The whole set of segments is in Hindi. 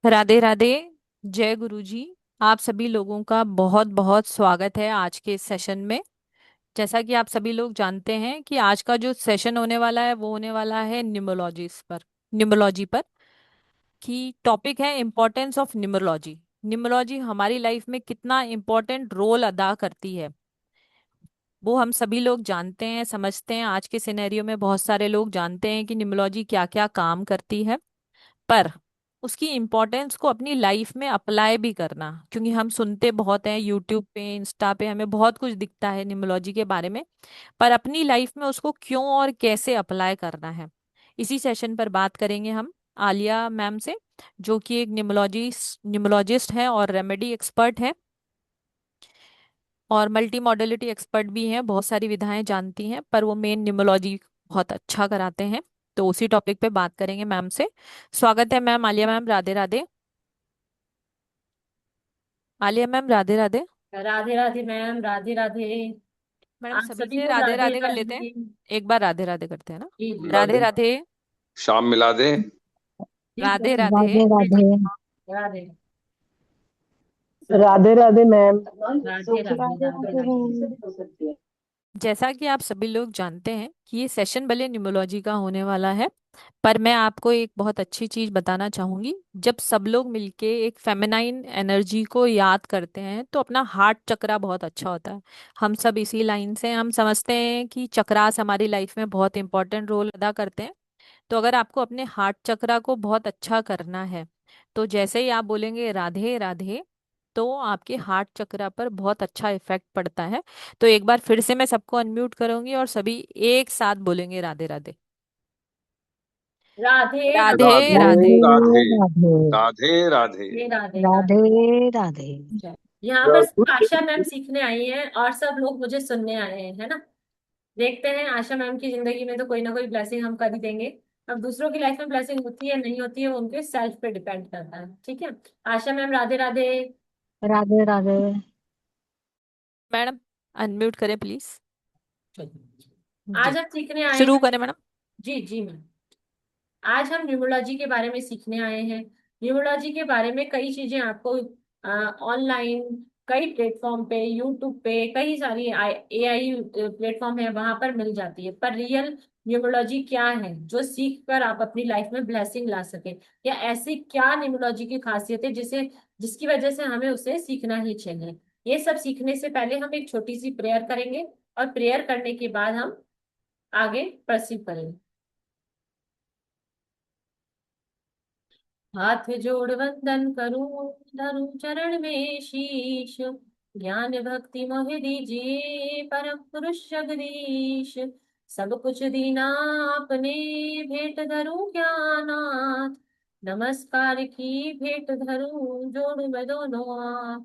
राधे राधे। जय गुरु जी। आप सभी लोगों का बहुत बहुत स्वागत है आज के इस सेशन में। जैसा कि आप सभी लोग जानते हैं कि आज का जो सेशन होने वाला है वो होने वाला है न्यूमरोलॉजी पर कि टॉपिक है इम्पोर्टेंस ऑफ न्यूमरोलॉजी। न्यूमरोलॉजी हमारी लाइफ में कितना इम्पोर्टेंट रोल अदा करती है वो हम सभी लोग जानते हैं, समझते हैं। आज के सिनेरियो में बहुत सारे लोग जानते हैं कि न्यूमरोलॉजी क्या क्या काम करती है, पर उसकी इम्पोर्टेंस को अपनी लाइफ में अप्लाई भी करना, क्योंकि हम सुनते बहुत हैं यूट्यूब पे, इंस्टा पे, हमें बहुत कुछ दिखता है न्यूमरोलॉजी के बारे में, पर अपनी लाइफ में उसको क्यों और कैसे अप्लाई करना है, इसी सेशन पर बात करेंगे हम आलिया मैम से, जो कि एक न्यूमरोलॉजिस्ट है और रेमेडी एक्सपर्ट है और मल्टी मॉडलिटी एक्सपर्ट भी हैं। बहुत सारी विधाएं जानती हैं, पर वो मेन न्यूमरोलॉजी बहुत अच्छा कराते हैं। तो उसी टॉपिक पे बात करेंगे मैम से। स्वागत है ma'am. Alia ma'am, Radhe Radhe. Alia ma'am, Radhe Radhe. Radhe Radhe ma'am, Radhe Radhe. Madam आप सभी सभी से को राधे राधे राधे कर लेते हैं। राधे। एक बार राधे राधे करते हैं ना। जी जी मिला राधे दे। राधे। शाम मिला दे। ठीक है। राधे राधे। राधे राधे। राधे राधे राधे मैम। राधे राधे राधे राधे राधे राधे। मैम। जैसा कि आप सभी लोग जानते हैं कि ये सेशन भले न्यूमरोलॉजी का होने वाला है, पर मैं आपको एक बहुत अच्छी चीज बताना चाहूंगी। जब सब लोग मिलके एक फेमिनाइन एनर्जी को याद करते हैं तो अपना हार्ट चक्रा बहुत अच्छा होता है। हम सब इसी लाइन से हम समझते हैं कि चक्रास हमारी लाइफ में बहुत इंपॉर्टेंट रोल अदा करते हैं। तो अगर आपको अपने हार्ट चक्रा को बहुत अच्छा करना है, तो जैसे ही आप बोलेंगे राधे राधे, तो आपके हार्ट चक्रा पर बहुत अच्छा इफेक्ट पड़ता है। तो एक बार फिर से मैं सबको अनम्यूट करूंगी और सभी एक साथ बोलेंगे राधे राधे। राधे राधे राधे राधे। राधे। राधे राधे राधे। राधे राधे। राधे राधे। अच्छा, यहाँ पर राधे। सिर्फ आशा मैम सीखने आई हैं और सब लोग मुझे सुनने आए हैं, है ना। देखते हैं आशा मैम की जिंदगी में तो कोई ना कोई ब्लेसिंग हम कर ही देंगे। अब दूसरों की लाइफ में ब्लेसिंग होती है नहीं होती है वो उनके सेल्फ पे डिपेंड करता है। ठीक है। Asha ma'am, Radhe Radhe. Radhe Radhe. Madam unmute करें प्लीज। आज जी, हम सीखने आए शुरू हैं। करें मैडम। जी जी मैम। आज हम न्यूमरोलॉजी के बारे में सीखने आए हैं। न्यूमरोलॉजी के बारे में कई चीजें आपको ऑनलाइन, कई प्लेटफॉर्म पे, यूट्यूब पे, कई सारी एआई प्लेटफॉर्म है वहां पर मिल जाती है। पर रियल न्यूमरोलॉजी क्या है जो सीख कर आप अपनी लाइफ में ब्लेसिंग ला सके, या ऐसी क्या न्यूमरोलॉजी की खासियत है जिसे जिसकी वजह से हमें उसे सीखना ही चाहिए। ये सब सीखने से पहले हम एक छोटी सी प्रेयर करेंगे और प्रेयर करने के बाद हम आगे प्रोसीड करेंगे। हाथ जोड़ वंदन करूं, धरूं चरण में शीश, ज्ञान भक्ति मोहि दीजिए परम पुरुष जगदीश। सब कुछ दीना आपने, भेंट धरूं ज्ञानाथ, नमस्कार की भेंट धरूं जोड़ मैं दोनों हाथ।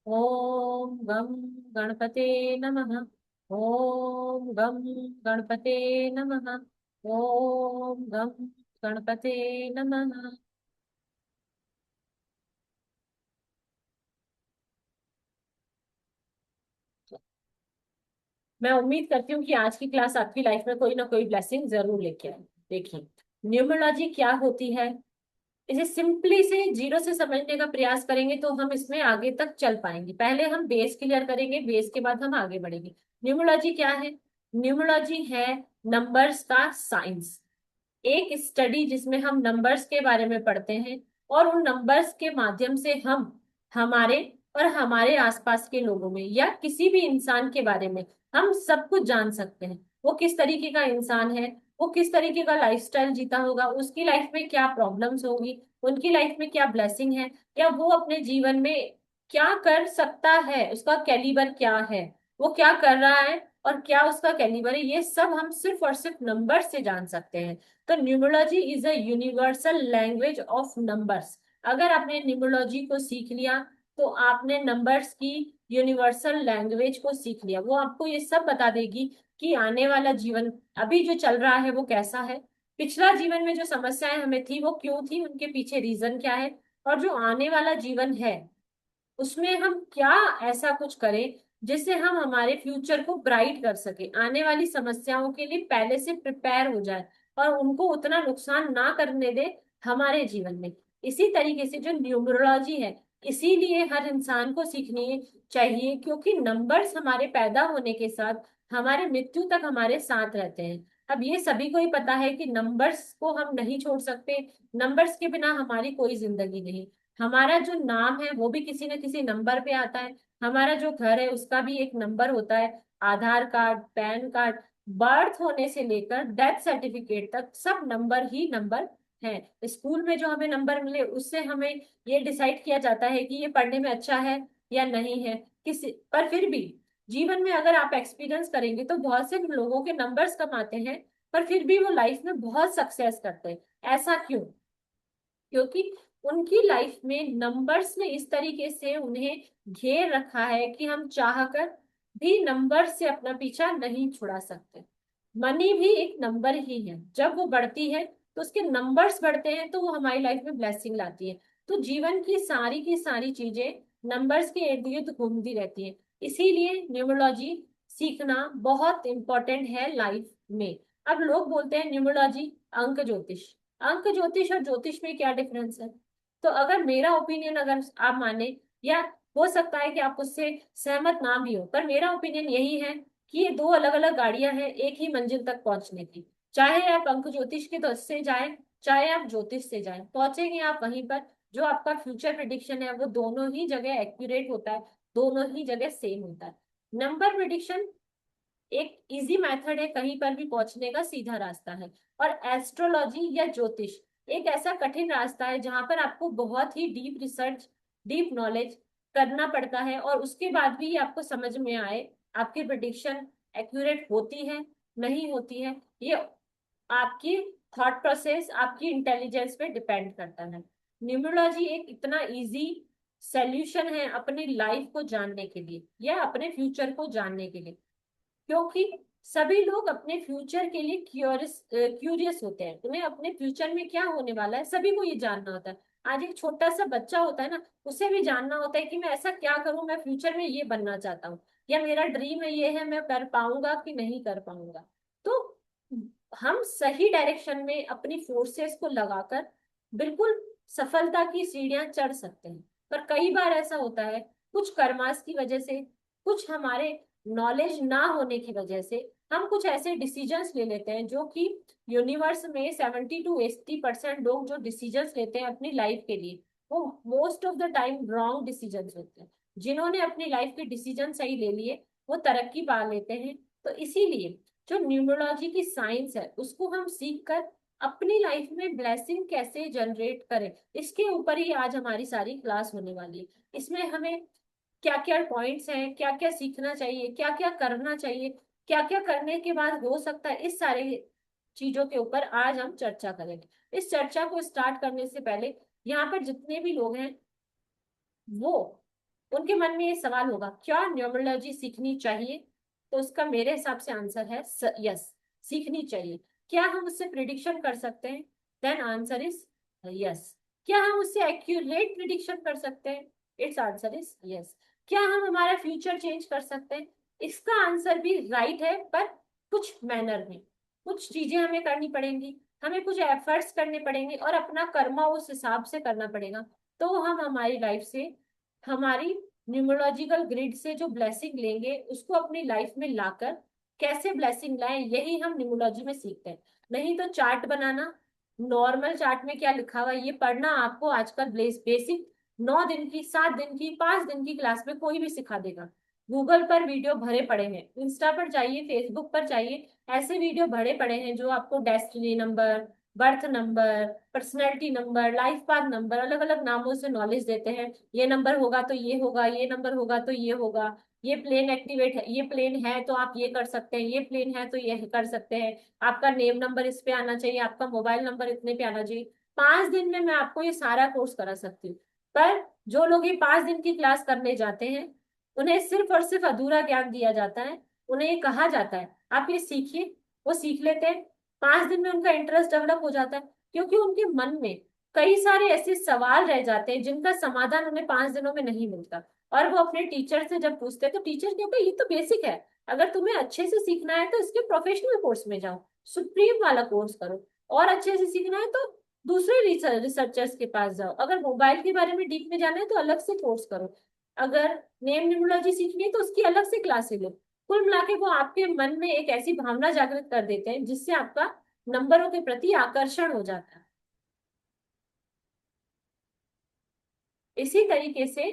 ओम गम गणपते नमः। ओम गम गणपते नमः। ओम गम गणपते नमः। मैं उम्मीद करती हूँ कि आज की क्लास आपकी लाइफ में कोई ना कोई ब्लेसिंग जरूर लेके आए। देखिए, न्यूमरोलॉजी क्या होती है, इसे सिंपली से जीरो से समझने का प्रयास करेंगे तो हम इसमें आगे तक चल पाएंगे। पहले हम बेस क्लियर करेंगे, बेस के बाद हम आगे बढ़ेंगे। न्यूमरोलॉजी क्या है? न्यूमरोलॉजी है नंबर्स का साइंस। एक स्टडी जिसमें हम नंबर्स के बारे में पढ़ते हैं और उन नंबर्स के माध्यम से हम हमारे और हमारे आसपास के लोगों में या किसी भी इंसान के बारे में हम सब कुछ जान सकते हैं। वो किस तरीके का इंसान है, वो किस तरीके का लाइफस्टाइल जीता होगा, उसकी लाइफ में क्या प्रॉब्लम्स होगी, उनकी लाइफ में क्या ब्लेसिंग है, या वो अपने जीवन में क्या कर सकता है, उसका कैलिबर क्या है, वो क्या कर रहा है और क्या उसका कैलिबर है, ये सब हम सिर्फ और सिर्फ नंबर से जान सकते हैं। तो numerology is a universal language of numbers. अगर आपने न्यूमरोलॉजी को सीख लिया तो आपने नंबर्स की यूनिवर्सल लैंग्वेज को सीख लिया। वो आपको ये सब बता देगी कि आने वाला जीवन, अभी जो चल रहा है वो कैसा है, पिछला जीवन में जो समस्याएं हमें थी वो क्यों थी, उनके पीछे रीजन क्या है, और जो आने वाला जीवन है उसमें हम क्या ऐसा कुछ करें जिससे हम हमारे फ्यूचर को ब्राइट कर सके, आने वाली समस्याओं के लिए पहले से प्रिपेयर हो जाए और उनको उतना नुकसान ना करने दे हमारे जीवन में। इसी तरीके से जो न्यूमरोलॉजी है, इसीलिए हर इंसान को सीखनी चाहिए, क्योंकि नंबर्स हमारे पैदा होने के साथ हमारे मृत्यु तक हमारे साथ रहते हैं। अब ये सभी को ही पता है कि नंबर्स को हम नहीं छोड़ सकते, नंबर्स के बिना हमारी कोई जिंदगी नहीं। हमारा जो नाम है वो भी किसी न किसी नंबर पे आता है, हमारा जो घर है उसका भी एक नंबर होता है, आधार कार्ड, पैन कार्ड, बर्थ होने से लेकर डेथ सर्टिफिकेट तक सब नंबर ही नंबर है। स्कूल में जो हमें नंबर मिले उससे हमें ये डिसाइड किया जाता है कि ये पढ़ने में अच्छा है या नहीं है, किसी पर फिर भी जीवन में अगर आप एक्सपीरियंस करेंगे तो बहुत से लोगों के नंबर्स कम आते हैं, पर फिर भी वो लाइफ में बहुत सक्सेस करते हैं। ऐसा क्यों? क्योंकि उनकी लाइफ में नंबर्स ने इस तरीके से उन्हें घेर रखा है कि हम चाहकर भी नंबर से अपना पीछा नहीं छुड़ा सकते। मनी भी एक नंबर ही है, जब वो बढ़ती है तो उसके नंबर्स बढ़ते हैं तो वो हमारी लाइफ में ब्लेसिंग लाती है। तो जीवन की सारी चीजें नंबर्स के इर्द गिर्द घूमती रहती है, इसीलिए न्यूमरोलॉजी सीखना बहुत इंपॉर्टेंट है लाइफ में। अब लोग बोलते हैं न्यूमरोलॉजी अंक ज्योतिष, अंक ज्योतिष और ज्योतिष में क्या डिफरेंस है? तो अगर मेरा ओपिनियन अगर आप माने, या हो सकता है कि आप उससे सहमत ना भी हो, पर मेरा ओपिनियन यही है कि ये दो अलग अलग गाड़ियां हैं एक ही मंजिल तक पहुंचने की। चाहे आप अंक ज्योतिष के तो से जाएं, चाहे आप ज्योतिष से जाएं, पहुंचेंगे आप वहीं पर। जो आपका फ्यूचर प्रिडिक्शन है वो दोनों ही जगह एक्यूरेट होता है, दोनों ही जगह सेम होता है। नंबर प्रिडिक्शन एक इजी मेथड है, कहीं पर भी पहुंचने का सीधा रास्ता है। और एस्ट्रोलॉजी या ज्योतिष एक ऐसा कठिन रास्ता है जहां पर आपको बहुत ही डीप रिसर्च, डीप नॉलेज करना पड़ता है, और उसके बाद भी आपको समझ में आए आपकी प्रिडिक्शन एक्यूरेट होती है नहीं होती है। ये आपकी थॉट प्रोसेस, आपकी इंटेलिजेंस पे डिपेंड करता है। न्यूमरोलॉजी एक इतना इजी सॉल्यूशन है अपनी लाइफ को जानने के लिए या अपने फ्यूचर को जानने के लिए, क्योंकि सभी लोग अपने फ्यूचर के लिए क्यूरियस होते हैं, उन्हें अपने फ्यूचर में क्या होने वाला है सभी को ये जानना होता है। आज एक छोटा सा बच्चा होता है ना, उसे भी जानना होता है कि मैं ऐसा क्या करूं, मैं फ्यूचर में ये बनना चाहता हूँ, या मेरा ड्रीम है ये है, मैं कर पाऊंगा कि नहीं कर पाऊंगा। तो हम सही डायरेक्शन में अपनी फोर्सेस को लगाकर बिल्कुल सफलता की सीढ़ियां चढ़ सकते हैं। पर कई बार ऐसा होता है, कुछ कर्मास की वजह से, कुछ हमारे नॉलेज ना होने की वजह से हम कुछ ऐसे डिसीजंस ले लेते हैं जो कि यूनिवर्स में 70 to 80% लोग जो डिसीजंस लेते हैं अपनी लाइफ के लिए, वो most of the time wrong decisions होते हैं। जिन्होंने अपनी लाइफ के डिसीजन सही ले लिए वो तरक्की पा लेते हैं। तो इसीलिए जो न्यूमरोलॉजी की साइंस है उसको हम सीख कर अपनी लाइफ में ब्लेसिंग कैसे जनरेट करें, इसके ऊपर ही आज हमारी सारी क्लास होने वाली है। इसमें हमें क्या क्या पॉइंट्स हैं, क्या क्या सीखना चाहिए, क्या क्या करना चाहिए, क्या क्या करने के बाद हो सकता है, इस सारे चीजों के ऊपर आज हम चर्चा करेंगे। इस चर्चा को स्टार्ट करने से पहले यहाँ पर जितने भी लोग हैं वो, उनके मन में ये सवाल होगा क्या न्यूमरोलॉजी सीखनी चाहिए? तो उसका मेरे हिसाब से आंसर है यस, सीखनी चाहिए। क्या हम उससे प्रिडिक्शन कर सकते हैं? Then answer is yes. क्या हम उससे एक्यूरेट प्रिडिक्शन कर सकते हैं? It's answer is yes. क्या हम हमारा फ्यूचर चेंज कर सकते हैं? इसका आंसर भी राइट है, पर कुछ मैनर में, कुछ चीजें हमें करनी पड़ेंगी, हमें कुछ एफर्ट्स करने पड़ेंगे और अपना कर्मा उस हिसाब से करना पड़ेगा। तो हम हमारी लाइफ से, हमारी न्यूमरोलॉजिकल ग्रिड से जो ब्लेसिंग लेंगे उसको अपनी लाइफ में लाकर कैसे ब्लेसिंग लाएं, यही हम न्यूमरोलॉजी में सीखते हैं। नहीं तो चार्ट बनाना, नॉर्मल चार्ट में क्या लिखा हुआ है ये पढ़ना आपको आजकल बेसिक 9 दिन की, 7 दिन की, 5 दिन की क्लास में कोई भी सिखा देगा। गूगल पर वीडियो भरे पड़े हैं, इंस्टा पर जाइए, फेसबुक पर जाइए, ऐसे वीडियो भरे पड़े हैं जो आपको destiny number, birth number, personality number, life path number, अलग अलग नामों से नॉलेज देते हैं। ये नंबर होगा तो ये होगा, ये नंबर होगा तो ये होगा, ये प्लेन एक्टिवेट है, ये प्लेन है तो आप ये कर सकते हैं, ये प्लेन है तो ये कर सकते हैं, आपका नेम नंबर इस पे आना चाहिए, आपका मोबाइल नंबर इतने पे आना चाहिए। 5 दिन में मैं आपको ये सारा कोर्स करा सकती हूँ। पर जो लोग ये 5 दिन की क्लास करने जाते हैं उन्हें सिर्फ और सिर्फ अधूरा ज्ञान दिया जाता है। उन्हें ये कहा जाता है आप ये सीखिए, वो सीख लेते हैं, 5 दिन में उनका इंटरेस्ट डेवलप हो जाता है, क्योंकि उनके मन में कई सारे ऐसे सवाल रह जाते हैं जिनका समाधान उन्हें 5 दिनों में नहीं मिलता। और वो अपने टीचर से जब पूछते हैं तो टीचर कहते हैं ये तो बेसिक है, अगर तुम्हें अच्छे से सीखना है तो इसके प्रोफेशनल कोर्स में जाओ, सुप्रीम वाला कोर्स करो, और अच्छे से सीखना है तो दूसरे रिसर्चर्स के पास जाओ। अगर मोबाइल के बारे में डीप में जाना है तो अलग से कोर्स करो। अगर नेम न्यूमरोलॉजी सीखनी है तो उसकी अलग से क्लासेस लो। कुल मिला के वो आपके मन में एक ऐसी भावना जागृत कर देते हैं जिससे आपका नंबरों के प्रति आकर्षण हो जाता है। इसी तरीके से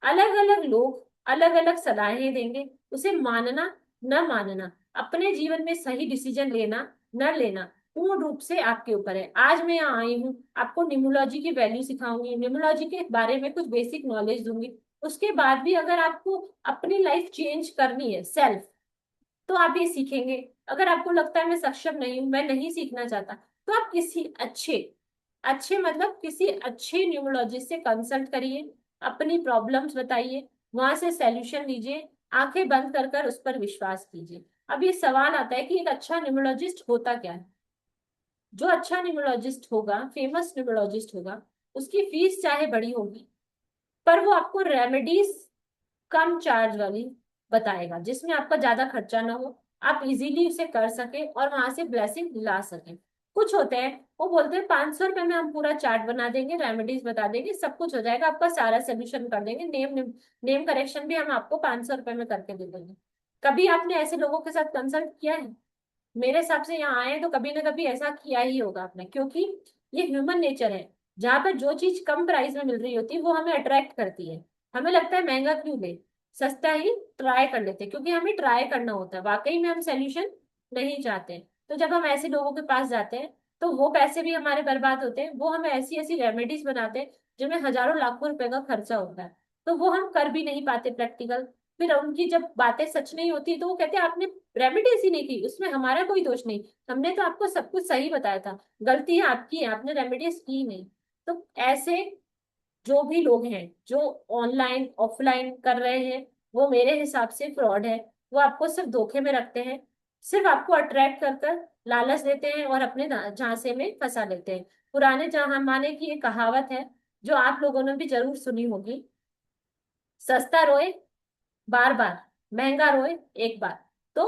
अलग अलग लोग अलग अलग सलाहें देंगे, उसे मानना न मानना, अपने जीवन में सही डिसीजन लेना न लेना पूर्ण रूप से आपके ऊपर है। आज मैं यहाँ आई हूँ, आपको न्यूमरोलॉजी की वैल्यू सिखाऊंगी, न्यूमरोलॉजी के बारे में कुछ बेसिक नॉलेज दूंगी। उसके बाद भी अगर आपको अपनी लाइफ चेंज करनी है सेल्फ, तो आप ये सीखेंगे। अगर आपको लगता है मैं सक्षम नहीं हूं, मैं नहीं सीखना चाहता, तो आप किसी अच्छे अच्छे मतलब किसी अच्छे न्यूमरोलॉजिस्ट से कंसल्ट करिए, अपनी प्रॉब्लम्स बताइए, वहां से सॉल्यूशन लीजिए, आंखें बंद कर कर उस पर विश्वास कीजिए। अब ये सवाल आता है कि एक अच्छा न्यूमरोलॉजिस्ट होता क्या है। जो अच्छा न्यूमरोलॉजिस्ट होगा, फेमस न्यूमरोलॉजिस्ट होगा, उसकी फीस चाहे बड़ी होगी, पर वो आपको रेमेडीज कम चार्ज वाली बताएगा, जिसमें आपका ज्यादा खर्चा ना हो, आप इजीली उसे कर सके और वहां से ब्लेसिंग ला सके। कुछ होते हैं वो बोलते हैं 500 रुपए में हम पूरा चार्ट बना देंगे, रेमेडीज बता देंगे, सब कुछ हो जाएगा, आपका सारा सोल्यूशन कर देंगे, नेम करेक्शन भी हम आपको 500 रुपए में करके दे देंगे। कभी आपने ऐसे लोगों के साथ कंसल्ट किया है? मेरे हिसाब से यहाँ आए तो कभी ना कभी ऐसा किया ही होगा आपने, क्योंकि ये ह्यूमन नेचर है। जहां पर जो चीज कम प्राइस में मिल रही होती है वो हमें अट्रैक्ट करती है। हमें लगता है महंगा क्यों ले, सस्ता ही ट्राई कर लेते हैं, क्योंकि हमें ट्राई करना होता है, वाकई में हम सोल्यूशन नहीं चाहते। तो जब हम ऐसे लोगों के पास जाते हैं तो वो पैसे भी हमारे बर्बाद होते हैं, वो हमें ऐसी ऐसी रेमेडीज बनाते हैं जिनमें हजारों लाखों रुपए का खर्चा होता है, तो वो हम कर भी नहीं पाते प्रैक्टिकल। फिर उनकी जब बातें सच नहीं होती तो वो कहते हैं आपने रेमेडीज ही नहीं की, उसमें हमारा कोई दोष नहीं, हमने तो आपको सब कुछ सही बताया था, गलती है आपकी है, आपने रेमेडीज की नहीं। तो ऐसे जो भी लोग हैं जो ऑनलाइन ऑफलाइन कर रहे हैं, वो मेरे हिसाब से फ्रॉड है। वो आपको सिर्फ धोखे में रखते हैं, सिर्फ आपको अट्रैक्ट कर कर लालच देते हैं और अपने झांसे में फंसा लेते हैं। पुराने जमाने की एक कहावत है जो आप लोगों ने भी जरूर सुनी होगी, सस्ता रोए बार बार, महंगा रोए एक बार। तो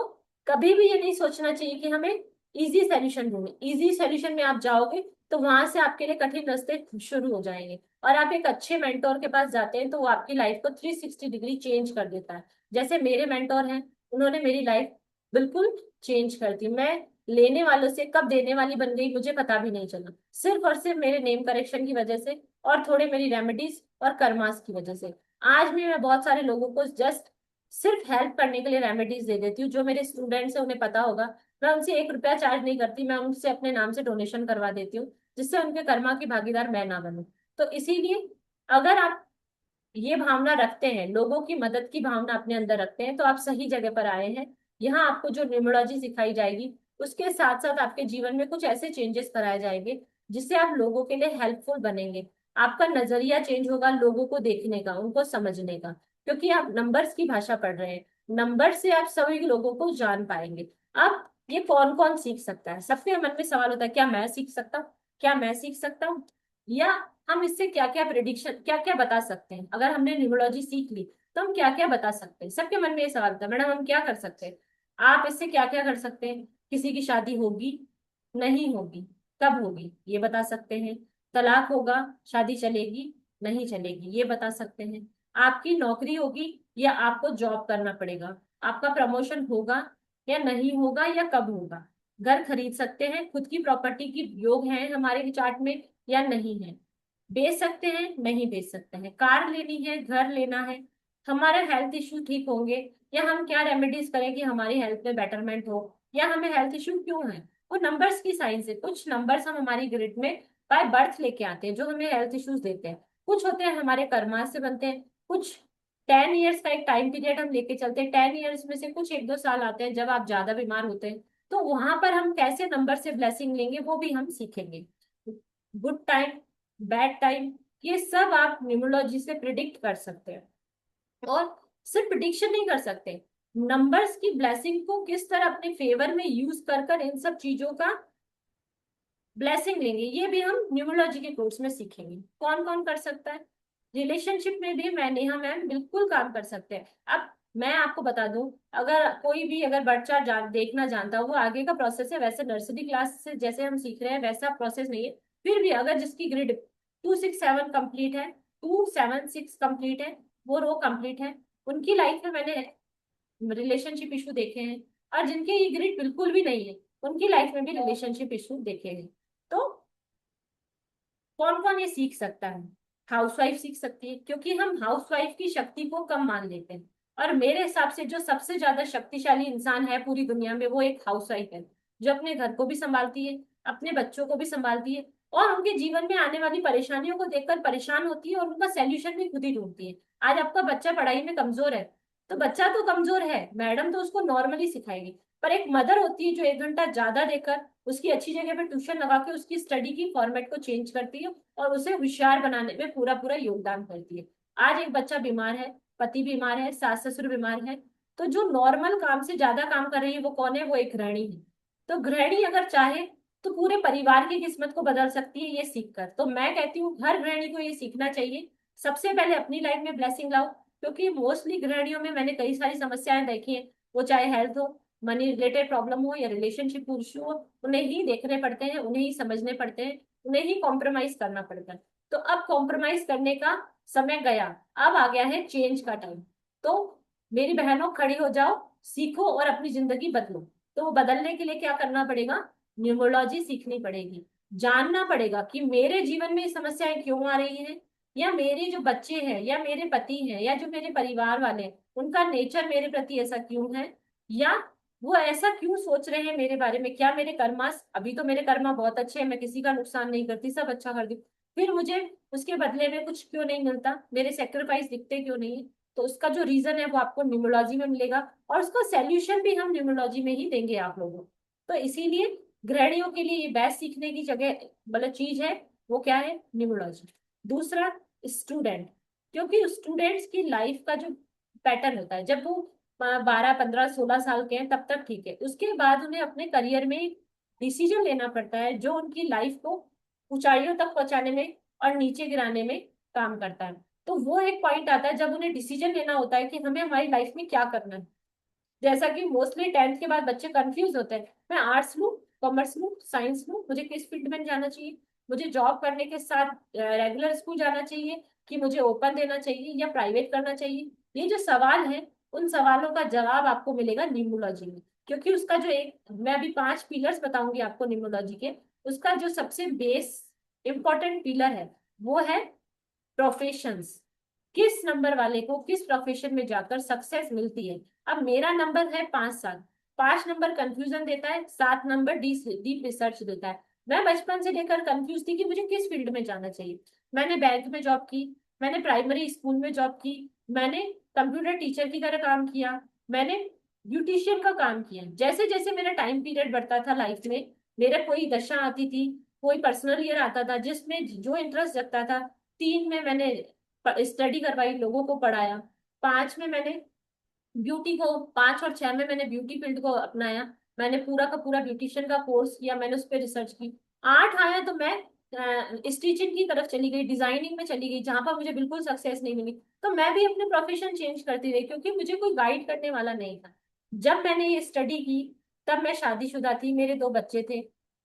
कभी भी ये नहीं सोचना चाहिए कि हमें इजी सॉल्यूशन ढूंढे। इजी सॉल्यूशन में आप जाओगे तो वहां से आपके लिए कठिन रास्ते शुरू हो जाएंगे, और आप एक अच्छे मेंटोर के पास जाते हैं तो वो आपकी लाइफ को 360 डिग्री चेंज कर देता है। जैसे मेरे मेंटोर हैं, उन्होंने मेरी लाइफ बिल्कुल चेंज कर दी। मैं लेने वालों से कब देने वाली बन गई मुझे पता भी नहीं चला, सिर्फ और सिर्फ मेरे नेम करेक्शन की वजह से और थोड़े मेरी रेमेडीज और कर्मास की वजह से। आज भी मैं बहुत सारे लोगों को जस्ट सिर्फ हेल्प करने के लिए रेमेडीज दे देती हूँ। जो मेरे स्टूडेंट्स हैं उन्हें पता होगा, मैं उनसे 1 रुपया चार्ज नहीं करती, मैं उनसे अपने नाम से डोनेशन करवा देती हूँ, जिससे उनके कर्मा की भागीदार मैं ना बनूं। तो इसीलिए अगर आप ये भावना रखते हैं, लोगों की मदद की भावना अपने अंदर रखते हैं, तो आप सही जगह पर आए हैं। यहाँ आपको जो न्यूमरोलॉजी सिखाई जाएगी उसके साथ साथ आपके जीवन में कुछ ऐसे चेंजेस कराए जाएंगे जिससे आप लोगों के लिए हेल्पफुल बनेंगे। आपका नजरिया चेंज होगा लोगों को देखने का, उनको समझने का, क्योंकि आप नंबर्स की भाषा पढ़ रहे हैं। नंबर से आप सभी लोगों को जान पाएंगे। अब ये कौन कौन सीख सकता है? सबके मन में सवाल होता है, क्या मैं सीख सकता हूँ? क्या मैं सीख सकता हूँ? या हम इससे क्या क्या प्रिडिक्शन, क्या क्या बता सकते हैं? अगर हमने न्यूमरोलॉजी सीख ली तो हम क्या क्या बता सकते हैं? सबके मन में ये सवाल था, मैडम हम क्या कर सकते हैं? आप इससे क्या क्या कर सकते हैं? किसी की शादी होगी, नहीं होगी, कब होगी ये बता सकते हैं। तलाक होगा, शादी चलेगी, नहीं चलेगी, ये बता सकते हैं। आपकी नौकरी होगी या आपको जॉब करना पड़ेगा, आपका प्रमोशन होगा या नहीं होगा, या कब होगा, घर खरीद सकते हैं, खुद की प्रॉपर्टी की योग है हमारे चार्ट में या नहीं है, बेच सकते हैं नहीं बेच सकते हैं, कार लेनी है, घर लेना है, हमारे हेल्थ इश्यू ठीक होंगे, या हम क्या रेमेडीज करें कि हमारी हेल्थ में बेटरमेंट हो, या हमें हेल्थ इश्यू क्यों है। वो नंबर्स की साइंस है। कुछ नंबर्स हम हमारी ग्रिड में बाय बर्थ लेके आते हैं जो हमें हेल्थ इश्यूज देते हैं, कुछ होते हैं हमारे कर्मा से बनते हैं, कुछ 10 ईयर्स का एक टाइम पीरियड हम लेके चलते हैं, 10 ईयर्स में से कुछ 1-2 साल आते हैं जब आप ज्यादा बीमार होते हैं, तो वहां पर हम कैसे नंबर से ब्लेसिंग लेंगे वो भी हम सीखेंगे। गुड टाइम, बैड टाइम, ये सब आप न्यूमरोलॉजी से प्रिडिक्ट कर सकते हैं। और सिर्फ प्रिडिक्शन नहीं कर सकते, नंबर्स की ब्लेसिंग को किस तरह अपने फेवर में यूज कर कर इन सब चीजों का ब्लेसिंग लेंगे, ये भी हम न्यूमरोलॉजी के कोर्स में सीखेंगे। कौन कौन कर सकता है? रिलेशनशिप में भी मैं, नेहा मैम, बिल्कुल काम कर सकते हैं। अब मैं आपको बता दूं, अगर कोई भी अगर बच्चा देखना जानता हो, वो आगे का प्रोसेस है, वैसे नर्सरी क्लास से जैसे हम सीख रहे हैं वैसा प्रोसेस नहीं है। फिर भी अगर जिसकी ग्रिड 267 कंप्लीट है, 276 कंप्लीट है, वो रो कंप्लीट है, उनकी लाइफ में मैंने रिलेशनशिप इशू देखे हैं। और जिनके ये ग्रिड बिल्कुल भी नहीं है, उनकी लाइफ में भी रिलेशनशिप इशू देखे हैं। तो कौन कौन ये सीख सकता है? हाउसवाइफ सीख सकती है, क्योंकि हम हाउसवाइफ की शक्ति को कम मान लेते हैं। और मेरे हिसाब से जो सबसे ज्यादा शक्तिशाली इंसान है पूरी दुनिया में, वो एक हाउसवाइफ है, जो अपने घर को भी संभालती है, अपने बच्चों को भी संभालती है, और उनके जीवन में आने वाली परेशानियों को देखकर परेशान होती है और उनका सोल्यूशन भी खुद ही ढूंढती है। आज आपका बच्चा पढ़ाई में कमजोर है, तो बच्चा तो कमजोर है, मैडम तो उसको नॉर्मली सिखाएगी, पर एक मदर होती है जो 1 घंटा ज्यादा देकर उसकी अच्छी जगह पे ट्यूशन लगा के उसकी स्टडी की फॉर्मेट को चेंज करती है और उसे होशियार बनाने में पूरा पूरा योगदान करती है। आज एक बच्चा बीमार है, पति बीमार है, सास ससुर बीमार है, तो जो नॉर्मल काम से ज्यादा काम कर रही है वो कौन है? वो एक गृहिणी है। तो गृहिणी अगर चाहे तो पूरे परिवार की किस्मत को बदल सकती है ये सीख कर। तो मैं कहती हूँ हर गृहिणी को ये सीखना चाहिए। सबसे पहले अपनी लाइफ में ब्लेसिंग लाओ, क्योंकि मोस्टली गृहिणियों में मैंने कई सारी समस्याएं देखी है, वो चाहे हेल्थ हो, मनी रिलेटेड प्रॉब्लम हो, या रिलेशनशिप इशू हो, उन्हें ही देखने पड़ते हैं, उन्हें ही समझने पड़ते हैं, उन्हें ही कॉम्प्रोमाइज करना पड़ता है। तो अब कॉम्प्रोमाइज करने का समय गया, अब आ गया है चेंज का टाइम। तो मेरी बहनों, खड़ी हो जाओ, सीखो और अपनी जिंदगी बदलो। तो वो बदलने के लिए क्या करना पड़ेगा? न्यूमरोलॉजी सीखनी पड़ेगी, जानना पड़ेगा कि मेरे जीवन में ये समस्याएं क्यों आ रही हैं, या मेरे जो बच्चे हैं, या मेरे पति हैं, या जो मेरे परिवार वाले हैं, उनका नेचर मेरे प्रति ऐसा क्यों है, या वो ऐसा क्यों सोच रहे हैं मेरे बारे में। क्या मेरे कर्मा, अभी तो मेरे कर्मा बहुत अच्छे हैं, मैं किसी का नुकसान नहीं करती, सब अच्छा कर दी, फिर मुझे उसके बदले में कुछ क्यों नहीं मिलता, मेरे सेक्रीफाइस दिखते क्यों नहीं है? तो उसका जो रीजन है वो आपको न्यूमरोलॉजी में मिलेगा, और उसका सोल्यूशन भी हम न्यूमरोलॉजी में ही देंगे आप लोगों को। तो इसीलिए गृहिणियों के लिए ये बेस्ट सीखने की जगह मतलब चीज है, वो क्या है? न्यूमरोलॉजी। दूसरा, स्टूडेंट, क्योंकि स्टूडेंट्स की लाइफ का जो पैटर्न होता है, जब वो 12 15 16 साल के हैं तब तक ठीक है, उसके बाद उन्हें अपने करियर में डिसीजन लेना पड़ता है जो उनकी लाइफ को ऊंचाइयों तक पहुंचाने में और नीचे गिराने में काम करता है। तो वो एक पॉइंट आता है जब उन्हें डिसीजन लेना होता है कि हमें हमारी लाइफ में क्या करना है। जैसा कि मोस्टली 10th के बाद बच्चे कंफ्यूज होते हैं, मैं आर्ट्स लूँ, कॉमर्स लूँ, साइंस लूँ, मुझे किस फील्ड में जाना चाहिए, मुझे जॉब करने के साथ रेगुलर स्कूल जाना चाहिए, कि मुझे ओपन देना चाहिए या प्राइवेट करना चाहिए। ये जो सवाल है, उन सवालों का जवाब आपको मिलेगा न्यूमरोलॉजी में, क्योंकि उसका जो एक, मैं अभी 5 पिलर्स बताऊंगी आपको न्यूमरोलॉजी के, उसका जो सबसे बेस इंपॉर्टेंट पिलर है वो है प्रोफेशंस। किस नंबर वाले को किस प्रोफेशन में जाकर सक्सेस मिलती है। अब मेरा नंबर है 5 7, 5 नंबर कंफ्यूजन देता है, 7 नंबर डीप रिसर्च देता है। मैं बचपन से लेकर कंफ्यूज थी कि मुझे किस फील्ड में जाना चाहिए। मैंने बैंक में जॉब की, मैंने प्राइमरी स्कूल में जॉब की, मैंने कंप्यूटर टीचर की तरह काम किया, मैंने ब्यूटिशियन का काम किया। जैसे जैसे मेरा टाइम पीरियड बढ़ता था लाइफ में, मेरे कोई दशा आती थी, कोई पर्सनल ईयर आता था जिसमें जो इंटरेस्ट जगता था, 3 में मैंने स्टडी करवाई, लोगों को पढ़ाया, 5 में मैंने ब्यूटी को, 5 और 6 में मैंने ब्यूटी फील्ड को अपनाया, मैंने पूरा का पूरा ब्यूटिशियन का कोर्स किया, मैंने उस पर रिसर्च की। 8 आया तो मैं स्टिचिंग की तरफ चली गई, डिजाइनिंग में चली गई, जहां पर मुझे बिल्कुल सक्सेस नहीं मिली। तो मैं भी अपने प्रोफेशन चेंज करती रही, क्योंकि मुझे कोई गाइड करने वाला नहीं था। जब मैंने ये स्टडी की, तब मैं शादीशुदा थी, मेरे 2 बच्चे थे,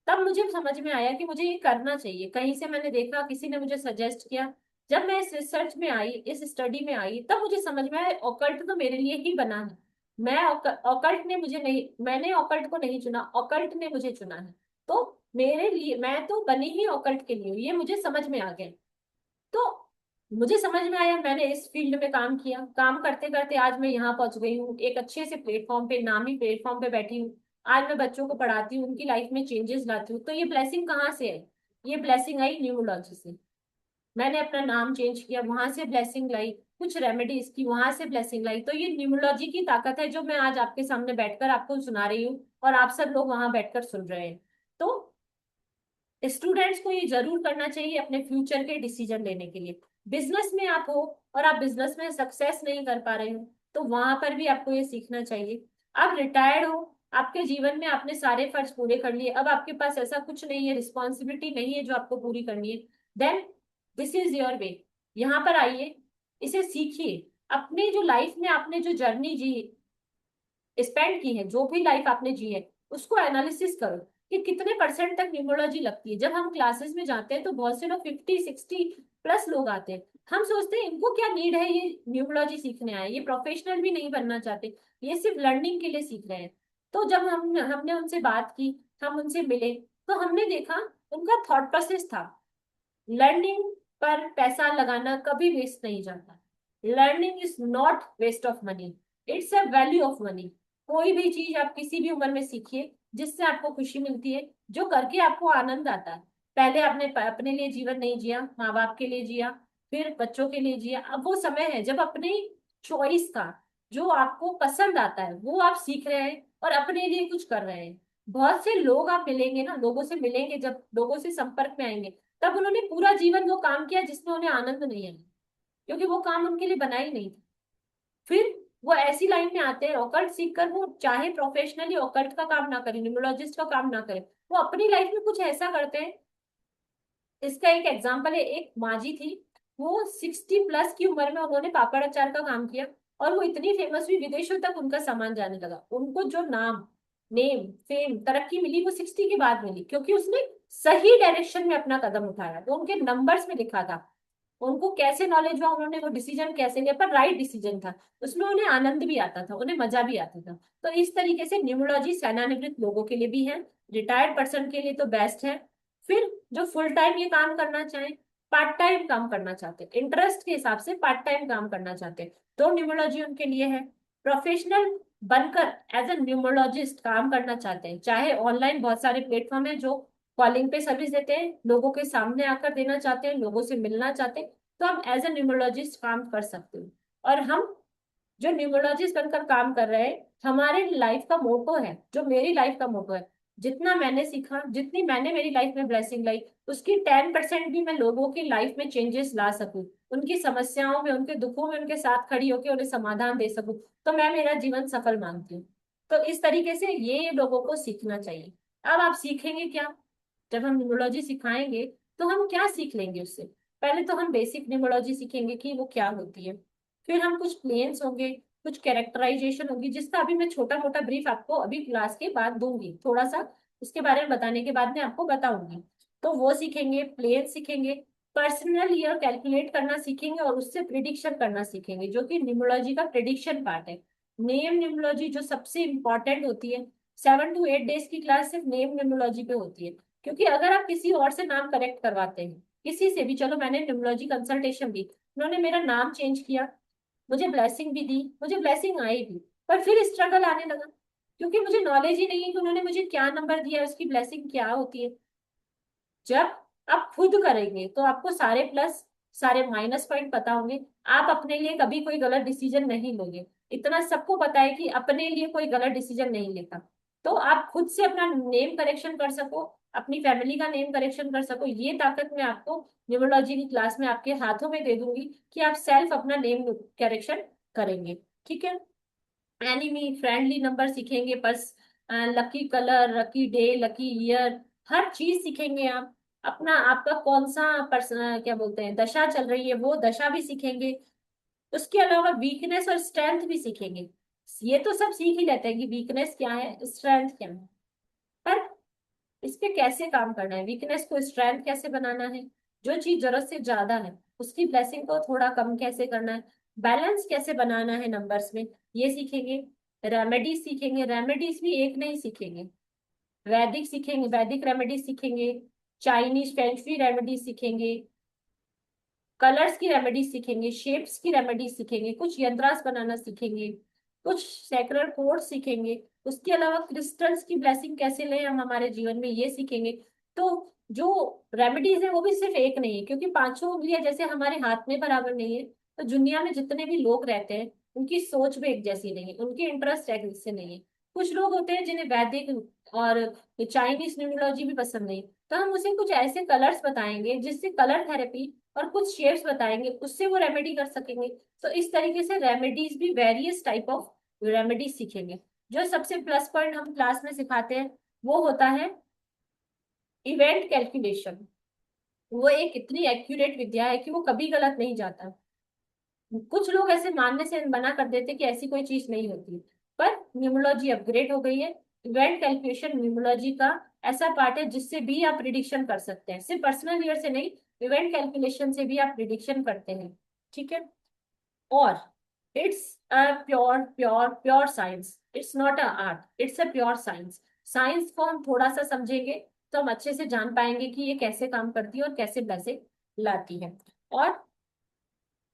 तब मुझे समझ में आया कि मुझे ये करना चाहिए। कहीं से मैंने देखा, किसी ने मुझे सजेस्ट किया, जब मैं इस रिसर्च में आई, इस स्टडी में आई, तब मुझे समझ में आया ऑकल्ट तो मेरे लिए ही बना है। मैं ऑकल्ट ने मुझे नहीं, मैंने ऑकल्ट को नहीं चुना, ऑकल्ट ने मुझे चुना है। तो मेरे लिए, मैं तो बनी ही ऑकल्ट के लिए हूँ, ये मुझे समझ में आ गया। तो मुझे समझ में आया, मैंने इस फील्ड में काम किया, काम करते करते आज मैं यहाँ पहुंच गई हूँ, एक अच्छे से प्लेटफॉर्म पे, नामी प्लेटफॉर्म पे बैठी हूँ। आज मैं बच्चों को पढ़ाती हूँ, उनकी लाइफ में चेंजेस लाती हूँ। तो ये ब्लेसिंग कहाँ से है? ये ब्लेसिंग आई न्यूमरोलॉजी से। मैंने अपना नाम चेंज किया, वहां से ब्लेसिंग लाई, कुछ रेमेडीज की, वहां से ब्लेसिंग लाई। तो ये न्यूमरोलॉजी की ताकत है जो मैं आज आपके सामने बैठकर आपको सुना रही हूँ, और आप सब लोग वहां बैठकर सुन रहे हैं। तो स्टूडेंट्स को ये जरूर करना चाहिए अपने फ्यूचर के डिसीजन लेने के लिए। बिजनेस में आप हो और आप बिजनेस में सक्सेस नहीं कर पा रहे हो, तो वहां पर भी आपको ये सीखना चाहिए। आप रिटायर्ड हो, आपके जीवन में आपने सारे फर्ज पूरे कर लिए, अब आपके पास ऐसा कुछ नहीं है, रिस्पॉन्सिबिलिटी नहीं है जो आपको पूरी करनी है, then this is your way. यहाँ पर आइए, इसे सीखिए। अपनी जो लाइफ में आपने जो जर्नी जी, स्पेंड की है, जो भी लाइफ आपने जी है, उसको एनालिसिस करो कि कितने परसेंट तक न्यूमरोलॉजी लगती है। जब हम क्लासेस में जाते हैं तो बहुत से लोग 50-60+ लोग आते हैं। हम सोचते हैं इनको क्या नीड है, ये न्यूमरोलॉजी सीखने आए, ये प्रोफेशनल भी नहीं बनना चाहते, ये सिर्फ लर्निंग के लिए सीख रहे हैं। तो जब हमने उनसे बात की, हम उनसे मिले, तो हमने देखा उनका थॉट प्रोसेस था, लर्निंग पर पैसा लगाना कभी वेस्ट नहीं जाता। Learning is not waste of money, it's a value of money. कोई भी चीज आप किसी भी उम्र में सीखिए जिससे आपको खुशी मिलती है, जो करके आपको आनंद आता है। पहले आपने अपने लिए जीवन नहीं जिया, माँ बाप के लिए जिया, फिर बच्चों के लिए जिया। अब वो समय है जब अपनी चॉइस का, जो आपको पसंद आता है वो आप सीख रहे हैं और अपने लिए कुछ कर रहे हैं। बहुत से लोग आप मिलेंगे ना, लोगों से मिलेंगे, जब लोगों से संपर्क में आएंगे, तब उन्होंने पूरा जीवन वो काम किया जिसमें उन्हें आनंद नहीं आया, क्योंकि वो काम उनके लिए बना ही नहीं था। फिर वो ऐसी लाइन में आते हैं, ऑकल्ट सीखकर वो चाहे प्रोफेशनली ऑकल्ट का काम ना करें, न्यूमरोलॉजिस्ट का काम ना करें, वो अपनी लाइफ में कुछ ऐसा करते हैं। इसका एक एग्जाम्पल है, एक माँ जी थी, वो 60+ की उम्र में उन्होंने पापड़ अचार का काम किया, और वो इतनी फेमस हुई, विदेशों तक उनका सामान जाने लगा। उनको जो नाम, नेम, फेम, तरक्की मिली वो 60 के बाद मिली, क्योंकि उसने सही डायरेक्शन में अपना कदम उठाया। तो उनके नंबर्स में लिखा था, उनको कैसे नॉलेज हुआ, उन्होंने वो डिसीजन कैसे लिया, पर राइट डिसीजन था, उसमें उन्हें आनंद भी आता था, उन्हें मजा भी आता था। तो इस तरीके से न्यूमरोलॉजी सेवानिवृत्त लोगों के लिए भी है, रिटायर्ड पर्सन के लिए तो बेस्ट है। फिर जो फुल टाइम ये काम करना चाहे, पार्ट टाइम काम करना चाहते हैं, इंटरेस्ट के हिसाब से पार्ट टाइम काम करना चाहते हैं, तो न्यूमरोलॉजी उनके लिए है। प्रोफेशनल बनकर एज ए न्यूमरोलॉजिस्ट काम करना चाहते हैं, चाहे ऑनलाइन बहुत सारे प्लेटफॉर्म है जो कॉलिंग पे सर्विस देते हैं, लोगों के सामने आकर देना चाहते हैं, लोगों से मिलना चाहते हैं, तो आप एज ए न्यूमरोलॉजिस्ट काम कर सकते हो। और हम जो न्यूमरोलॉजिस्ट बनकर काम कर रहे हैं, हमारे लाइफ का मोटो है, जो मेरी लाइफ का मोटो है, जितना मैंने सीखा, जितनी मैंने मेरी लाइफ में ब्लेसिंग लाई, उसकी 10% भी मैं लोगों की लाइफ में चेंजेस ला सकूं, उनकी समस्याओं में, उनके दुखों में उनके साथ खड़ी होकर उन्हें समाधान दे सकूं, तो मैं मेरा जीवन सफल मानती हूँ। तो इस तरीके से ये लोगों को सीखना चाहिए। अब आप सीखेंगे क्या? जब हम न्यूमरोलॉजी सिखाएंगे तो हम क्या सीख लेंगे उससे? पहले तो हम बेसिक न्यूमरोलॉजी सीखेंगे कि वो क्या होती है, फिर हम कुछ प्लेन्स होंगे, कुछ कैरेक्टराइजेशन होगी, जिसका अभी मैं छोटा मोटा ब्रीफ आपको अभी क्लास के बाद दूंगी, थोड़ा सा उसके बारे में बताने के बाद मैं आपको बताऊंगी। तो वो सीखेंगे, प्लेन सीखेंगे, पर्सनल ईयर कैलकुलेट करना सीखेंगे, और उससे प्रिडिक्शन करना सीखेंगे, जो कि न्यूमरोलॉजी का प्रिडिक्शन पार्ट है। नेम न्यूमरोलॉजी जो सबसे इंपॉर्टेंट होती है, 7 to 8 डेज की क्लास सिर्फ नेम न्यूमरोलॉजी पे होती है। क्योंकि अगर आप किसी और से नाम करेक्ट करवाते हैं, किसी से भी, चलो मैंने न्यूमरोलॉजी कंसल्टेशन दी, उन्होंने मेरा नाम चेंज किया, मुझे ब्लेसिंग भी दी, मुझे ब्लेसिंग आई भी, पर फिर स्ट्रगल आने लगा, क्योंकि मुझे नॉलेज ही नहीं है कि उन्होंने मुझे क्या नंबर दिया, उसकी ब्लेसिंग क्या होती है। जब आप खुद करेंगे तो आपको सारे प्लस, सारे माइनस पॉइंट पता होंगे, आप अपने लिए कभी कोई गलत डिसीजन नहीं लोगे। इतना सबको पता है कि अपने लिए कोई गलत डिसीजन नहीं लेता। तो आप खुद से अपना नेम करेक्शन कर सको, अपनी फैमिली का नेम करेक्शन कर सको, ये ताकत मैं आपको न्यूमरोलॉजी की क्लास में आपके हाथों में दे दूंगी, कि आप सेल्फ अपना नेम करेक्शन करेंगे। ठीक है? एनिमी फ्रेंडली नंबर सीखेंगे, बस lucky colour, lucky day, lucky year, हर चीज सीखेंगे आप। अपना आपका कौन सा क्या बोलते हैं, दशा चल रही है, वो दशा भी सीखेंगे। उसके अलावा वीकनेस और स्ट्रेंथ भी सीखेंगे। ये तो सब सीख ही लेते हैं कि वीकनेस क्या है, स्ट्रेंथ क्या है, पर इस पे कैसे काम करना है, वीकनेस को स्ट्रेंथ कैसे बनाना है, जो चीज जरूरत से ज्यादा है उसकी ब्लेसिंग को थोड़ा कम कैसे करना है, बैलेंस कैसे बनाना है नंबर्स में, ये सीखेंगे। रेमेडीज सीखेंगे, रेमेडीज भी एक नहीं सीखेंगे, वैदिक सीखेंगे, वैदिक रेमेडीज सीखेंगे, चाइनीज फेंगशुई रेमेडीज सीखेंगे, कलर्स की रेमेडीज सीखेंगे, शेप्स की रेमेडीज सीखेंगे, कुछ यंत्रास बनाना सीखेंगे, कुछ सैक्रेड कोड्स सीखेंगे। उसके अलावा क्रिस्टल्स की ब्लेसिंग कैसे लें हम हमारे जीवन में, ये सीखेंगे। तो जो रेमेडीज है वो भी सिर्फ एक नहीं है, क्योंकि पांचों उंगलियां जैसे हमारे हाथ में बराबर नहीं है, तो दुनिया में जितने भी लोग रहते हैं उनकी सोच भी एक जैसी नहीं है, उनके इंटरेस्ट एक जैसे नहीं है। कुछ लोग होते हैं जिन्हें वैदिक और चाइनीज न्यूमरोलॉजी भी पसंद नहीं, तो हम उसे कुछ ऐसे कलर्स बताएंगे जिससे कलर थेरेपी, और कुछ शेप्स बताएंगे उससे वो रेमेडी कर सकेंगे। तो इस तरीके से रेमेडीज भी वेरियस टाइप ऑफ रेमेडीज सीखेंगे। जो सबसे प्लस पॉइंट हम क्लास में सिखाते हैं वो होता है इवेंट कैलकुलेशन। वो एक इतनी एक्यूरेट विद्या है कि वो कभी गलत नहीं जाता। कुछ लोग ऐसे मानने से मना कर देते कि ऐसी कोई चीज नहीं होती, पर न्यूमरोलॉजी अपग्रेड हो गई है। इवेंट कैलकुलेशन न्यूमरोलॉजी का ऐसा पार्ट है जिससे भी आप प्रिडिक्शन कर सकते हैं, सिर्फ पर्सनल ईयर से नहीं, इवेंट कैलकुलेशन से भी आप प्रिडिक्शन करते हैं। ठीक है। और it's a pure pure pure science, it's not a art, it's a pure science. Science को हम थोड़ा सा समझेंगे तो हम अच्छे से जान पाएंगे कि ये कैसे काम करती है और कैसे पैसे लाती है। और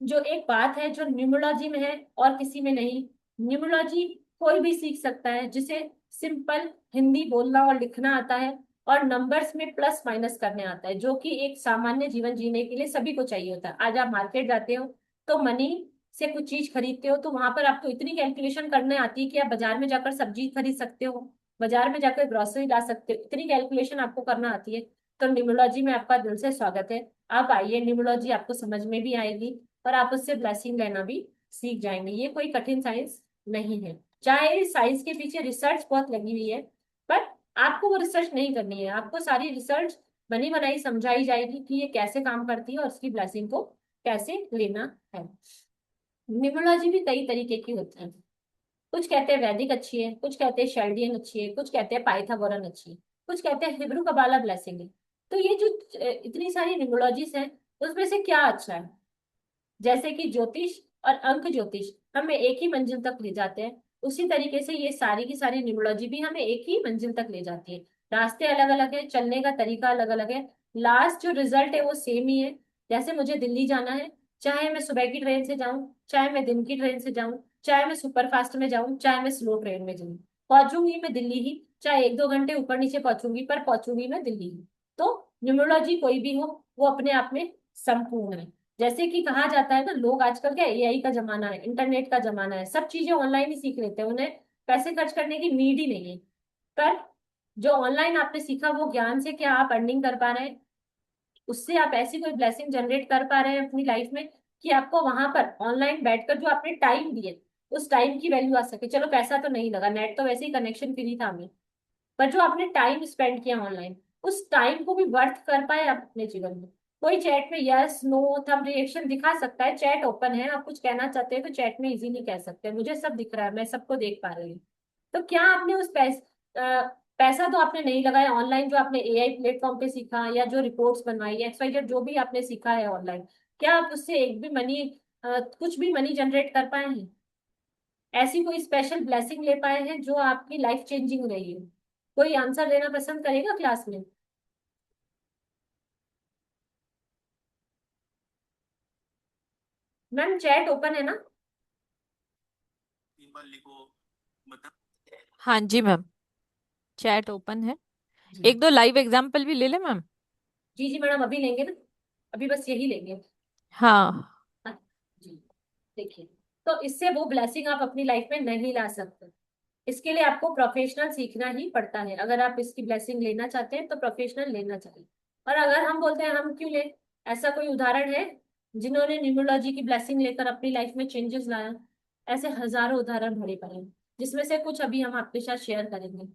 जो एक बात है जो न्यूमरोलॉजी में है और किसी में नहीं, न्यूमरोलॉजी कोई भी सीख सकता है जिसे सिंपल हिंदी बोलना और लिखना आता है और नंबर्स में प्लस माइनस करने आता है, जो कि एक सामान्य जीवन जीने के लिए सभी को चाहिए होता है। आज आप मार्केट जाते हो तो मनी से कुछ चीज खरीदते हो तो वहां पर आपको इतनी कैलकुलेशन करने आती है कि आप बाजार में जाकर सब्जी खरीद सकते हो, बाजार में जाकर ग्रोसरी ला सकते हो, इतनी कैलकुलेशन आपको करना आती है। तो न्यूमरोलॉजी में आपका दिल से स्वागत है। आप आइए, न्यूमरोलॉजी आपको समझ में भी आएगी और आप उससे ब्लेसिंग लेना भी सीख जाएंगे। ये कोई कठिन साइंस नहीं है, चाहे इस साइंस के पीछे रिसर्च बहुत लगी हुई है, पर आपको वो रिसर्च नहीं करनी है। आपको सारी रिसर्च बनी बनाई समझाई जाएगी कि ये कैसे काम करती है और उसकी ब्लेसिंग को कैसे लेना है। न्यूमरोलॉजी भी कई तरीके की होती है, कुछ कहते हैं वैदिक अच्छी है, कुछ कहते हैं शेल्डियन अच्छी है, कुछ कहते हैं पाइथागोरन अच्छी है, कुछ कहते हैं हिब्रू कबाला ब्लेसिंग है। तो ये जो इतनी सारी न्यूमरोलॉजीज हैं, उसमें से क्या अच्छा है? जैसे कि ज्योतिष और अंक ज्योतिष हमें एक ही मंजिल तक ले जाते हैं, उसी तरीके से ये सारी की सारी न्यूमरोलॉजी भी हमें एक ही मंजिल तक ले जाती है। रास्ते अलग अलग है, चलने का तरीका अलग अलग है, लास्ट जो रिजल्ट है वो सेम ही है। जैसे मुझे दिल्ली जाना है, चाहे मैं सुबह की ट्रेन से जाऊं, चाहे मैं दिन की ट्रेन से जाऊं, चाहे मैं सुपर फास्ट में जाऊं, चाहे मैं स्लो ट्रेन में जाऊं, पहुंचूंगी मैं दिल्ली ही। चाहे एक दो घंटे ऊपर नीचे पहुंचूंगी, पर पहुंचूंगी मैं दिल्ली ही। तो न्यूमरोलॉजी कोई भी हो, वो अपने आप में संपूर्ण है। जैसे कि कहा जाता है ना, लोग आजकल क्या, एआई का जमाना है, इंटरनेट का जमाना है, सब चीजें ऑनलाइन ही सीख लेते हैं, उन्हें पैसे खर्च करने की नीड ही नहीं है। पर जो ऑनलाइन आपने सीखा वो ज्ञान से क्या आप अर्निंग कर पा रहे हैं, उससे आप ऐसी कोई ब्लेसिंग जनरेट कर पा रहे हैं अपनी लाइफ में कि आपको वहां पर ऑनलाइन बैठकर जो आपने टाइम दिए उस टाइम की वैल्यू आ सके। चलो पैसा तो नहीं लगा, नेट तो वैसे ही कनेक्शन फ्री था हमें, पर जो आपने टाइम स्पेंड किया ऑनलाइन, उस टाइम को भी वर्थ कर पाए आप अपने जीवन में। कोई चैट में यस नो थंब रिएक्शन दिखा सकता है, चैट ओपन है, आप कुछ कहना चाहते हैं तो चैट में इजीली कह सकते हैं, मुझे सब दिख रहा है, मैं सबको देख पा रही हूँ। तो क्या आपने उस पैसा तो आपने नहीं लगाया ऑनलाइन, जो आपने एआई प्लेटफॉर्म पे सीखा या जो रिपोर्ट्स बनवाई, एक्सवाइजेड जो भी आपने सीखा है ऑनलाइन, क्या आप उससे एक भी मनी, कुछ भी मनी जनरेट कर पाए हैं? ऐसी कोई स्पेशल ब्लेसिंग ले पाए हैं जो आपकी लाइफ चेंजिंग रही है? कोई आंसर देना पसंद करेगा क्लास में? मैम चैट ओपन है ना? हाँ जी मैम, चैट ओपन है। जी एक दो लाइव एग्जांपल भी ले ले मैम। जी जी मैडम, अभी लेंगे ना, अभी बस यही लेंगे। हाँ। हाँ, जी देखिए, तो इससे वो ब्लेसिंग आप अपनी लाइफ में नहीं ला सकते। इसके लिए आपको प्रोफेशनल सीखना ही पड़ता है। अगर आप इसकी ब्लेसिंग लेना चाहते हैं तो प्रोफेशनल लेना चाहिए। और अगर हम बोलते हैं हम क्यों ले, ऐसा कोई उदाहरण है जिन्होंने न्यूमरोलॉजी की ब्लेसिंग लेकर अपनी लाइफ में चेंजेस लाया? ऐसे हजारों उदाहरण भरे पड़े हैं, जिसमें से कुछ अभी हम आपके साथ शेयर करेंगे।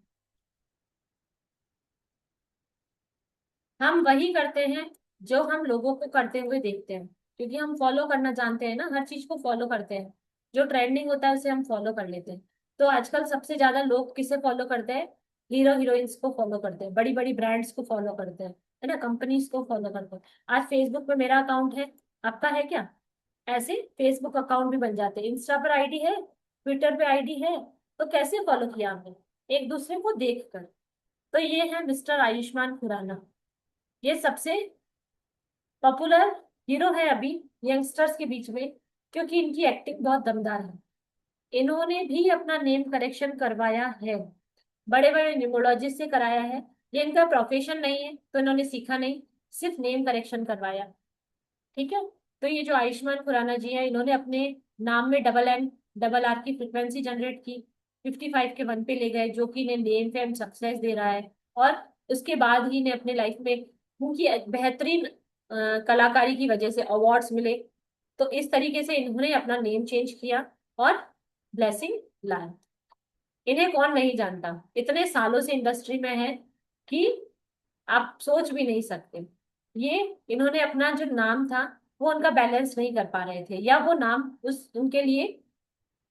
हम वही करते हैं जो हम लोगों को करते हुए देखते हैं, क्योंकि हम फॉलो करना जानते हैं ना, हर चीज को फॉलो करते हैं, जो ट्रेंडिंग होता है उसे हम फॉलो कर लेते हैं। तो आजकल सबसे ज्यादा लोग किसे फॉलो करते हैं? हीरो हीरोइंस को फॉलो करते हैं, बड़ी बड़ी ब्रांड्स को फॉलो करते हैं, है ना, कंपनीज को फॉलो करते हैं। आज फेसबुक पे मेरा अकाउंट है, आपका है क्या? ऐसे फेसबुक अकाउंट भी बन जाते हैं, इंस्टा पर आईडी है, ट्विटर पे आईडी है। तो कैसे फॉलो किया आपने? एक दूसरे को देखकर। तो ये है मिस्टर आयुष्मान खुराना, ये सबसे पॉपुलर हीरो है अभी यंगस्टर्स के बीच में, क्योंकि इनकी एक्टिंग बहुत दमदार है। इन्होंने भी अपना नेम करेक्शन करवाया है, बड़े बड़े न्यूमरोलॉजिस्ट से कराया है। ये इनका प्रोफेशन नहीं है तो इन्होंने सीखा नहीं, सिर्फ नेम करेक्शन करवाया। ठीक है। तो ये जो आयुष्मान खुराना जी है, इन्होंने अपने नाम में डबल एन डबल आर की फ्रिक्वेंसी जनरेट की, 55 के 1 पे ले गए, जो कि इन्हें नेम फेम सक्सेस दे रहा है। और उसके बाद ही इन्हें अपने लाइफ में उनकी बेहतरीन कलाकारी की वजह से अवार्ड्स मिले। तो इस तरीके से इन्होंने अपना नेम चेंज किया और ब्लेसिंग लाया। इन्हें कौन नहीं जानता, इतने सालों से इंडस्ट्री में है कि आप सोच भी नहीं सकते। ये इन्होंने अपना जो नाम था वो उनका बैलेंस नहीं कर पा रहे थे, या वो नाम उस उनके लिए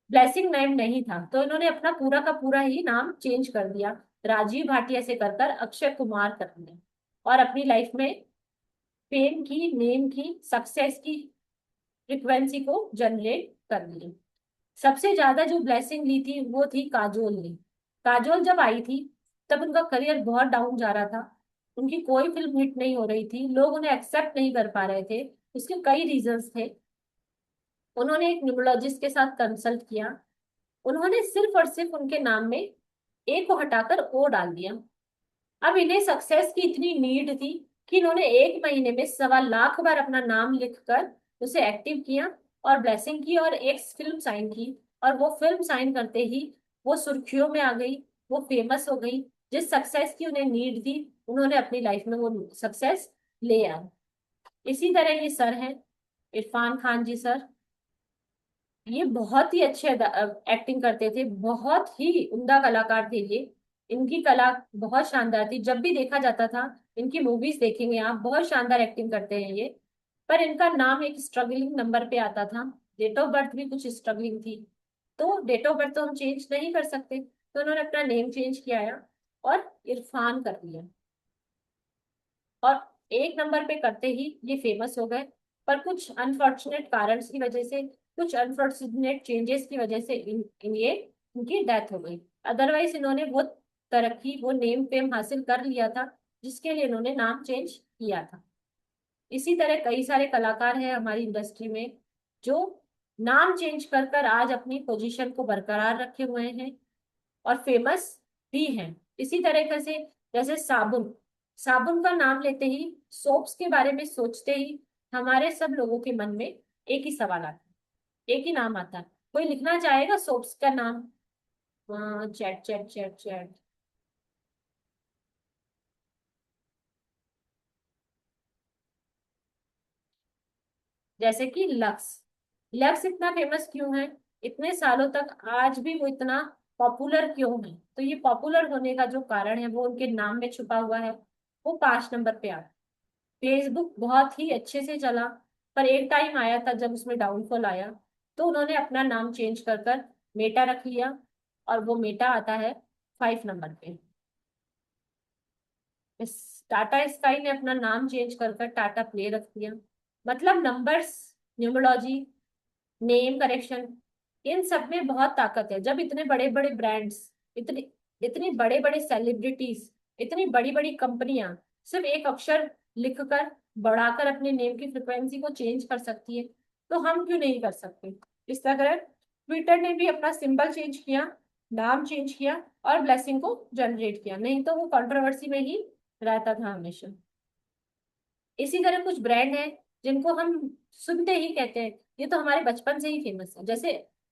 ब्लेसिंग नेम नहीं था, तो इन्होंने अपना पूरा का पूरा ही नाम चेंज कर दिया। राजीव भाटिया से कर कर अक्षय कुमार कर लिया, और अपनी लाइफ में फेम की, नेम की, सक्सेस की फ्रिक्वेंसी को जनरेट कर लिया। सबसे ज्यादा जो ब्लेसिंग ली थी वो थी काजोल ने। काजोल जब आई थी तब उनका करियर बहुत डाउन जा रहा था, उनकी कोई फिल्म हिट नहीं हो रही थी, लोग उन्हें एक्सेप्ट नहीं कर पा रहे थे। उसके कई रीजंस थे। उन्होंने एक न्यूमरोलॉजिस्ट के साथ कंसल्ट किया। उन्होंने सिर्फ और सिर्फ उनके नाम में ए को हटाकर ओ डाल दिया। अब इन्हें सक्सेस की इतनी नीड थी कि इन्होंने एक महीने में 1.25 लाख बार अपना नाम लिखकर उसे एक्टिव किया और ब्लेसिंग की और एक फिल्म साइन की। और वो फिल्म साइन करते ही वो सुर्खियों में आ गई, वो फेमस हो गई। जिस सक्सेस की उन्हें नीड थी उन्होंने अपनी लाइफ में वो सक्सेस ले आए। इसी तरह ये सर हैं, इरफान खान जी सर। ये बहुत ही अच्छे एक्टिंग करते थे, बहुत ही उम्दा कलाकार थे ये। इनकी कला बहुत शानदार थी, जब भी देखा जाता था इनकी मूवीज देखेंगे आप, बहुत शानदार एक्टिंग करते हैं ये। पर इनका नाम एक स्ट्रगलिंग नंबर पे आता था, डेट ऑफ बर्थ भी कुछ स्ट्रगलिंग थी। तो डेट ऑफ बर्थ तो हम चेंज नहीं कर सकते, तो उन्होंने अपना नेम चेंज किया है और इरफान कर दिया। और एक नंबर पे करते ही ये फेमस हो गए। पर कुछ अनफॉर्चुनेट कारण की वजह से, कुछ अनफॉर्चुनेट चेंजेस की वजह से ये इनकी डेथ हो गई। अदरवाइज इन्होंने वो तरक्की, वो नेम फेम हासिल कर लिया था जिसके लिए इन्होंने नाम चेंज किया था। इसी तरह कई सारे कलाकार हैं हमारी इंडस्ट्री में जो नाम चेंज कर कर आज अपनी पोजीशन को बरकरार रखे हुए हैं और फेमस भी हैं। इसी तरीके से जैसे साबुन, साबुन का नाम लेते ही, सोप्स के बारे में सोचते ही हमारे सब लोगों के मन में एक ही सवाल आता है, एक ही नाम आता है। कोई लिखना चाहेगा सोप्स का नाम? Chat chat chat chat. जैसे कि लक्स। लक्स इतना फेमस क्यों है, इतने सालों तक आज भी वो इतना पॉपुलर क्यों है? तो ये पॉपुलर होने का जो कारण है वो उनके नाम में छुपा हुआ है। वो 5 नंबर पे आता है। फेसबुक बहुत ही अच्छे से चला, पर एक टाइम आया था जब उसमें डाउनफॉल आया, तो उन्होंने अपना नाम चेंज कर कर मेटा रख लिया, और वो मेटा आता है 5 नंबर पे। इस टाटा स्काई ने अपना नाम चेंज कर कर टाटा प्ले रख दिया। मतलब नंबर्स, न्यूमरोलॉजी, नेम करेक्शन, इन सब में बहुत ताकत है। जब इतने बड़े बड़े ब्रांड्स, इतने इतनी बड़े बड़े सेलिब्रिटीज, इतनी बड़ी बड़ी कंपनियां सिर्फ एक अक्षर लिखकर बढ़ाकर अपने नेम की फ्रिक्वेंसी को चेंज कर सकती है, तो हम क्यों नहीं कर सकते? इस तरह ट्विटर ने भी अपना सिंबल चेंज किया, नाम चेंज किया और ब्लेसिंग को जनरेट किया, नहीं तो वो कंट्रोवर्सी में ही रहता था हमेशा। इसी तरह कुछ ब्रांड हैं जिनको हम सुनते ही कहते हैं ये तो हमारे बचपन से ही फेमस है। जैसे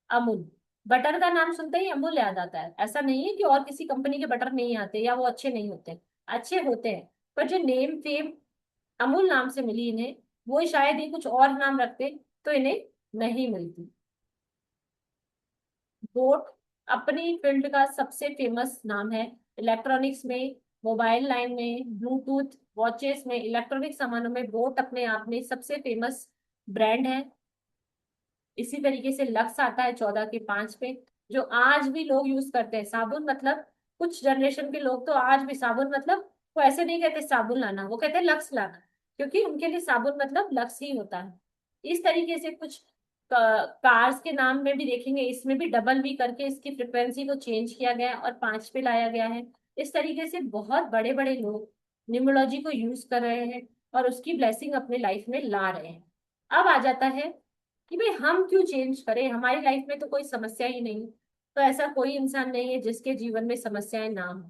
अमूल, बटर का नाम सुनते ही अमूल याद आता है। ऐसा नहीं है कि और किसी कंपनी के बटर नहीं आते या वो अच्छे नहीं होते, अच्छे होते हैं। पर जो नेम फेम अमूल नाम से मिली इन्हें, वो शायद ही कुछ और नाम रखते तो इन्हें नहीं मिलती। बोट अपनी फील्ड का सबसे फेमस नाम है। इलेक्ट्रॉनिक्स में, मोबाइल लाइन में, ब्लूटूथ वॉचेस में, इलेक्ट्रॉनिक सामानों में बोट अपने आप में सबसे फेमस ब्रांड है। इसी तरीके से लक्स आता है 14 के 5 पे, जो आज भी लोग यूज करते हैं। साबुन मतलब, कुछ जनरेशन के लोग तो आज भी साबुन मतलब, वो ऐसे नहीं कहते साबुन लाना, वो कहते हैं लक्स लाना, क्योंकि उनके लिए साबुन मतलब लक्स ही होता है। इस तरीके से कुछ कार्स के नाम में भी देखेंगे, इसमें भी डबल भी करके इसकी फ्रिक्वेंसी को चेंज किया गया है और 5 पे लाया गया है। इस तरीके से बहुत बड़े बड़े लोग न्यूमरोलॉजी को यूज कर रहे हैं और उसकी ब्लेसिंग अपने लाइफ में ला रहे हैं। अब आ जाता है कि भाई हम क्यों चेंज करें, हमारी लाइफ में तो कोई समस्या ही नहीं। तो ऐसा कोई इंसान नहीं है जिसके जीवन में समस्याएं ना हो।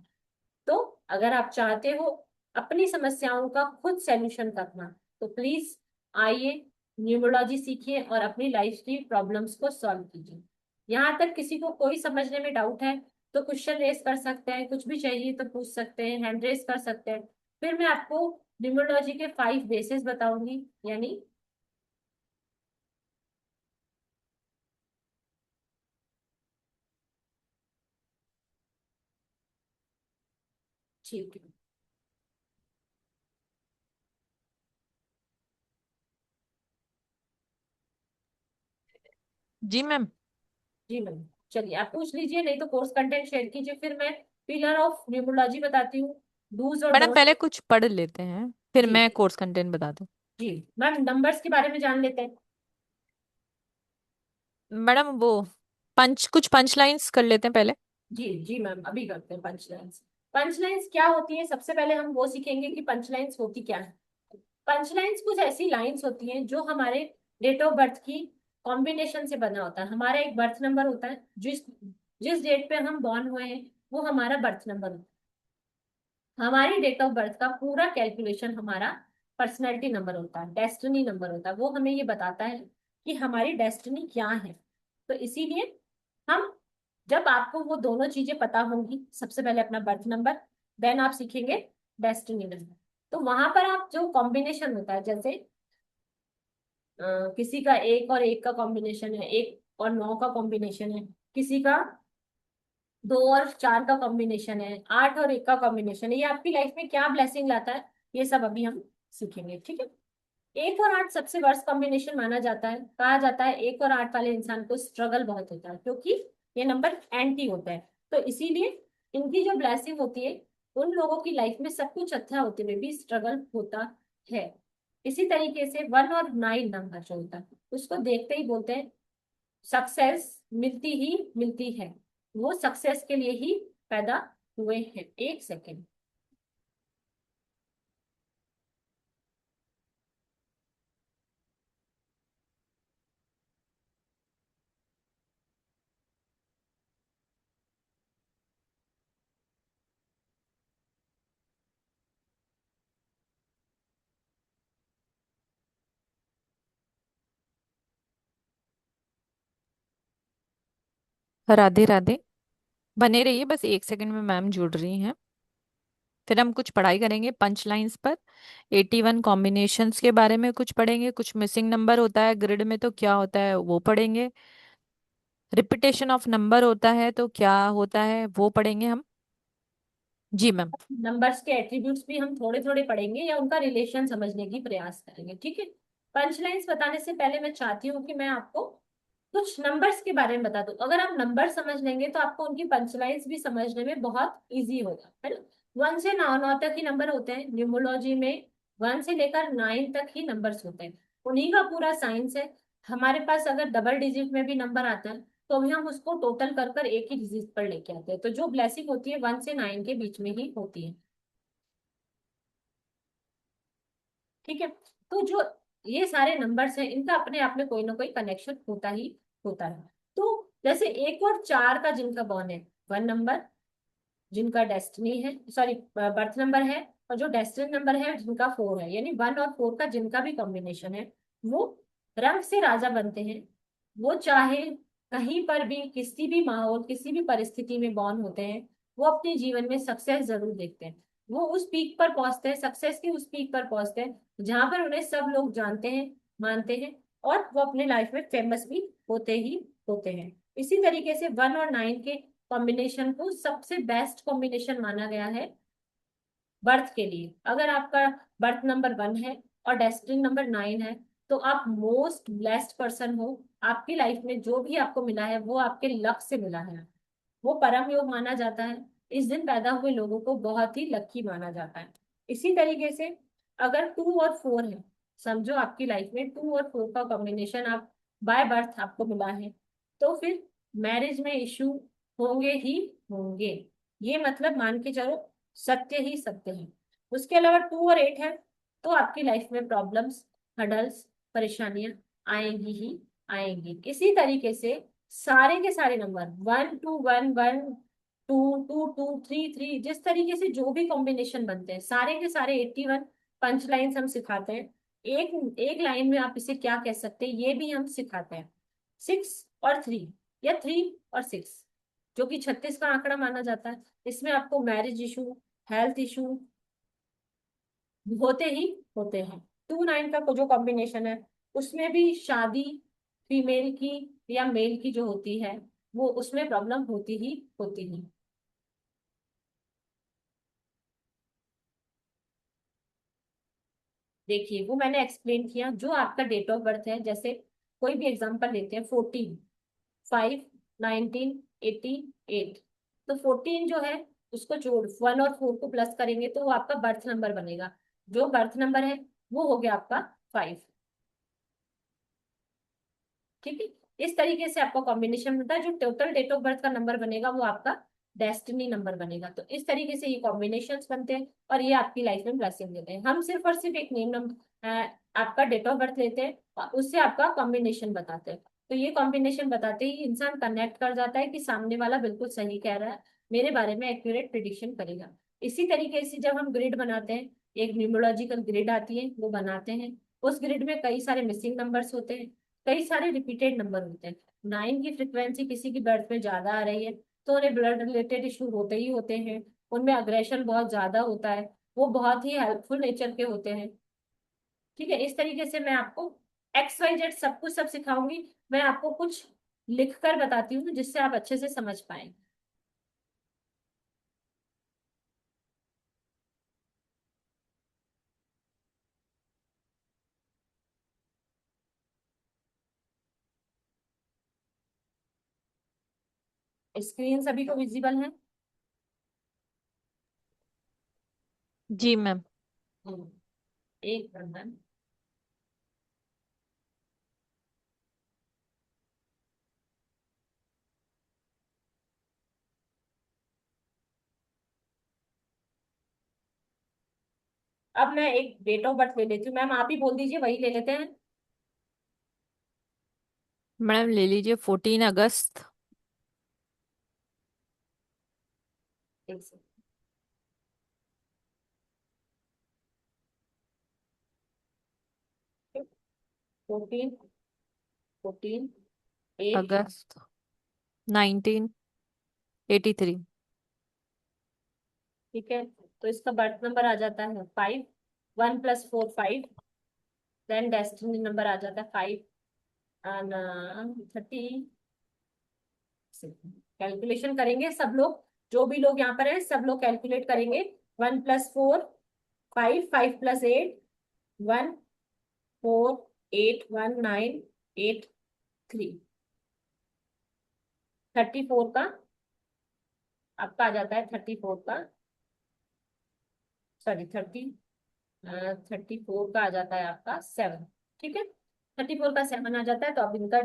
तो अगर आप चाहते हो अपनी समस्याओं का खुद सॉल्यूशन करना, तो प्लीज आइए, न्यूमरोलॉजी सीखिए और अपनी लाइफ की प्रॉब्लम्स को सॉल्व कीजिए। यहाँ तक किसी को कोई समझने में डाउट है तो क्वेश्चन रेज कर सकते हैं, कुछ भी चाहिए तो पूछ सकते हैं, हैंड रेज कर सकते हैं। फिर मैं आपको न्यूमरोलॉजी के 5 बेसिस बताऊंगी, यानी ठीक है। जी मैम। जी मैम, चलिए आप पूछ लीजिए, नहीं तो कोर्स कंटेंट शेयर कीजिए, फिर मैं पिलर ऑफ न्यूमरोलॉजी बताती हूँ, डूज और मैडम डोंट। पहले कुछ पढ़ लेते हैं, फिर जी मैं कोर्स कंटेंट बता दूँ। जी मैम, नंबर्स के बारे में जान लेते हैं। मैडम वो कुछ पंच लाइंस कर लेते हैं पहले। जी जी मैम, अभी करते हैं पंच लाइन्स। पंच लाइन्स क्या होती है, सबसे पहले हम वो सीखेंगे कि पंच लाइन्स होती क्या है। पंच लाइन्स कुछ ऐसी लाइन्स होती हैं जो हमारे डेट ऑफ बर्थ की कॉम्बिनेशन से बना होता है। हमारा एक बर्थ नंबर होता है, जिस जिस डेट पे हम बॉर्न हुए हैं वो हमारा बर्थ नंबर होता है। हमारी डेट ऑफ बर्थ का पूरा कैलकुलेशन हमारा पर्सनैलिटी नंबर होता है, डेस्टिनी नंबर होता है। वो हमें ये बताता है कि हमारी डेस्टिनी क्या है। तो इसीलिए हम, जब आपको वो दोनों चीजें पता होंगी, सबसे पहले अपना बर्थ नंबर, देन आप सीखेंगे डेस्टिनी नंबर। तो वहां पर आप जो कॉम्बिनेशन होता है, जैसे किसी का एक और एक का कॉम्बिनेशन है, एक और नौ का कॉम्बिनेशन है, किसी का दो और चार का कॉम्बिनेशन है, आठ और एक का कॉम्बिनेशन है, ये आपकी लाइफ में क्या ब्लेसिंग लाता है, ये सब अभी हम सीखेंगे। ठीक है। एक और आठ सबसे वर्स्ट कॉम्बिनेशन माना जाता है। कहा जाता है एक और आठ वाले इंसान को स्ट्रगल बहुत होता है, क्योंकि ये नंबर एंटी होता है। तो इसीलिए इनकी जो ब्लेसिंग होती है, उन लोगों की लाइफ में सब कुछ अच्छा होते हुए भी स्ट्रगल होता है। इसी तरीके से वन और नाइन नंबर जो होता है, उसको देखते ही बोलते हैं सक्सेस मिलती ही मिलती है। वो सक्सेस के लिए ही पैदा हुए हैं। एक सेकेंड। राधे राधे। बने रहिए, बस 1 सेकंड में मैम जुड़ रही हैं। फिर हम कुछ पढ़ाई करेंगे पंच लाइंस पर। 81 कॉम्बिनेशंस के बारे में कुछ पढ़ेंगे, कुछ मिसिंग नंबर होता है ग्रिड में तो क्या होता है वो पढ़ेंगे, रिपीटेशन ऑफ नंबर होता है तो क्या होता है वो पढ़ेंगे हम। जी मैम। नंबर्स के एट्रीब्यूट्स भी हम थोड़े थोड़े पढ़ेंगे या उनका रिलेशन समझने की प्रयास करेंगे। ठीक है। पंच लाइन्स बताने से पहले मैं चाहती हूँ कि मैं आपको कुछ नंबर्स के बारे में बता दूं। अगर आप नंबर समझ लेंगे तो आपको उनकी पंच लाइन्स भी समझने में बहुत इजी होगा, है ना। वन से नौ, नौ तक ही नंबर होते हैं न्यूमरोलॉजी में। वन से लेकर नाइन तक ही नंबर्स होते हैं, उन्हीं का पूरा साइंस है। हमारे पास अगर डबल डिजिट में भी नंबर आता है तो भी हम उसको टोटल कर कर एक ही डिजिट पर लेके आते हैं। तो जो ब्लेसिंग होती है वन से नाइन के बीच में ही होती है। ठीक है। तो जो ये सारे नंबर्स हैं, इनका अपने आप में कोई ना कोई कनेक्शन होता ही होता है। तो जैसे एक और चार का जिनका बॉर्न है, वन नंबर जिनका डेस्टिनी है, सॉरी बर्थ नंबर है, और जो डेस्टिनी नंबर है जिनका फोर है, यानी वन और फोर का जिनका भी कॉम्बिनेशन है, वो रंग से राजा बनते हैं। वो चाहे कहीं पर भी, किसी भी माहौल, किसी भी परिस्थिति में बॉर्न होते हैं, वो अपने जीवन में सक्सेस जरूर देखते हैं। वो उस पीक पर पहुंचते हैं, सक्सेस की उस पीक पर पहुंचते हैं जहां पर उन्हें सब लोग जानते हैं, मानते हैं, और वो अपने लाइफ में फेमस भी होते ही होते हैं। इसी तरीके से वन और नाइन के कॉम्बिनेशन को सबसे बेस्ट कॉम्बिनेशन माना गया है बर्थ के लिए। अगर आपका बर्थ नंबर वन है और डेस्टिनी नंबर नाइन है, तो आप मोस्ट ब्लेस्ड पर्सन हो। आपकी लाइफ में जो भी आपको मिला है वो आपके लक से मिला है, वो परम योग माना जाता है। इस दिन पैदा हुए लोगों को बहुत ही लकी माना जाता है। इसी तरीके से अगर टू और फोर है, समझो आपकी लाइफ में टू और फोर का कॉम्बिनेशन आप बाय बर्थ आपको मिला है, तो फिर मैरिज में इशू होंगे ही होंगे। ये मतलब मान के चलो सत्य ही सत्य है। उसके अलावा टू और एट है तो आपकी लाइफ में प्रॉब्लम्स, हडल्स, परेशानियां आएंगी ही आएंगी। इसी तरीके से सारे के सारे number one two one, one two, two two, three three, जिस तरीके से जो भी कॉम्बिनेशन बनते हैं सारे के सारे 81 पंच लाइन्स हम सिखाते हैं। एक एक लाइन में आप इसे क्या कह सकते हैं ये भी हम सिखाते हैं। सिक्स और थ्री, या थ्री और सिक्स, जो कि 36 का आंकड़ा माना जाता है, इसमें आपको मैरिज इशू, हेल्थ इशू होते ही होते हैं। टू नाइन का जो कॉम्बिनेशन है, उसमें भी शादी फीमेल की या मेल की जो होती है, वो उसमें प्रॉब्लम होती ही होती है। देखिए वो मैंने एक्सप्लेन किया, जो आपका डेट ऑफ बर्थ है, जैसे कोई भी एग्जांपल लेते हैं, 14, 5, 19, 88। तो 14 जो है उसको जोड़ 1 और 4 को प्लस करेंगे तो वो आपका बर्थ नंबर बनेगा। जो बर्थ नंबर है वो हो गया आपका 5। ठीक है, इस तरीके से आपका कॉम्बिनेशन होता है। जो टोटल डेट ऑफ बर्थ का नंबर बनेगा वो आपका डेस्टिनी नंबर बनेगा। तो इस तरीके से ये कॉम्बिनेशंस बनते हैं और ये आपकी लाइफ में ब्लेसिंग देते हैं। हम सिर्फ और सिर्फ एक नेम नंबर आपका डेट ऑफ बर्थ लेते हैं और उससे आपका कॉम्बिनेशन बताते हैं। तो ये कॉम्बिनेशन बताते ही इंसान कनेक्ट कर जाता है कि सामने वाला बिल्कुल सही कह रहा है, मेरे बारे में एक्यूरेट प्रिडिक्शन करेगा। इसी तरीके से जब हम ग्रिड बनाते हैं, एक न्यूमरोलॉजिकल ग्रिड आती है वो बनाते हैं। उस ग्रिड में कई सारे मिसिंग नंबर्स होते हैं, कई सारे रिपीटेड नंबर होते हैं। 9 की फ्रिक्वेंसी किसी की बर्थ में ज्यादा आ रही है तो उन्हें ब्लड रिलेटेड इशू होते ही होते हैं, उनमें अग्रेशन बहुत ज्यादा होता है, वो बहुत ही हेल्पफुल नेचर के होते हैं। ठीक है, इस तरीके से मैं आपको XYZ सब कुछ सब सिखाऊंगी। मैं आपको कुछ लिख कर बताती हूँ जिससे आप अच्छे से समझ पाए। स्क्रीन सभी को विजिबल है? जी मैम। हम्म, एक बंधन। अब मैं एक डेट ऑफ बर्थ ले लेती हूँ। मैम आप ही बोल दीजिए, वही ले लेते हैं। मैडम ले लीजिए 14 अगस्त। एक से 14, 14/8। अगस्त 1983। ठीक है, तो इसका बर्थ नंबर आ जाता है 5। 1 + 4 5। देन डेस्टिनी नंबर आ जाता है 5 एंड 30। कैलकुलेशन करेंगे सब लोग, जो भी लोग यहाँ पर हैं सब लोग कैलकुलेट करेंगे। 1 + 4 5, 5 + 8 1, 4 8 1 9 8 3। 34 का आपका आ जाता है, 34 का, सॉरी 34 का आ जाता है आपका 7। ठीक है, 34 का 7 आ जाता है। तो अब इनका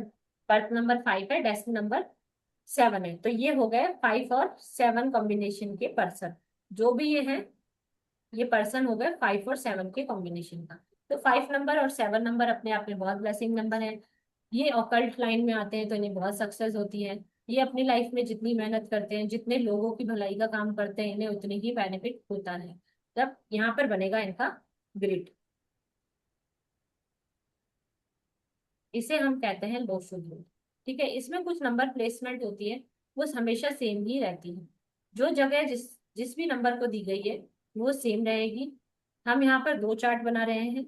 बर्थ नंबर 5 है, डेस्टिनी नंबर 7 है। तो ये हो गए 5 और 7 कॉम्बिनेशन के पर्सन। जो भी ये है, ये पर्सन हो गए 5 और 7 के कॉम्बिनेशन का। तो 5 नंबर और 7 नंबर अपने आप में बहुत ब्लेसिंग नंबर है। ये ऑकल्ट लाइन में आते हैं तो इन्हें बहुत सक्सेस होती है। ये अपनी लाइफ में जितनी मेहनत करते हैं, जितने लोगों की भलाई का काम करते हैं, इन्हें उतनी ही बेनिफिट होता है। जब यहाँ पर बनेगा इनका ग्रिड, इसे हम कहते हैं लो शुद्ध ग्रिड। ठीक है, इसमें कुछ नंबर प्लेसमेंट होती है, वो हमेशा सेम ही रहती है। जो जगह जिस जिस भी नंबर को दी गई है वो सेम रहेगी। हम यहाँ पर दो चार्ट बना रहे हैं।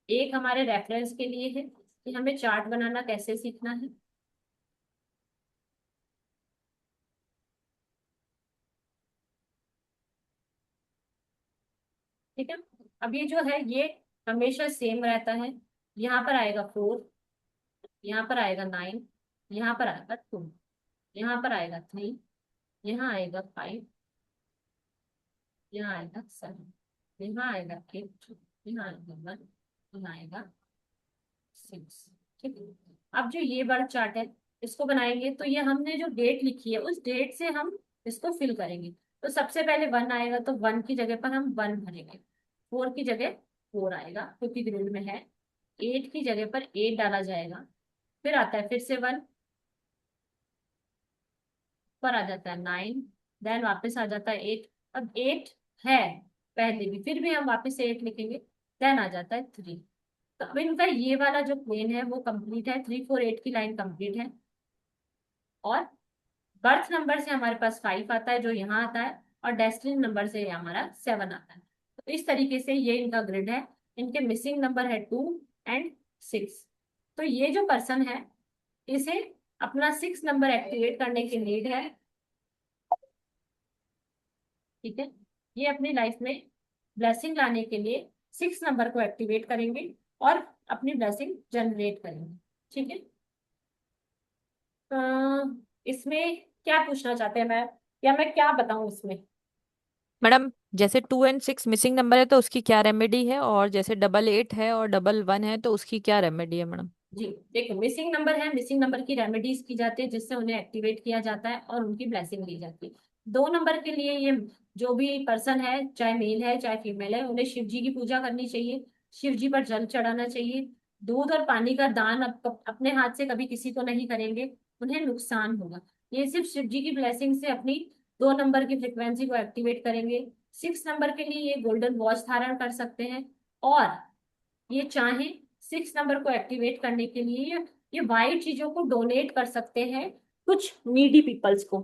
एक हमारे रेफरेंस के लिए है कि हमें चार्ट बनाना कैसे सीखना है। ठीक है, अब ये जो है ये हमेशा सेम रहता है। यहाँ पर आएगा 4, यहाँ पर आएगा 9, यहाँ पर आएगा 2, यहाँ पर आएगा 3, यहाँ आएगा 5, यहाँ आएगा 7, यहाँ आएगा 8, यहाँ आएगा 1, यहाँ आएगा 6। ठीक है, अब जो ये वाला चार्ट है इसको बनाएंगे तो ये हमने जो डेट लिखी है उस डेट से हम इसको फिल करेंगे। तो सबसे पहले 1 आएगा तो 1 की जगह पर हम 1 भरेंगे। 4 की जगह 4 आएगा क्योंकि ग्रिड में है। 8 की जगह पर 8 डाला जाएगा। फिर आता है फिर से 1, पर आ जाता है 9, देन वापस आ जाता है 8। अब 8 है पहले भी, फिर भी हम वापस से 8 लिखेंगे। देन आ जाता है 3। तो अब इनका ये वाला जो प्लेन है वो कंप्लीट है, 3 4 8 की लाइन कंप्लीट है। और बर्थ नंबर से हमारे पास 5 आता है जो यहाँ आता है, और डेस्टिनी नंबर से ये हमारा 7 आता है। तो इस तरीके से ये इनका ग्रिड है। इनके मिसिंग नंबर है 2 एंड 6। तो ये जो पर्सन है इसे अपना 6 नंबर एक्टिवेट करने की नीड है। ठीक है, ये अपनी लाइफ में ब्लेसिंग लाने के लिए 6 नंबर को एक्टिवेट करेंगे और अपनी ब्लेसिंग जनरेट करेंगे। ठीक है, इसमें क्या पूछना चाहते हैं मैं, या मैं क्या बताऊं इसमें? मैडम जैसे 2 और 6 मिसिंग नंबर है तो उसकी क्या रेमेडी है, और जैसे 88 है और 11 है तो उसकी क्या रेमेडी है मैडम? जी, देखो, मिसिंग नंबर है, मिसिंग नंबर की रेमेडीज की जाती है जिससे उन्हें एक्टिवेट किया जाता है और उनकी ब्लेसिंग ली जाती है। 2 नंबर के लिए ये जो भी पर्सन है, चाहे मेल है चाहे फीमेल है, उन्हें शिव जी की पूजा करनी चाहिए, शिव जी पर जल चढ़ाना चाहिए। दूध और पानी का दान अपने हाथ से कभी किसी को नहीं करेंगे, उन्हें नुकसान होगा। ये सिर्फ शिव जी की ब्लेसिंग से अपनी 2 नंबर की फ्रिक्वेंसी को एक्टिवेट करेंगे। 6 नंबर के लिए ये गोल्डन वॉच धारण कर सकते हैं, और ये चाहे 6 नंबर को एक्टिवेट करने के लिए ये वाइट चीजों को डोनेट कर सकते हैं कुछ नीडी पीपल्स को।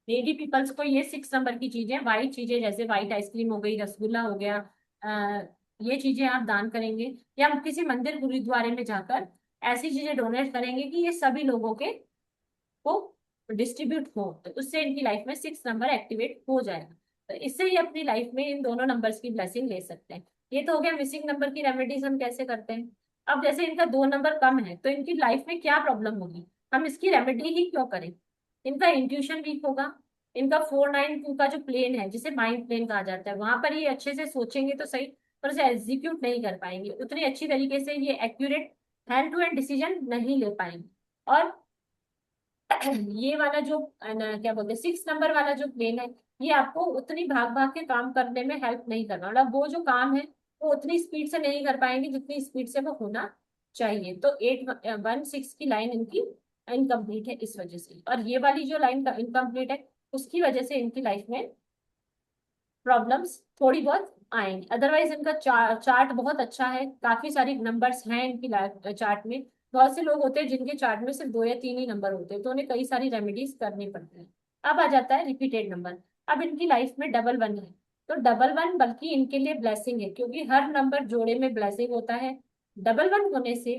नीडी पीपल्स को ये 6 नंबर की चीजें, वाइट चीजें, जैसे वाइट आइसक्रीम हो गई, रसगुल्ला हो गया, ये चीजें आप दान करेंगे, या आप किसी मंदिर गुरुद्वारे में जाकर ऐसी चीजें डोनेट करेंगे कि ये सभी लोगों के को डिस्ट्रीब्यूट हो, तो उससे इनकी लाइफ में 6 नंबर एक्टिवेट हो जाएगा। तो इससे ही अपनी लाइफ में इन दोनों नंबर्स की ब्लेसिंग ले सकते हैं। ये तो हो गया मिसिंग नंबर की रेमेडीज हम कैसे करते हैं। अब जैसे इनका 2 नंबर कम है तो इनकी लाइफ में क्या प्रॉब्लम होगी, हम इसकी रेमेडी ही क्यों करें? इनका इंट्यूशन वीक होगा। इनका 4 9 का जो प्लेन है, जिसे माइंड प्लेन कहा जाता है, वहां पर ये अच्छे से सोचेंगे तो सही, पर उसे एग्जीक्यूट नहीं कर पाएंगे उतनी अच्छी तरीके से, ये accurate hand to hand decision नहीं ले पाएंगे। और ये वाला जो क्या बोलते हैं 6 नंबर वाला जो प्लेन है, ये आपको उतनी भाग भाग के काम करने में हेल्प नहीं करना, मतलब वो जो काम है वो उतनी स्पीड से नहीं कर पाएंगे जितनी स्पीड से वो होना चाहिए। तो 8 1 6 की लाइन इनकी इनकम्प्लीट है इस वजह से, और ये वाली जो लाइन इनकम्प्लीट है उसकी वजह से इनकी लाइफ में प्रॉब्लम्स थोड़ी बहुत आएंगी। अदरवाइज इनका चार्ट बहुत अच्छा है, काफी सारी नंबर्स हैं इनकी चार्ट में। बहुत से लोग होते हैं जिनके चार्ट में सिर्फ 2 या 3 ही नंबर होते हैं, तो उन्हें कई सारी रेमेडीज करनी पड़ती है। अब आ जाता है रिपीटेड नंबर। अब इनकी लाइफ में डबल वन है, तो डबल वन बल्कि इनके लिए ब्लेसिंग है, क्योंकि हर नंबर जोड़े में ब्लेसिंग होता है। डबल वन होने से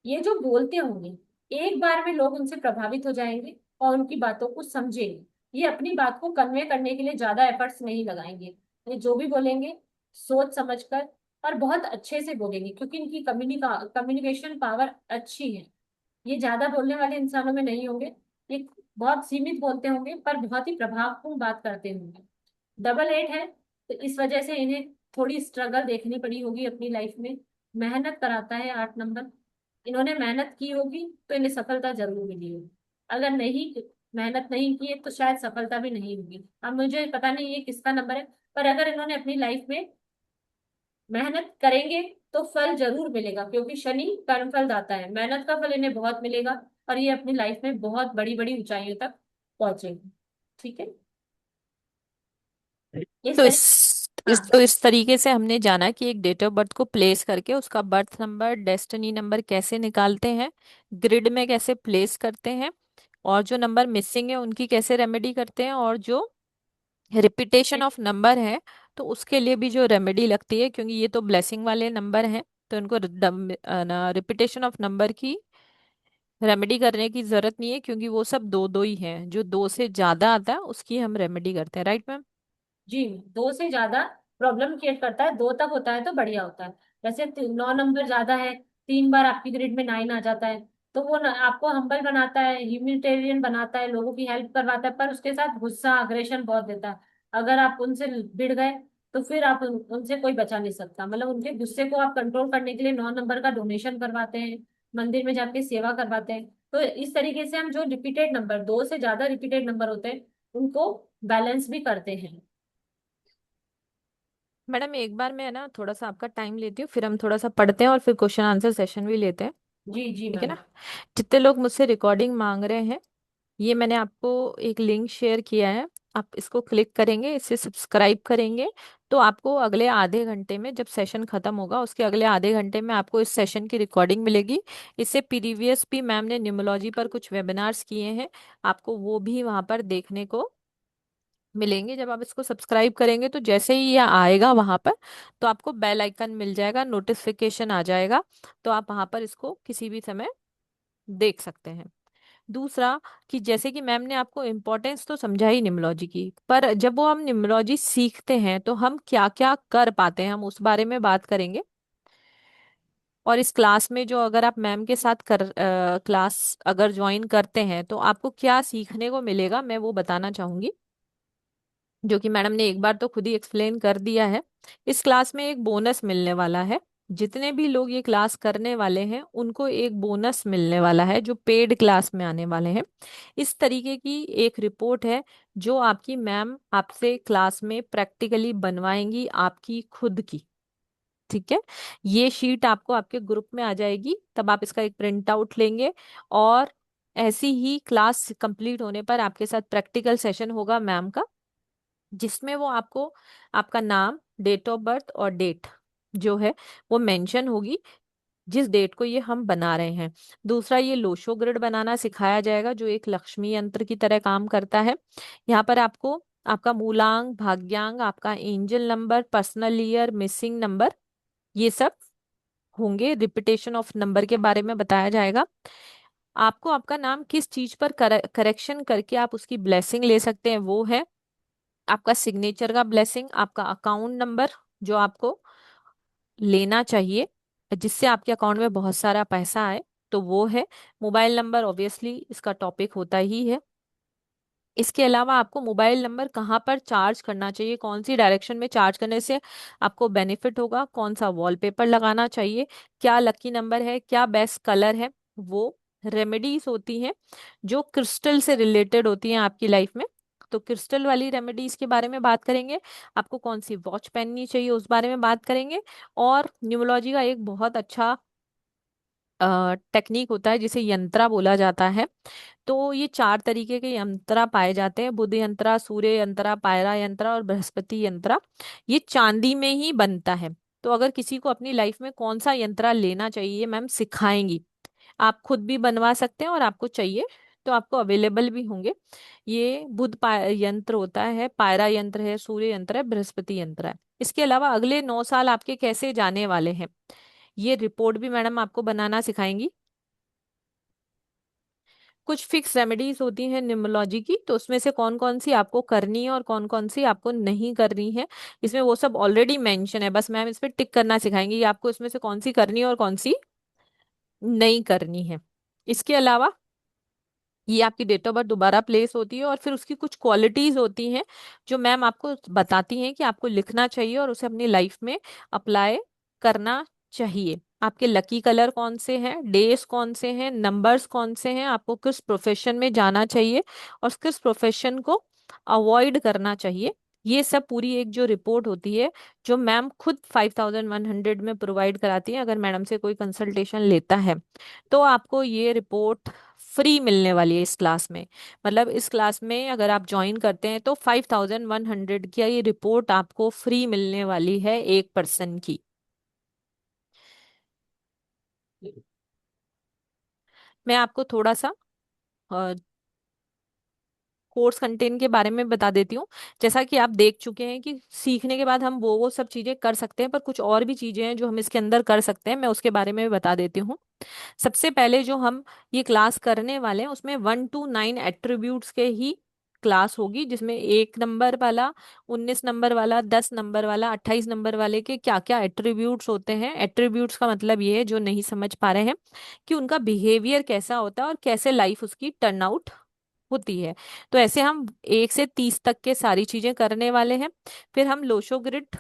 ये जो बोलते होंगे, एक बार में लोग उनसे प्रभावित हो जाएंगे और उनकी बातों को समझेंगे। ये अपनी बात को कन्वे करने के लिए ज्यादा एफर्ट्स नहीं लगाएंगे। ये जो भी बोलेंगे सोच समझकर और बहुत अच्छे से बोलेंगे, क्योंकि इनकी कम्युनिकेशन पावर अच्छी है। ये ज्यादा बोलने वाले इंसानों में नहीं होंगे, ये बहुत सीमित बोलते होंगे पर बहुत ही प्रभावपूर्ण बात करते होंगे। डबल एट है, तो इस वजह से इन्हें थोड़ी स्ट्रगल देखनी पड़ी होगी अपनी लाइफ में। मेहनत कराता है 8 नंबर, इन्होंने मेहनत की होगी तो इन्हें सफलता जरूर मिली होगी। अगर नहीं मेहनत नहीं की है तो शायद सफलता भी नहीं होगी। अब मुझे पता नहीं ये किसका नंबर है, पर अगर इन्होंने अपनी लाइफ में मेहनत करेंगे तो फल जरूर मिलेगा, क्योंकि शनि कर्मफल दाता है, मेहनत का फल इन्हें बहुत मिलेगा और ये अपनी लाइफ में बहुत बड़ी बड़ी ऊंचाइयों तक पहुंचेंगे। ठीक है, इस तो तरह। हाँ इस तरीके से हमने जाना कि एक डेट ऑफ बर्थ को प्लेस करके उसका बर्थ नंबर, डेस्टिनी नंबर कैसे निकालते हैं, ग्रिड में कैसे प्लेस करते हैं, और जो नंबर मिसिंग है उनकी कैसे रेमेडी करते हैं, और जो रिपीटेशन ऑफ नंबर है तो उसके लिए भी जो रेमेडी लगती है, क्योंकि ये तो ब्लेसिंग वाले नंबर हैं तो इनको रिपीटेशन ऑफ नंबर की रेमेडी करने की जरूरत नहीं है, क्योंकि वो सब दो दो ही हैं। जो दो से ज्यादा आता है उसकी हम रेमेडी करते हैं, राइट मैम? जी, 2 से ज्यादा प्रॉब्लम क्रिएट करता है, 2 तक होता है तो बढ़िया होता है। जैसे 9 नंबर ज्यादा है, 3 बार आपकी ग्रिड में 9 आ जाता है, तो वो आपको हम्बल बनाता है, ह्यूमैनिटेरियन बनाता है, लोगों की हेल्प करवाता है, पर उसके साथ गुस्सा अग्रेशन बहुत देता है। अगर आप उनसे भिड़ गए तो फिर आप उनसे कोई बचा नहीं सकता। मतलब उनके गुस्से को आप कंट्रोल करने के लिए 9 नंबर का डोनेशन करवाते हैं, मंदिर में जाके सेवा करवाते हैं। तो इस तरीके से हम जो रिपीटेड नंबर, 2 से ज्यादा रिपीटेड नंबर होते हैं, उनको बैलेंस भी करते हैं। मैडम एक बार मैं ना थोड़ा सा आपका टाइम लेती हूँ, फिर हम थोड़ा सा पढ़ते हैं और फिर क्वेश्चन आंसर सेशन भी लेते हैं। जी जी ठीक है मैम। ना? जितने लोग मुझसे रिकॉर्डिंग मांग रहे हैं, ये मैंने आपको एक लिंक शेयर किया है, आप इसको क्लिक करेंगे, इसे सब्सक्राइब करेंगे, तो आपको अगले आधे घंटे में, जब सेशन खत्म होगा उसके अगले आधे घंटे में आपको इस सेशन की रिकॉर्डिंग मिलेगी। इससे प्रीवियस भी मैम ने न्यूमरोलॉजी पर कुछ वेबिनार्स किए हैं, आपको वो भी वहां पर देखने को मिलेंगे। जब आप इसको सब्सक्राइब करेंगे तो जैसे ही ये आएगा वहां पर, तो आपको बेल आइकन मिल जाएगा, नोटिफिकेशन आ जाएगा, तो आप वहां पर इसको किसी भी समय देख सकते हैं। दूसरा, कि जैसे कि मैम ने आपको इम्पोर्टेंस तो समझा ही निम्नोलॉजी की, पर जब वो हम निम्नोलॉजी सीखते हैं तो हम क्या क्या कर पाते हैं, हम उस बारे में बात करेंगे। और इस क्लास में जो अगर आप मैम के साथ क्लास अगर ज्वाइन करते हैं तो आपको क्या सीखने को मिलेगा, मैं वो बताना चाहूंगी, जो कि मैडम ने एक बार तो खुद ही एक्सप्लेन कर दिया है। इस क्लास में एक बोनस मिलने वाला है। जितने भी लोग ये क्लास करने वाले हैं उनको एक बोनस मिलने वाला है, जो पेड क्लास में आने वाले हैं। इस तरीके की एक रिपोर्ट है जो आपकी मैम आपसे क्लास में प्रैक्टिकली बनवाएंगी, आपकी खुद की। ठीक है, ये शीट आपको आपके ग्रुप में आ जाएगी, तब आप इसका एक प्रिंट आउट लेंगे। और ऐसी ही क्लास कंप्लीट होने पर आपके साथ प्रैक्टिकल सेशन होगा मैम का, जिसमें वो आपको आपका नाम, डेट ऑफ बर्थ और डेट जो है वो मेंशन होगी, जिस डेट को ये हम बना रहे हैं। दूसरा, ये लोशो ग्रिड बनाना सिखाया जाएगा, जो एक लक्ष्मी यंत्र की तरह काम करता है। यहाँ पर आपको आपका मूलांक, भाग्यांक, आपका angel number, personal year, missing number, ये सब होंगे। रिपीटेशन ऑफ नंबर के बारे में बताया जाएगा। आपको आपका नाम किस चीज पर करेक्शन करके आप उसकी ब्लेसिंग ले सकते हैं, वो है आपका सिग्नेचर का ब्लेसिंग, आपका अकाउंट नंबर जो आपको लेना चाहिए जिससे आपके अकाउंट में बहुत सारा पैसा आए, तो वो है। मोबाइल नंबर ऑब्वियसली इसका टॉपिक होता ही है। इसके अलावा आपको मोबाइल नंबर कहाँ पर चार्ज करना चाहिए, कौन सी डायरेक्शन में चार्ज करने से आपको बेनिफिट होगा, कौन सा वॉलपेपर लगाना चाहिए, क्या लकी नंबर है, क्या बेस्ट कलर है, वो रेमेडीज होती हैं जो क्रिस्टल से रिलेटेड होती हैं आपकी लाइफ में। तो क्रिस्टल वाली रेमेडीज के बारे में बात करेंगे। आपको कौन सी वॉच पहननी चाहिए उस बारे में बात करेंगे। और न्यूमरोलॉजी का एक बहुत अच्छा टेक्निक होता है जिसे यंत्रा बोला जाता है। तो ये चार तरीके के यंत्रा पाए जाते हैं: बुध यंत्रा, सूर्य यंत्रा, पायरा यंत्रा और बृहस्पति यंत्रा। ये चांदी में ही बनता है। तो अगर किसी को अपनी लाइफ में कौन सा यंत्रा लेना चाहिए, मैम सिखाएंगी। आप खुद भी बनवा सकते हैं और आपको चाहिए तो आपको अवेलेबल भी होंगे। ये यंत्र होता है, पायरा यंत्र है, सूर्य यंत्र है, बृहस्पति यंत्र है। इसके अलावा अगले 9 साल आपके कैसे जाने वाले हैं, ये रिपोर्ट भी मैडम आपको बनाना सिखाएंगी। कुछ फिक्स रेमेडीज होती हैं न्यूमरोलॉजी की, तो उसमें से कौन कौन सी आपको करनी है और कौन कौन सी आपको नहीं करनी है, इसमें वो सब ऑलरेडी मेंशन है। बस मैम इस पे टिक करना सिखाएंगे कि आपको इसमें से कौन सी करनी है और कौन सी नहीं करनी है। इसके अलावा ये आपकी डेट ऑफ बर्थ दोबारा प्लेस होती है और फिर उसकी कुछ क्वालिटीज होती हैं जो मैम आपको बताती हैं कि आपको लिखना चाहिए और उसे अपनी लाइफ में अप्लाई करना चाहिए। आपके लकी कलर कौन से हैं, डेज कौन से हैं, नंबर्स कौन से हैं, आपको किस प्रोफेशन में जाना चाहिए और किस प्रोफेशन को अवॉइड करना चाहिए। ये सब पूरी एक जो रिपोर्ट होती है जो मैम खुद 5100 में प्रोवाइड कराती है। अगर मैडम से कोई कंसल्टेशन लेता है तो आपको ये रिपोर्ट फ्री मिलने वाली है इस क्लास में। मतलब इस क्लास में अगर आप ज्वाइन करते हैं तो 5100 की ये रिपोर्ट आपको फ्री मिलने वाली है, एक पर्सन की। मैं आपको थोड़ा सा कोर्स कंटेंट के बारे में बता देती हूँ। जैसा कि आप देख चुके हैं कि सीखने के बाद हम वो सब चीजें कर सकते हैं, पर कुछ और भी चीजें हैं जो हम इसके अंदर कर सकते हैं, मैं उसके बारे में भी बता देती हूँ। सबसे पहले जो हम ये क्लास करने वाले हैं उसमें 1 to 9 एट्रीब्यूट्स के ही क्लास होगी, जिसमें 1 नंबर वाला, 19 नंबर वाला, 10 नंबर वाला, 28 नंबर वाले के क्या क्या एट्रीब्यूट्स होते हैं। एट्रीब्यूट्स का मतलब ये है, जो नहीं समझ पा रहे हैं, कि उनका बिहेवियर कैसा होता है और कैसे लाइफ उसकी टर्न आउट होती है। तो ऐसे हम 1 से 30 तक के सारी चीजें करने वाले हैं। फिर हम लोशो ग्रिड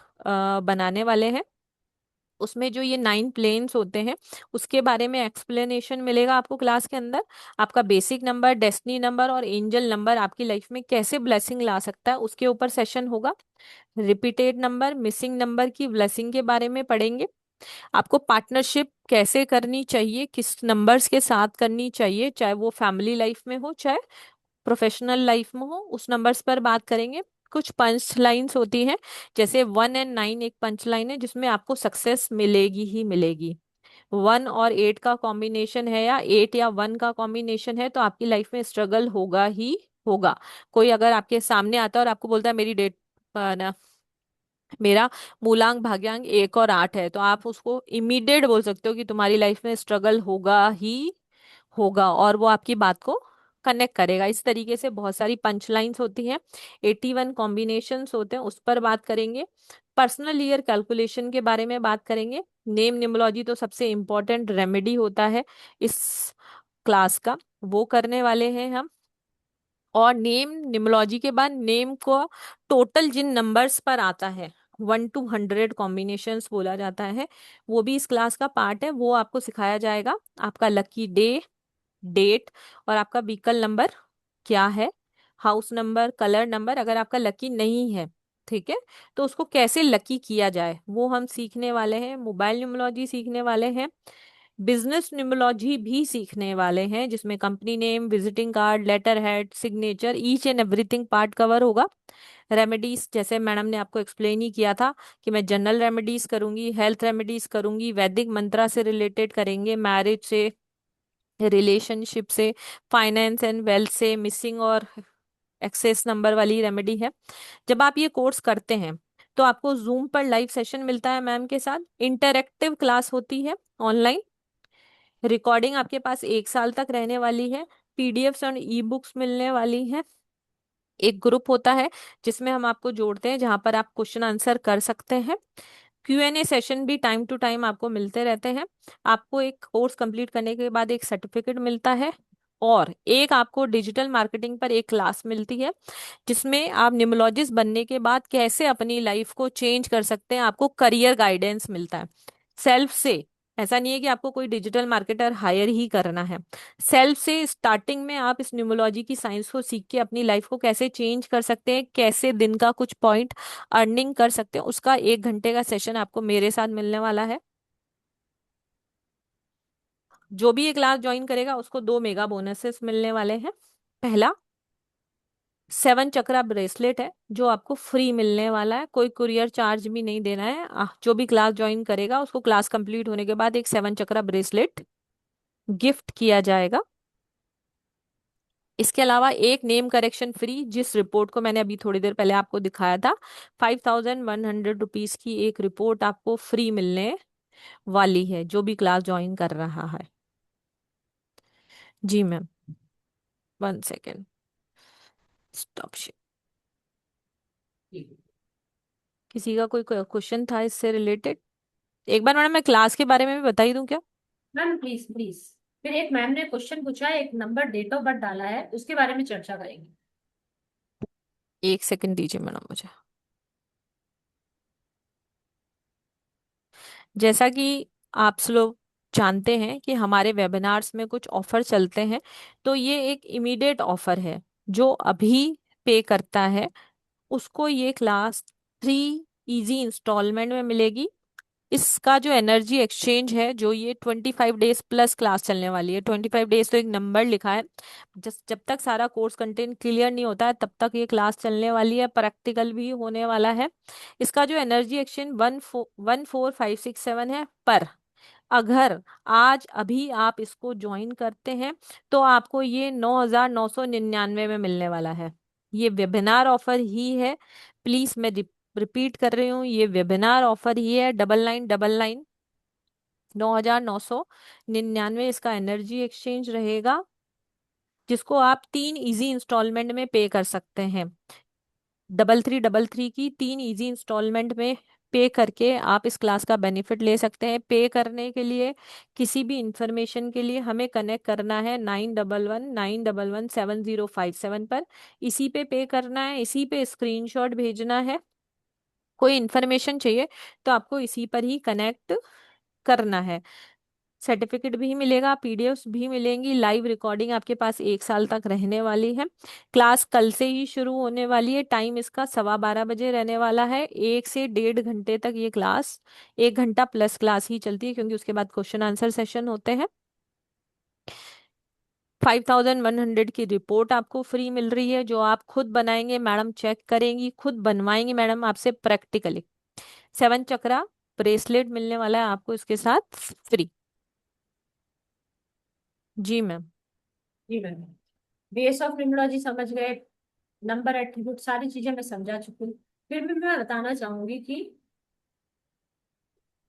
बनाने वाले हैं। उसमें जो ये 9 प्लेन्स होते हैं उसके बारे में एक्सप्लेनेशन मिलेगा आपको क्लास के अंदर। आपका बेसिक नंबर, डेस्टिनी नंबर और एंजल नंबर आपकी लाइफ में कैसे ब्लेसिंग ला सकता है उसके ऊपर सेशन होगा। रिपीटेड नंबर, मिसिंग नंबर की ब्लेसिंग के बारे में पढ़ेंगे। आपको पार्टनरशिप कैसे करनी चाहिए, किस नंबर्स के साथ करनी चाहिए, चाहे वो फैमिली लाइफ में हो चाहे प्रोफेशनल लाइफ में हो, उस नंबर्स पर बात करेंगे। कुछ पंच लाइंस होती हैं, जैसे 1 और 9 एक पंच लाइन है जिसमें आपको सक्सेस मिलेगी ही मिलेगी। 1 और 8 का कॉम्बिनेशन है या 8 या 1 का कॉम्बिनेशन है तो आपकी लाइफ में स्ट्रगल होगा ही होगा। कोई अगर आपके सामने आता है और आपको बोलता है मेरी डेट ना, मेरा मूलांक भाग्यांक 1 और 8 है, तो आप उसको इमीडिएट बोल सकते हो कि तुम्हारी लाइफ में स्ट्रगल होगा ही होगा, और वो आपकी बात को कनेक्ट करेगा। इस तरीके से बहुत सारी पंच लाइन्स होती हैं। 81 कॉम्बिनेशंस होते हैं, उस पर बात करेंगे। पर्सनल ईयर कैलकुलेशन के बारे में बात करेंगे। नेम निमोलॉजी तो सबसे इम्पोर्टेंट रेमेडी होता है इस क्लास का, वो करने वाले हैं हम। और नेम निमोलॉजी के बाद नेम को टोटल जिन नंबर्स पर आता है, 1 to 100 कॉम्बिनेशंस बोला जाता है, वो भी इस क्लास का पार्ट है। वो आपको सिखाया जाएगा। आपका लकी डे, डेट, और आपका व्हीकल नंबर क्या है, हाउस नंबर, कलर नंबर, अगर आपका लकी नहीं है, ठीक है, तो उसको कैसे लकी किया जाए वो हम सीखने वाले हैं। मोबाइल न्यूमरोलॉजी सीखने वाले हैं। बिजनेस न्यूमरोलॉजी भी सीखने वाले हैं, जिसमें company name, visiting card, letter head, signature, each and everything part cover होगा। रेमेडीज जैसे मैडम ने आपको एक्सप्लेन ही किया था कि मैं जनरल रेमेडीज करूंगी, हेल्थ रेमेडीज करूंगी, वैदिक मंत्रा से रिलेटेड करेंगे, मैरिज से, रिलेशनशिप से, फाइनेंस एंड वेल्थ से, मिसिंग और एक्सेस नंबर वाली रेमेडी है। जब आप ये कोर्स करते हैं तो आपको जूम पर लाइव सेशन मिलता है मैम के साथ, इंटरैक्टिव क्लास होती है ऑनलाइन, रिकॉर्डिंग आपके पास 1 साल तक रहने वाली है, पीडीएफ्स और ई बुक्स मिलने वाली हैं। एक ग्रुप होता है जिसमें हम आपको जोड़ते हैं, जहां पर आप क्वेश्चन आंसर कर सकते हैं। क्यूएनए सेशन भी टाइम टू टाइम आपको मिलते रहते हैं। आपको एक कोर्स कंप्लीट करने के बाद एक सर्टिफिकेट मिलता है, और एक आपको डिजिटल मार्केटिंग पर एक क्लास मिलती है, जिसमें आप निमोलॉजिस्ट बनने के बाद कैसे अपनी लाइफ को चेंज कर सकते हैं, आपको करियर गाइडेंस मिलता है सेल्फ से। ऐसा नहीं है कि आपको कोई डिजिटल मार्केटर हायर ही करना है, सेल्फ से स्टार्टिंग में आप इस न्यूमरोलॉजी की साइंस को सीख के अपनी लाइफ को कैसे चेंज कर सकते हैं, कैसे दिन का कुछ पॉइंट अर्निंग कर सकते हैं, उसका 1 घंटे का सेशन आपको मेरे साथ मिलने वाला है। जो भी ये क्लास ज्वाइन करेगा उसको 2 मेगा बोनसेस मिलने वाले हैं। पहला 7 चक्रा ब्रेसलेट है जो आपको फ्री मिलने वाला है, कोई कुरियर चार्ज भी नहीं देना है। जो भी क्लास ज्वाइन करेगा उसको क्लास कंप्लीट होने के बाद एक 7 चक्रा ब्रेसलेट गिफ्ट किया जाएगा। इसके अलावा एक नेम करेक्शन फ्री, जिस रिपोर्ट को मैंने अभी थोड़ी देर पहले आपको दिखाया था, 5100 रुपीज की एक रिपोर्ट आपको फ्री मिलने वाली है जो भी क्लास ज्वाइन कर रहा है। जी मैम, 1 सेकेंड, स्टॉप। किसी का कोई क्वेश्चन था इससे रिलेटेड? एक बार मैडम मैं क्लास के बारे में भी बता ही दूं क्या? Ma'am please please. फिर एक मैम ने क्वेश्चन पूछा है, एक नंबर डेट ऑफ बर्थ डाला है, उसके बारे में चर्चा करेंगे। 1 सेकेंड दीजिए मैडम मुझे। जैसा कि आप लोग जानते हैं कि हमारे वेबिनार्स में कुछ ऑफर चलते हैं, तो ये एक इमीडिएट ऑफर है। जो अभी पे करता है उसको ये क्लास 3 इजी इंस्टॉलमेंट में मिलेगी। इसका जो एनर्जी एक्सचेंज है, जो ये 25 डेज प्लस क्लास चलने वाली है, 25 डेज तो एक नंबर लिखा है, जब तक सारा कोर्स कंटेंट क्लियर नहीं होता है तब तक ये क्लास चलने वाली है, प्रैक्टिकल भी होने वाला है। इसका जो एनर्जी एक्सचेंज 14567 है, पर अगर आज अभी आप इसको ज्वाइन करते हैं तो आपको ये 9999 में मिलने वाला है। ये वेबिनार ऑफर ही है, प्लीज मैं रिपीट कर रही हूँ, ये वेबिनार ऑफर ही है। 9999, 9999 इसका एनर्जी एक्सचेंज रहेगा, जिसको आप 3 इजी इंस्टॉलमेंट में पे कर सकते हैं। 3333 की 3 इजी इंस्टॉलमेंट में पे करके आप इस क्लास का बेनिफिट ले सकते हैं। पे करने के लिए, किसी भी इंफॉर्मेशन के लिए हमें कनेक्ट करना है 9119117057 पर। इसी पे करना है, इसी पे स्क्रीनशॉट भेजना है। कोई इन्फॉर्मेशन चाहिए तो आपको इसी पर ही कनेक्ट करना है। सर्टिफिकेट भी मिलेगा, पीडीएफ्स भी मिलेंगी, लाइव रिकॉर्डिंग आपके पास 1 साल तक रहने वाली है। क्लास कल से ही शुरू होने वाली है, टाइम इसका 12:15 बजे रहने वाला है। 1 से 1.5 घंटे तक ये क्लास, 1 घंटा प्लस क्लास ही चलती है, क्योंकि उसके बाद क्वेश्चन आंसर सेशन होते हैं। 5100 की रिपोर्ट आपको फ्री मिल रही है, जो आप खुद बनाएंगे, मैडम चेक करेंगी, खुद बनवाएंगी मैडम आपसे प्रैक्टिकली। 7 चक्रा ब्रेसलेट मिलने वाला है आपको इसके साथ फ्री। जी मैम। जी मैम, बेस ऑफ न्यूमरोलॉजी समझ गए, नंबर एट्रीब्यूट सारी चीजें मैं समझा चुकी हूँ। फिर भी मैं बताना चाहूंगी कि,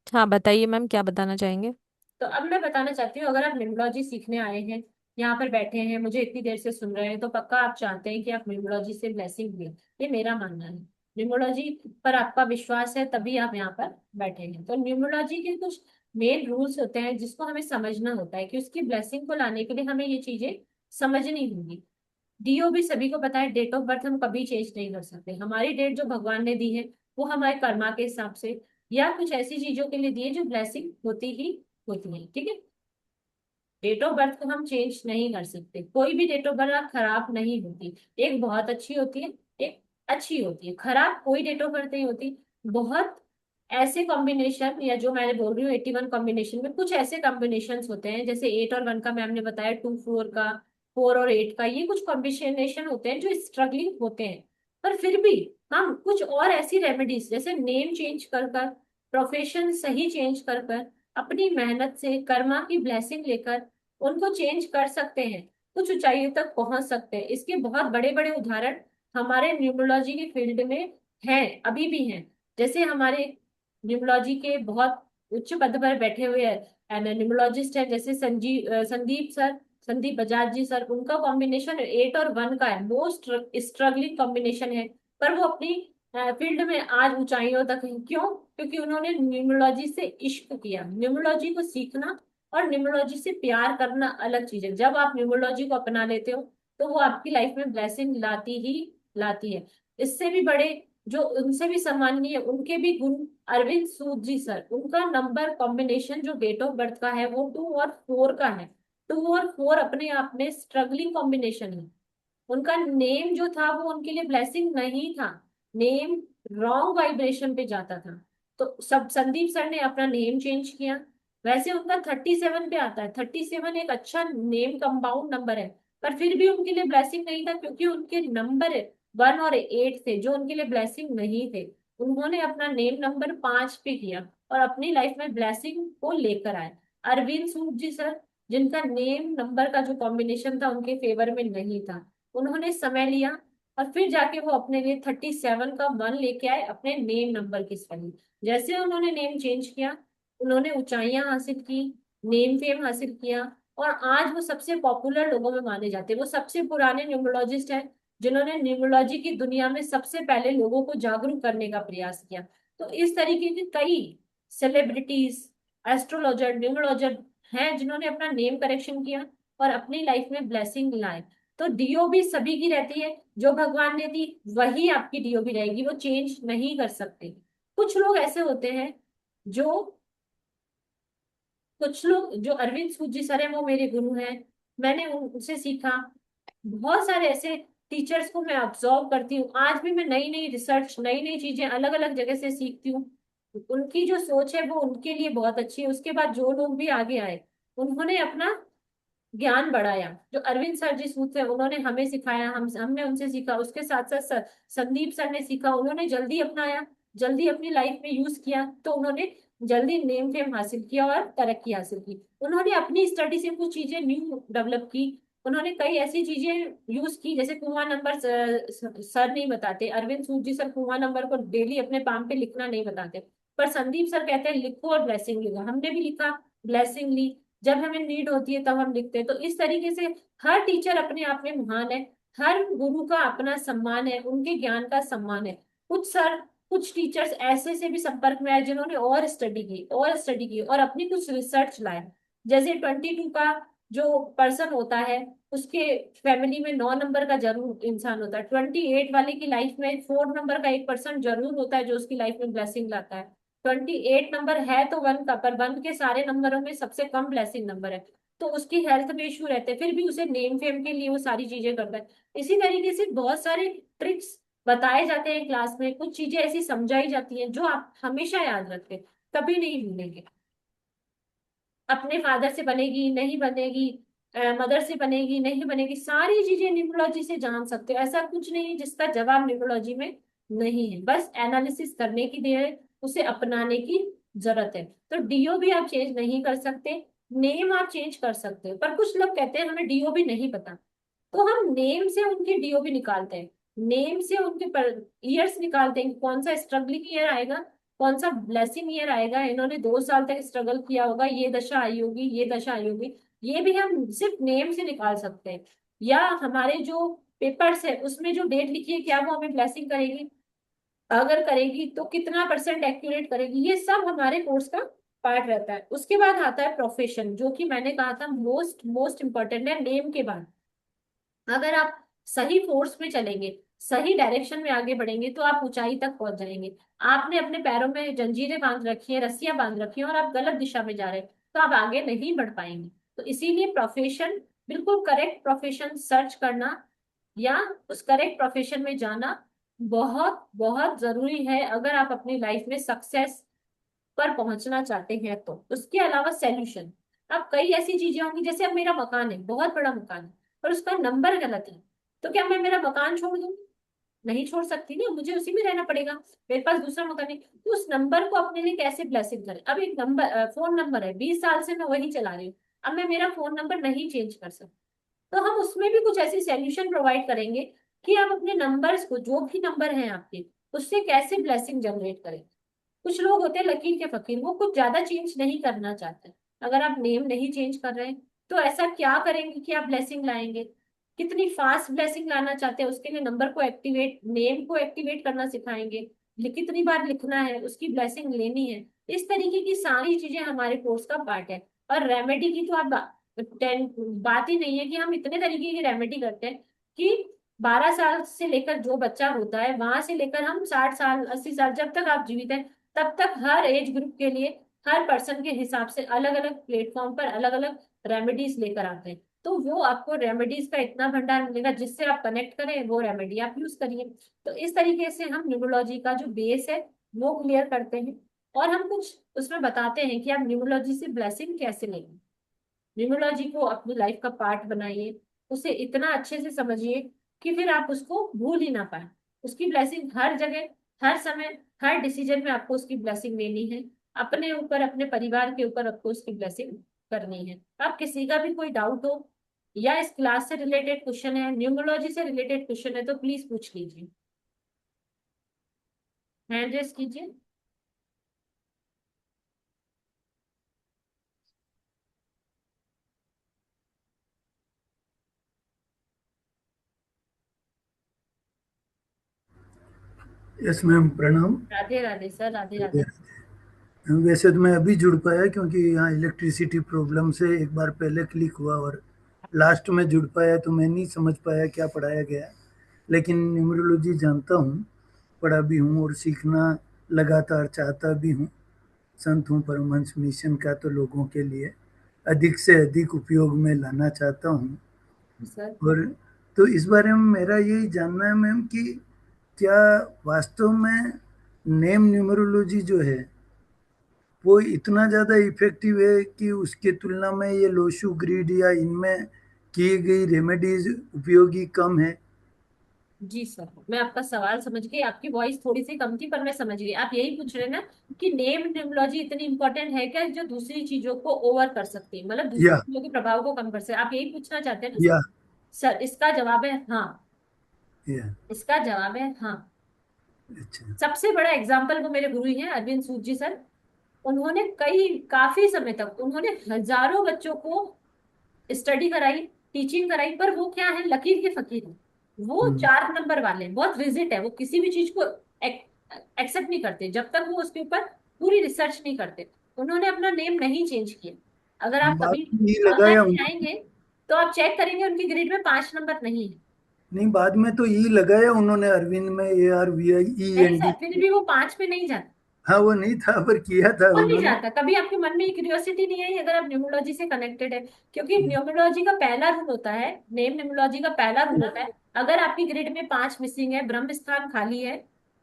हाँ बताइए मैम, क्या बताना चाहेंगे? तो अब मैं बताना चाहती हूँ, अगर आप न्यूमरोलॉजी सीखने आए हैं, यहाँ पर बैठे हैं, मुझे इतनी देर से सुन रहे हैं, तो पक्का आप चाहते हैं कि आप न्यूमरोलॉजी से ब्लेसिंग लें। ये मेरा मानना है। न्यूमरोलॉजी पर आपका विश्वास है तभी आप यहाँ पर बैठे हैं। तो न्यूमरोलॉजी के कुछ मेन रूल्स होते हैं जिसको हमें समझना होता है कि उसकी ब्लेसिंग को लाने के लिए हमें ये चीजें समझनी होंगी। डीओ भी सभी को पता है, डेट ऑफ बर्थ हम कभी चेंज नहीं कर सकते। हमारी डेट जो भगवान ने दी है वो हमारे कर्मा के हिसाब से या कुछ ऐसी चीजों के लिए दी है जो ब्लेसिंग होती ही होती है, ठीक है। डेट ऑफ बर्थ को हम चेंज नहीं कर सकते, कोई भी डेट ऑफ बर्थ खराब नहीं होती। एक बहुत अच्छी होती है, एक अच्छी होती है, खराब कोई डेट ऑफ बर्थ नहीं होती। बहुत ऐसे कॉम्बिनेशन, या जो मैंने बोल रही हूँ 81 कॉम्बिनेशन में कुछ ऐसे कॉम्बिनेशन होते हैं, जैसे 8 और 1 का मैम ने बताया, 2 4 का, 4 और 8 का, ये कुछ कॉम्बिनेशन होते हैं जो स्ट्रगलिंग होते हैं। पर फिर भी हम कुछ और ऐसी रेमेडीज, जैसे नेम चेंज कर कर, प्रोफेशन सही चेंज कर कर, अपनी मेहनत से कर्मा की ब्लेसिंग लेकर उनको चेंज कर सकते हैं, कुछ ऊंचाइयों तक पहुंच सकते हैं। इसके बहुत बड़े बड़े उदाहरण हमारे न्यूमरोलॉजी के फील्ड में हैं, अभी भी हैं। जैसे हमारे न्यूमरोलॉजी के बहुत उच्च पद पर बैठे हुए हैं न्यूमरोलॉजिस्ट है, जैसे संदीप सर, संदीप बजाज जी सर, उनका कॉम्बिनेशन 8 और 1 का है, मोस्ट स्ट्रगलिंग कॉम्बिनेशन है। पर वो अपनी फील्ड में आज ऊंचाइयों तक है। क्यों? क्योंकि उन्होंने न्यूमरोलॉजी से इश्क किया। न्यूमरोलॉजी को सीखना और न्यूमरोलॉजी से प्यार करना अलग चीज है। जब आप न्यूमरोलॉजी को अपना लेते हो तो वो आपकी लाइफ में ब्लेसिंग लाती ही लाती है। इससे भी बड़े, जो उनसे भी सम्माननीय, उनके भी गुरु अरविंद सूद जी सर, उनका नंबर कॉम्बिनेशन जो डेट ऑफ बर्थ का है वो 2 और 4 का है। 2 और 4 अपने आप में स्ट्रगलिंग कॉम्बिनेशन है। उनका नेम जो था वो उनके लिए ब्लेसिंग नहीं था, नेम रॉन्ग वाइब्रेशन पे जाता था। तो सब संदीप सर ने अपना नेम चेंज किया। वैसे उनका 37 पे आता है, 37 एक अच्छा नेम कंपाउंड नंबर है, पर फिर भी उनके लिए ब्लेसिंग नहीं था, क्योंकि उनके नंबर 1 और 8 थे जो उनके लिए ब्लेसिंग नहीं थे। उन्होंने अपना नेम नंबर 5 पे किया और अपनी लाइफ में ब्लेसिंग को लेकर आए। अरविंद सूद जी सर, जिनका नेम नंबर का जो कॉम्बिनेशन था उनके फेवर में नहीं था, उन्होंने समय लिया और फिर जाके वो अपने लिए 37 का 1 लेके आए अपने नेम नंबर की स्पेलिंग। जैसे उन्होंने नेम चेंज किया, उन्होंने ऊंचाइयां हासिल की, नेम फेम हासिल किया, और आज वो सबसे पॉपुलर लोगों में माने जाते हैं। वो सबसे पुराने न्यूमरोलॉजिस्ट हैं जिन्होंने न्यूमरोलॉजी की दुनिया में सबसे पहले लोगों को जागरूक करने का प्रयास किया। तो इस तरीके के कई सेलिब्रिटीज, एस्ट्रोलॉजर, न्यूमरोलॉजर हैं जिन्होंने अपना नेम करेक्शन किया और अपनी लाइफ में ब्लेसिंग लाए। तो डीओ भी सभी की रहती है, जो भगवान ने दी वही आपकी डीओ भी रहेगी, वो चेंज नहीं कर सकते। कुछ लोग ऐसे होते हैं जो, कुछ लोग जो अरविंद सूद जी सर है वो मेरे गुरु हैं, मैंने उनसे सीखा। बहुत सारे ऐसे टीचर्स को मैं ऑब्जर्व करती हूँ, आज भी मैं नई नई रिसर्च, नई नई चीजें अलग अलग जगह से सीखती हूँ। उनकी जो सोच है वो उनके लिए बहुत अच्छी है। उसके बाद जो लोग भी आगे आए उन्होंने अपना ज्ञान बढ़ाया। जो अरविंद सर जी सूद थे उन्होंने हमें सिखाया, हमने उनसे सीखा। उसके साथ साथ संदीप सर ने सीखा, उन्होंने जल्दी अपनाया, जल्दी अपनी लाइफ में यूज किया, तो उन्होंने जल्दी नेम फेम हासिल किया और तरक्की हासिल की। उन्होंने अपनी स्टडी से कुछ चीजें न्यू डेवलप की। उन्होंने कई ऐसी चीजें यूज की, जैसे कुआं नंबर सर नहीं बताते, अरविंद सूद जी सर कुआं नंबर को डेली अपने पाम पे लिखना नहीं बताते, पर संदीप सर कहते हैं लिखो और ब्लेसिंग लो। हमने भी लिखा, ब्लेसिंग ली, जब हमें नीड होती है तब हम लिखते हैं। तो इस तरीके से हर टीचर अपने आप में महान है, हर गुरु का अपना सम्मान है, उनके ज्ञान का सम्मान है। कुछ सर, कुछ टीचर्स ऐसे से भी संपर्क में आए जिन्होंने और स्टडी की, और स्टडी की, और अपनी कुछ रिसर्च लाए। जैसे 22 का जो पर्सन होता है उसके फैमिली में 9 नंबर का जरूर इंसान होता है। 28 वाले की लाइफ में 4 नंबर का एक पर्सन जरूर होता है जो उसकी लाइफ में ब्लेसिंग लाता है। 28 नंबर है तो 1 का, पर 1 के सारे नंबरों में सबसे कम ब्लेसिंग नंबर है, तो उसकी हेल्थ में इशू रहते हैं, फिर भी उसे नेम फेम के लिए वो सारी चीजें करता है। इसी तरीके से बहुत सारे ट्रिक्स बताए जाते हैं क्लास में, कुछ चीजें ऐसी समझाई जाती हैं जो आप हमेशा याद रखें, कभी नहीं भूलेंगे। अपने फादर से बनेगी नहीं बनेगी, मदर से बनेगी नहीं बनेगी, सारी चीजें न्यूमरोलॉजी से जान सकते हो। ऐसा कुछ नहीं है जिसका जवाब न्यूमरोलॉजी में नहीं है, बस एनालिसिस करने की देर है, उसे अपनाने की जरूरत है। तो डीओ भी आप चेंज नहीं कर सकते, नेम आप चेंज कर सकते हो। पर कुछ लोग कहते हैं हमें डीओ भी नहीं पता, तो हम नेम से उनके डीओ भी निकालते हैं, नेम से उनके ईयर्स निकालते हैं कि कौन सा स्ट्रगलिंग ईयर आएगा, कौन सा ब्लेसिंग ईयर आएगा। इन्होंने 2 साल तक स्ट्रगल किया होगा, ये दशा आई होगी, ये दशा आई होगी, ये भी हम सिर्फ नेम से निकाल सकते हैं। या हमारे जो पेपर्स है उसमें जो डेट लिखी है क्या वो हमें ब्लेसिंग करेगी? अगर करेगी तो कितना परसेंट एक्यूरेट करेगी, ये सब हमारे कोर्स का पार्ट रहता है। उसके बाद आता है प्रोफेशन, जो कि मैंने कहा था मोस्ट मोस्ट इंपॉर्टेंट है नेम के बाद। अगर आप सही फोर्स में चलेंगे, सही डायरेक्शन में आगे बढ़ेंगे, तो आप ऊंचाई तक पहुंच जाएंगे। आपने अपने पैरों में जंजीरें बांध रखी है, रस्सियां बांध रखी हैं, और आप गलत दिशा में जा रहे हैं, तो आप आगे नहीं बढ़ पाएंगे। तो इसीलिए प्रोफेशन, बिल्कुल करेक्ट प्रोफेशन सर्च करना या उस करेक्ट प्रोफेशन में जाना बहुत बहुत जरूरी है, अगर आप अपनी लाइफ में सक्सेस पर पहुंचना चाहते हैं तो। उसके अलावा सॉल्यूशन, अब कई ऐसी चीजें होंगी, जैसे अब मेरा मकान है, बहुत बड़ा मकान है, पर उसका नंबर गलत है, तो क्या मैं मेरा मकान छोड़ दूंगी? नहीं छोड़ सकती ना, मुझे उसी में रहना पड़ेगा। मेरे पास दूसरा मकान है, तो उस नंबर को अपने लिए कैसे ब्लेसिंग करें? अब एक नंबर, फोन नंबर है, 20 साल से मैं वही चला रही हूँ, अब मैं मेरा फोन नंबर नहीं चेंज कर सकती। तो हम उसमें भी कुछ ऐसी सॉल्यूशन प्रोवाइड करेंगे कि आप अपने नंबर्स को, जो भी नंबर हैं आपके, उससे कैसे ब्लेसिंग जनरेट करें। कुछ लोग होते हैं लकीर के फकीर, वो कुछ ज्यादा चेंज नहीं करना चाहते। अगर आप नेम नहीं चेंज कर रहे हैं, तो ऐसा क्या करेंगे कि आप ब्लेसिंग लाएंगे? कितनी फास्ट ब्लेसिंग लाना चाहते हैं, उसके लिए नंबर को एक्टिवेट, नेम को एक्टिवेट करना सिखाएंगे। कितनी बार लिखना है, उसकी ब्लेसिंग लेनी है। इस तरीके की सारी चीजें हमारे कोर्स का पार्ट है। और रेमेडी की तो आप बात ही नहीं है, कि हम इतने तरीके की रेमेडी करते हैं कि 12 साल से लेकर जो बच्चा होता है, वहां से लेकर हम 60 साल 80 साल, जब तक आप जीवित हैं, तब तक हर एज ग्रुप के लिए, हर पर्सन के हिसाब से अलग अलग प्लेटफॉर्म पर अलग अलग रेमेडीज लेकर आते हैं। तो वो आपको रेमेडीज का इतना भंडार मिलेगा, जिससे आप कनेक्ट करें, वो रेमेडी आप यूज करिए। तो इस तरीके से हम न्यूमरोलॉजी का जो बेस है वो क्लियर करते हैं, और हम कुछ उसमें बताते हैं कि आप न्यूमरोलॉजी से ब्लेसिंग कैसे लेंगे। न्यूमरोलॉजी को अपनी लाइफ का पार्ट बनाइए, उसे इतना अच्छे से समझिए कि फिर आप उसको भूल ही ना पाए। उसकी ब्लेसिंग हर जगह, हर समय, हर डिसीजन में आपको उसकी ब्लेसिंग लेनी है। अपने ऊपर, अपने परिवार के ऊपर आपको उसकी ब्लेसिंग करनी है। आप किसी का भी कोई डाउट हो, या इस क्लास से रिलेटेड क्वेश्चन है, न्यूमरोलॉजी से रिलेटेड क्वेश्चन है, तो प्लीज पूछ लीजिए, हैंड रेस कीजिए। यस मैम, प्रणाम। राधे राधे सर, राधे राधे। वैसे तो मैं अभी जुड़ पाया, क्योंकि यहाँ इलेक्ट्रिसिटी प्रॉब्लम से एक बार पहले क्लिक हुआ और लास्ट में जुड़ पाया, तो मैं नहीं समझ पाया क्या पढ़ाया गया। लेकिन न्यूमरोलॉजी जानता हूँ, पढ़ा भी हूँ और सीखना लगातार चाहता भी हूँ। संत हूँ परमहंस मिशन का, तो लोगों के लिए अधिक से अधिक उपयोग में लाना चाहता हूँ। सर, और तो इस बारे में मेरा यही जानना है मैम कि क्या वास्तव में नेम न्यूमरोलॉजी जो है वो इतना ज़्यादा इफेक्टिव है कि उसके तुलना में ये लोशु ग्रीड या इनमें की गई रेमेडीज उपयोगी कम है? जी सर, मैं आपका सवाल समझ गई। आपकी वॉइस थोड़ी सी कम थी, पर मैं समझ गई। आप यही पूछ रहे हैं ना कि नेम न्यूमरोलॉजी इतनी इंपॉर्टेंट है क्या, जो दूसरी चीजों को ओवर कर सकती है, मतलब दूसरी या चीजों के प्रभाव को कम कर सकती है? आप यही पूछना चाहते हैं ना सर? या सर, इसका जवाब है हाँ। या इसका जवाब है हाँ। अच्छा। सबसे बड़ा एग्जाम्पल वो मेरे गुरु ही हैं, अरविंद सूद जी सर। उन्होंने काफी समय तक उन्होंने हजारों बच्चों को स्टडी कराई, टीचिंग कराई, पर वो क्या है, लकीर के फकीर है। वो हम्म। 4 नंबर वाले, बहुत रिजिड है, वो किसी भी चीज को एक्सेप्ट नहीं करते जब तक वो उसके ऊपर पूरी रिसर्च नहीं करते। उन्होंने अपना नेम नहीं चेंज किया। अगर आप बात कभी ये लगाया ऑनलाइन उन्होंने। जाएंगे, तो आप चेक करेंगे उनकी ग्रेड में 5 नंबर नहीं है। नहीं, बाद में तो ई लगाया उन्होंने अरविंद में, नहीं ARVIEND। सर, फिर भी वो 5 पे नहीं जाता। हाँ, वो नहीं था पर किया था कौन नहीं उन्होंने। चाहता? कभी आपके मन में क्यूरियोसिटी नहीं आई, अगर आप न्यूमरोलॉजी से कनेक्टेड है? क्योंकि न्यूमरोलॉजी का पहला रूल होता है, नेम न्यूमरोलॉजी का पहला रूल होता है, अगर आपकी ग्रिड में 5 मिसिंग है, ब्रह्म स्थान खाली है,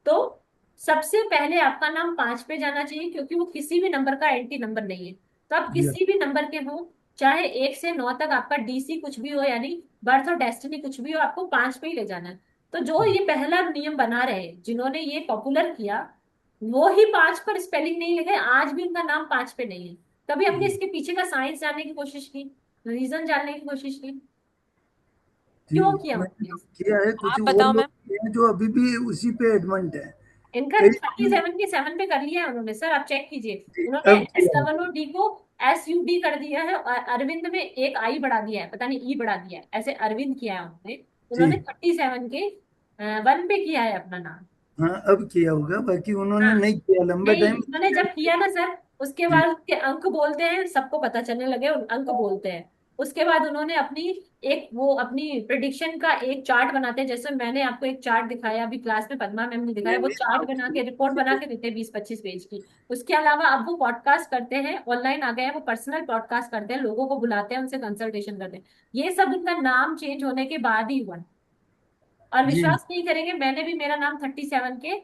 तो सबसे पहले आपका नाम 5 पे जाना चाहिए, क्योंकि वो किसी भी नंबर का एंटी नंबर नहीं है। तो आप या किसी भी नंबर के हो, चाहे 1 से 9 तक आपका डीसी कुछ भी हो, यानी बर्थ और डेस्टिनी कुछ भी हो, आपको 5 पे ही ले जाना है। तो जो ये पहला नियम बना रहे, जिन्होंने ये पॉपुलर किया, वो ही 5 पर स्पेलिंग नहीं लिखे, आज भी उनका नाम 5 पे नहीं है। कभी हमने इसके पीछे का साइंस जानने की कोशिश की, रीजन जानने की कोशिश की, जी, क्यों किया मैंने उन्होंने? किया है। कुछ आप और बताओ लोग मैम। किए हैं जो अभी भी उसी पे एडमंड है। इनका कई 37 के 7 पे कर लिया है उन्होंने सर, आप चेक कीजिए। जी, उन्होंने अब एस किया है। डबल ओ डी को SUD कर दिया है, और अरविंद में एक आई बढ़ा दिया है, पता नहीं ई बढ़ा दिया है, ऐसे अरविंद किया है उन्होंने। उन्होंने जी। 37 के 1 पे किया है अपना नाम। हाँ अब किया होगा, बाकी उन्होंने हाँ, नहीं किया लंबे नहीं, टाइम। उन्होंने जब किया ना सर, उसके बाद उसके अंक बोलते हैं, सबको पता चलने लगे अंक बोलते हैं। उसके बाद उन्होंने अपनी एक वो अपनी प्रिडिक्शन का एक चार्ट बनाते हैं, जैसे मैंने आपको एक चार्ट दिखाया अभी क्लास में, पद्मा मैम ने दिखाया, वो मैंने चार्ट बना आपसे के रिपोर्ट बना के देते हैं 20-25 पेज की। उसके अलावा अब वो पॉडकास्ट करते हैं, ऑनलाइन आ गए हैं, वो पर्सनल पॉडकास्ट करते हैं, लोगों को बुलाते हैं, उनसे कंसल्टेशन करते हैं। ये सब उनका नाम चेंज होने के बाद ही हुआ। और जी विश्वास नहीं करेंगे, मैंने भी मेरा नाम 37 के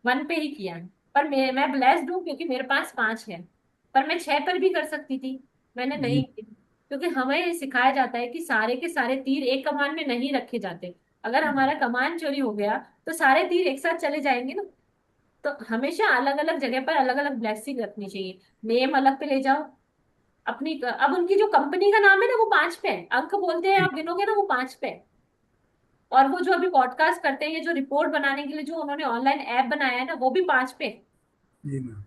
1 पे ही किया है। पर मैं ब्लेस्ड हूँ क्योंकि मेरे पास 5 है। पर मैं 6 पर भी कर सकती थी, मैंने जी नहीं की। क्योंकि हमें सिखाया जाता है कि सारे के सारे तीर एक कमान में नहीं रखे जाते। अगर हमारा कमान चोरी हो गया तो सारे तीर एक साथ चले जाएंगे ना। तो हमेशा अलग अलग जगह पर अलग अलग ब्लेसिंग रखनी चाहिए। नेम अलग पे ले जाओ अपनी। अब उनकी जो कंपनी का नाम है ना, वो 5 पे है, अंक बोलते हैं, आप गिनोगे ना, वो 5 पे है। और वो जो अभी पॉडकास्ट करते हैं, ये जो रिपोर्ट बनाने के लिए जो उन्होंने ऑनलाइन ऐप बनाया है ना, वो भी 5 पे है। जी मैम।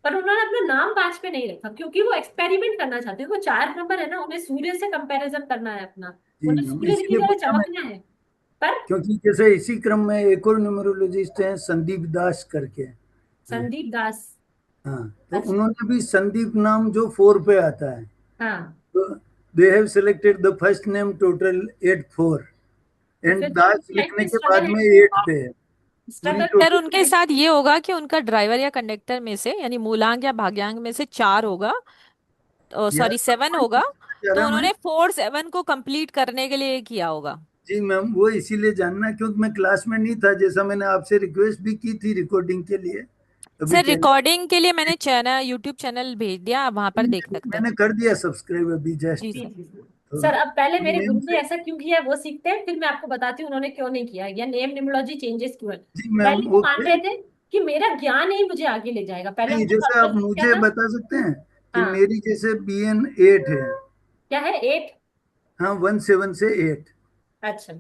पर उन्होंने अपना नाम 5 पे नहीं रखा, क्योंकि वो एक्सपेरिमेंट करना चाहते हैं। वो 4 नंबर है ना, उन्हें सूर्य से कंपैरिजन करना है अपना। जी उन्हें मैम, सूर्य की इसीलिए तरह पूछा मैं, चमकना है। पर क्योंकि जैसे इसी क्रम में एक और न्यूमरोलॉजिस्ट हैं संदीप दास करके। हाँ। संदीप दास। हाँ, तो अच्छा। उन्होंने भी संदीप नाम जो 4 पे आता है, हाँ, तो they have selected the first name total 8 4, तो एंड फिर तो दास उनकी लाइफ लिखने में के स्ट्रगल बाद में है। 8 पे है पूरी स्ट्रगल सर टोटल। उनके साथ ये होगा कि उनका ड्राइवर या कंडक्टर में से यानी मूलांक या भाग्यांक में से 4 होगा, यार सॉरी 7 होगा। चाह तो रहा मैं। उन्होंने 4 7 को कंप्लीट करने के लिए किया होगा। जी मैम, वो इसीलिए जानना, क्योंकि मैं क्लास में नहीं था, जैसा मैंने आपसे रिक्वेस्ट भी की थी रिकॉर्डिंग के लिए अभी सर टेंडर। रिकॉर्डिंग के लिए मैंने चैनल यूट्यूब चैनल भेज दिया, आप वहां पर देख सकते हैं। मैंने कर दिया सब्सक्राइब अभी जी जस्ट। जी सर। जी जी। तो सर, अब पहले मेरे नेम गुरु ने से। ऐसा क्यों किया है वो सीखते हैं, फिर मैं आपको बताती हूँ उन्होंने क्यों नहीं किया, या नेम न्यूमरोलॉजी चेंजेस क्यों है। जी मैम, पहले वो मान ओके। रहे थे कि मेरा ज्ञान ही मुझे आगे ले जाएगा, पहले नहीं, उनका जैसे आप कॉन्सेप्ट क्या मुझे था। बता सकते हैं कि हाँ, मेरी जैसे BN 8 है। क्या है 8? हाँ, 1 7 से 8, अच्छा।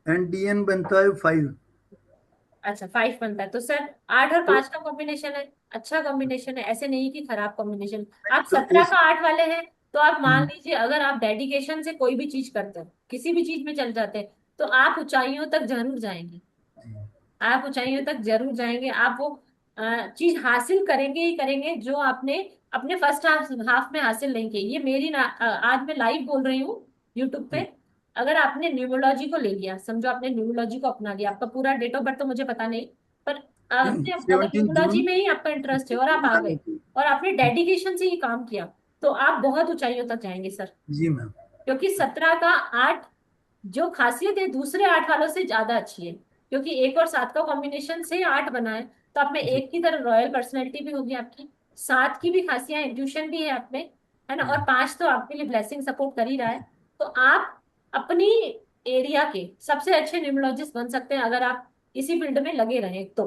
एंड DN बनता है 5। अच्छा, 5 बनता है, तो सर 8 और 5 तो का कॉम्बिनेशन है। अच्छा कॉम्बिनेशन है, ऐसे नहीं कि खराब कॉम्बिनेशन। आप तो 17 इस। का 8 वाले हैं, तो आप मान लीजिए अगर आप डेडिकेशन से कोई भी चीज करते हैं, किसी भी चीज में चल जाते हैं, तो आप ऊंचाइयों तक जरूर जाएंगे। आप ऊंचाइयों तक जरूर जाएंगे। आप वो चीज हासिल करेंगे ही करेंगे जो आपने अपने फर्स्ट हाफ हाफ में हासिल नहीं की। ये मेरी आज मैं लाइव बोल रही हूँ यूट्यूब पे। अगर आपने न्यूमरोलॉजी को ले लिया, समझो आपने न्यूमरोलॉजी को अपना लिया, आपका पूरा डेट ऑफ बर्थ तो मुझे पता नहीं, पर आपने अगर 17 जून। न्यूमरोलॉजी में ही आपका इंटरेस्ट है और आप आ गए और आपने डेडिकेशन से ये काम किया, तो आप बहुत ऊंचाइयों तक जाएंगे सर। जी मैम। क्योंकि 17 का 8 जो खासियत है दूसरे 8 वालों से ज्यादा अच्छी है, क्योंकि 1 और 7 का कॉम्बिनेशन से 8 बना है। तो आप में जी। एक की तरह रॉयल पर्सनैलिटी भी होगी आपकी, 7 की भी खासियां, इंट्यूशन भी है आप में, है ना, और 5 तो आपके लिए ब्लेसिंग सपोर्ट कर ही रहा है। तो आप अपनी एरिया के सबसे अच्छे न्यूमरोलॉजिस्ट बन सकते हैं अगर आप इसी फील्ड में लगे रहे तो।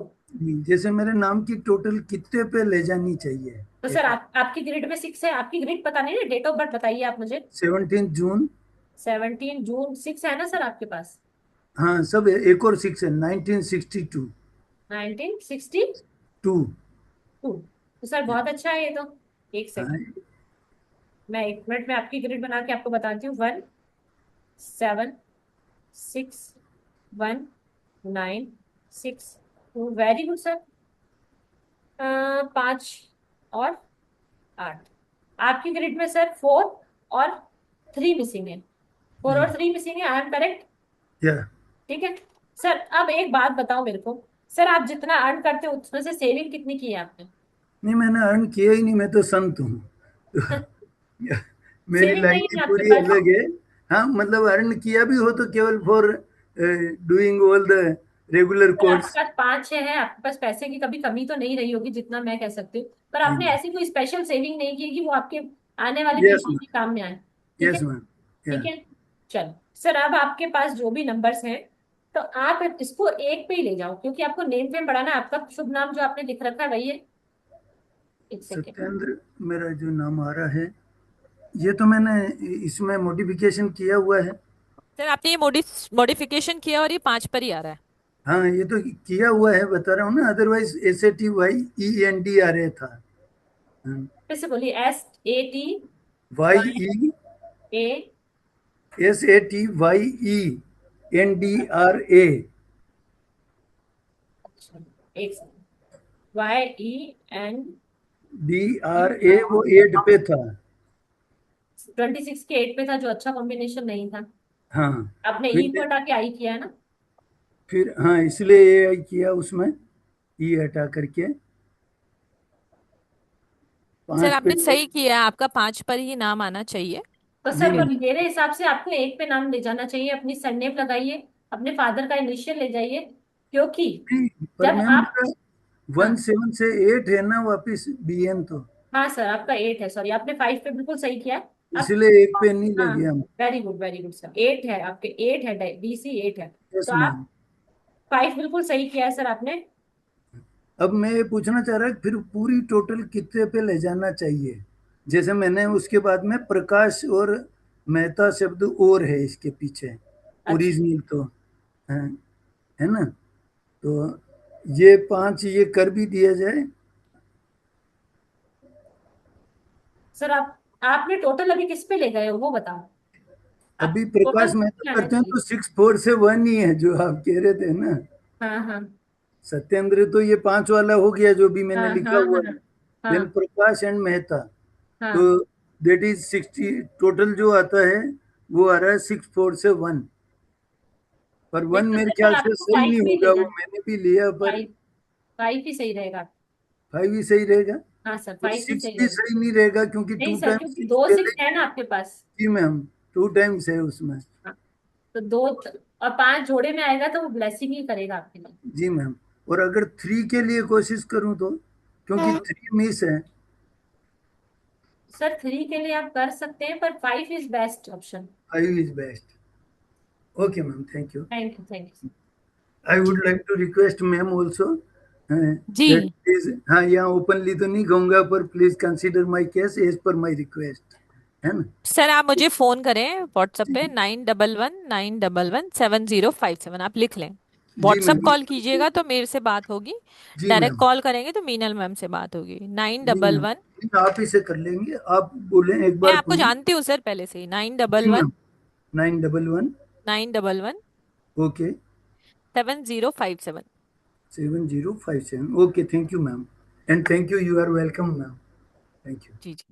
जैसे मेरे नाम की टोटल कितने पे ले जानी चाहिए? तो सर आपकी ग्रिड में 6 है, आपकी ग्रिड पता नहीं ना, डेट ऑफ बर्थ बताइए आप मुझे। 17 जून। 17 जून 6 है ना सर आपके पास? हाँ सब है, एक और 6 है, 1962। 1962। 2। तो सर बहुत अच्छा है ये तो। एक हाँ। सेकंड, मैं 1 मिनट में आपकी ग्रिड बना के आपको बताती हूँ। 1 7 6 1 9 6। Very good sir. 5 और 8। आपकी ग्रिड में सर 4 और 3 मिसिंग है। 4 और 3 मिसिंग है, आई एम करेक्ट? या। ठीक है। सर अब एक बात बताओ मेरे को, सर आप जितना अर्न करते हो उसमें से सेविंग कितनी की है आपने? नहीं, मैंने अर्न किया ही नहीं, मैं तो संत हूँ। मेरी सेविंग लाइन नहीं ही है आपके पूरी पास? अलग है। हाँ, मतलब अर्न किया भी हो तो केवल for doing all the regular sir आपके कोर्स। पास 5-6 है, आपके पास पैसे की कभी कमी तो नहीं रही होगी जितना मैं कह सकती हूँ। पर जी आपने ऐसी कोई स्पेशल सेविंग नहीं की कि वो आपके आने वाले यस फ्यूचर मैम। में काम में आए। ठीक है। Yes ma'am. या। ठीक है। चलो सर, अब आपके पास जो भी नंबर्स हैं, तो आप इसको 1 पे ही ले जाओ, क्योंकि आपको नेम फेम बढ़ाना है। आपका शुभ नाम जो आपने लिख रखा है वही है। एक सेकेंड। सत्येंद्र मेरा जो नाम आ रहा है, ये तो मैंने इसमें मॉडिफिकेशन किया हुआ है। सर आपने ये मॉडिफिकेशन किया और ये 5 पर ही आ रहा है। हाँ, ये तो किया हुआ है, बता रहा हूँ ना, अदरवाइज SATYENDRA था। फिर से बोलिए। वाई ई SATYA। SATYENDRA। एक सेकंड, YEN DRA वो 8 पे था। 26 के 8 पे था, जो अच्छा कॉम्बिनेशन नहीं था। हाँ। आपने ई को फिर हटा के आई किया है ना। हाँ, इसलिए AI किया उसमें, ई हटा करके सर 5 पे। आपने सही किया, आपका 5 पर ही नाम आना चाहिए। तो जी सर पर मैम। मेरे हिसाब से आपको एक पे नाम ले जाना चाहिए, अपनी सरनेम लगाइए, अपने फादर का इनिशियल ले जाइए, क्योंकि नहीं, पर जब मैम आप, मेरा हाँ 1 7 से 8 है ना वापिस BN तो, हाँ सर, आपका 8 है, सॉरी, आपने 5 पे बिल्कुल सही किया है। आप, इसलिए एक पे नहीं हाँ, लगे हम। वेरी गुड सर, 8 है आपके, 8 है, DC 8 है। यस तो आप मैम। 5 बिल्कुल सही किया है सर आपने। अब मैं ये पूछना चाह रहा कि फिर पूरी टोटल कितने पे ले जाना चाहिए? जैसे मैंने उसके बाद में प्रकाश और मेहता शब्द और है इसके पीछे, अच्छा ओरिजिनल तो है, है ना? तो ये 5 ये कर भी दिया जाए। सर, आप आपने टोटल अभी किस पे ले गए हो वो बताओ। आप अभी टोटल प्रकाश मेहता आना करते हैं चाहिए। तो 6 4 से 1 ही है जो आप कह रहे थे ना। हाँ हाँ सत्येंद्र तो ये 5 वाला हो गया जो भी मैंने हाँ लिखा हाँ हुआ हाँ है। देन हाँ प्रकाश एंड मेहता, तो हाँ। दैट इज 60, टोटल जो आता है वो आ रहा है 6 4 से 1। पर 1 लेकिन मेरे सर पर ख्याल से आपको सही 5 नहीं में ही होगा, लेना वो है। मैंने भी लिया, पर 5, 5 ही सही रहेगा। 5 ही सही रहेगा। हाँ सर, और 5 ही 6 सही भी रहेगा। सही नहीं रहेगा क्योंकि नहीं टू सर, टाइम्स क्योंकि 6 दो पहले 6 है ना आपके पास। जी मैम, 2 टाइम्स है उसमें। हाँ, तो दो और 5 जोड़े में आएगा तो वो ब्लेसिंग ही करेगा आपके लिए। जी मैम। और अगर 3 के लिए कोशिश करूं तो, क्योंकि 3 मिस है। सर 3 के लिए आप कर सकते हैं, पर 5 is best option. 5 is best. Okay ma'am, thank you. Thank you. I would like to request ma'am also that जी प्लीज, हाँ यहाँ ओपनली तो नहीं कहूंगा, पर please consider my case as per my request, है ना? सर, आप मुझे फोन करें व्हाट्सएप पे जी। 9111911707, आप लिख लें। जी व्हाट्सएप मैम। कॉल कीजिएगा तो मेरे से बात होगी। जी डायरेक्ट मैम। कॉल करेंगे तो मीनल मैम से बात होगी। नाइन जी डबल मैम, वन नहीं, आप ही से कर लेंगे, आप बोले एक मैं बार आपको पुलिस। जानती हूँ सर पहले से ही। नाइन डबल जी one ma'am. 911। 911 okay. 7057। 7057। Okay, thank you ma'am. And thank you, you are welcome ma'am. Thank you. जी जी,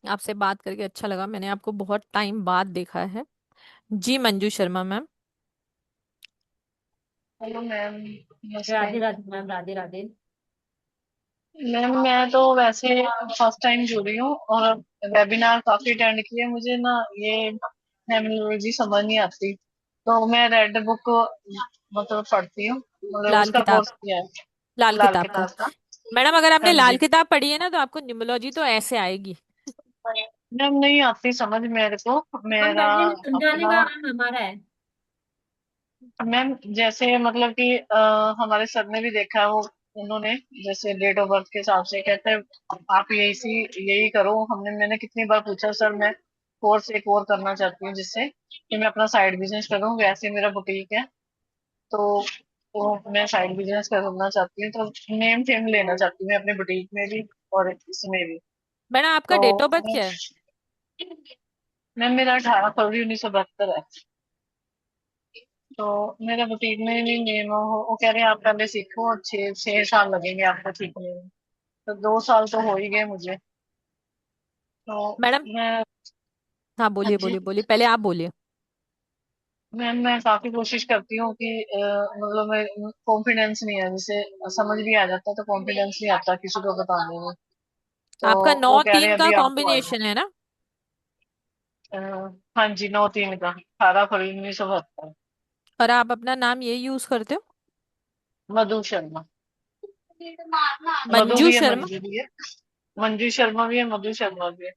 आपसे बात करके अच्छा लगा, मैंने आपको बहुत टाइम बाद देखा है। जी Manju Sharma ma'am. Hello ma'am, नमस्ते। राधे राधे मैम, राधे राधे। मैम मैं तो वैसे फर्स्ट टाइम जुड़ी हूँ और वेबिनार काफी अटेंड किए। मुझे ना ये टर्मिनोलॉजी समझ नहीं आती, तो मैं रेड बुक मतलब पढ़ती हूँ, मतलब लाल उसका किताब, कोर्स किया है, लाल लाल किताब का। किताब का। मैडम अगर हाँ आपने लाल जी किताब पढ़ी है ना तो आपको न्यूमरोलॉजी तो ऐसे आएगी। मैम, नहीं आती समझ मेरे को। हम मेरा पढ़ने में समझाने अपना का काम हमारा है। मैम जैसे मतलब कि हमारे सर ने भी देखा है वो, उन्होंने जैसे डेट ऑफ बर्थ के हिसाब से कहते हैं आप यही करो। मैंने कितनी बार पूछा सर, मैं कोर्स एक और करना चाहती हूँ जिससे कि मैं अपना साइड बिजनेस करूँ। वैसे मेरा बुटीक है, तो मैं साइड बिजनेस करना चाहती हूँ, तो नेम फेम लेना चाहती हूँ मैं अपने बुटीक में भी और इसमें भी। मैडम आपका तो डेट ऑफ बर्थ क्या है? मैम मेरा 18 फरवरी 1972 है। तो मेरा बुटीक में भी नेम वो कह रहे हैं आप पहले सीखो, 6 6 साल लगेंगे आपको सीखने में। तो 2 साल तो हो ही गए मुझे। तो मैडम, मैं, हाँ हाँ बोलिए जी बोलिए बोलिए, पहले आप बोलिए। मैम, मैं काफी कोशिश करती हूँ कि मतलब मैं कॉन्फिडेंस नहीं है, जैसे समझ भी आ जाता है तो कॉन्फिडेंस नहीं आता किसी को बताने में। तो आपका वो नौ कह रहे तीन हैं का अभी आपको आए। कॉम्बिनेशन है ना? अ, हाँ जी, 9 3 का, 18 फरवरी 1972। और आप अपना नाम ये यूज करते हो? मधु शर्मा। मधु मंजू भी है, शर्मा। मंजू भी है, मंजू शर्मा भी है, मधु शर्मा भी है।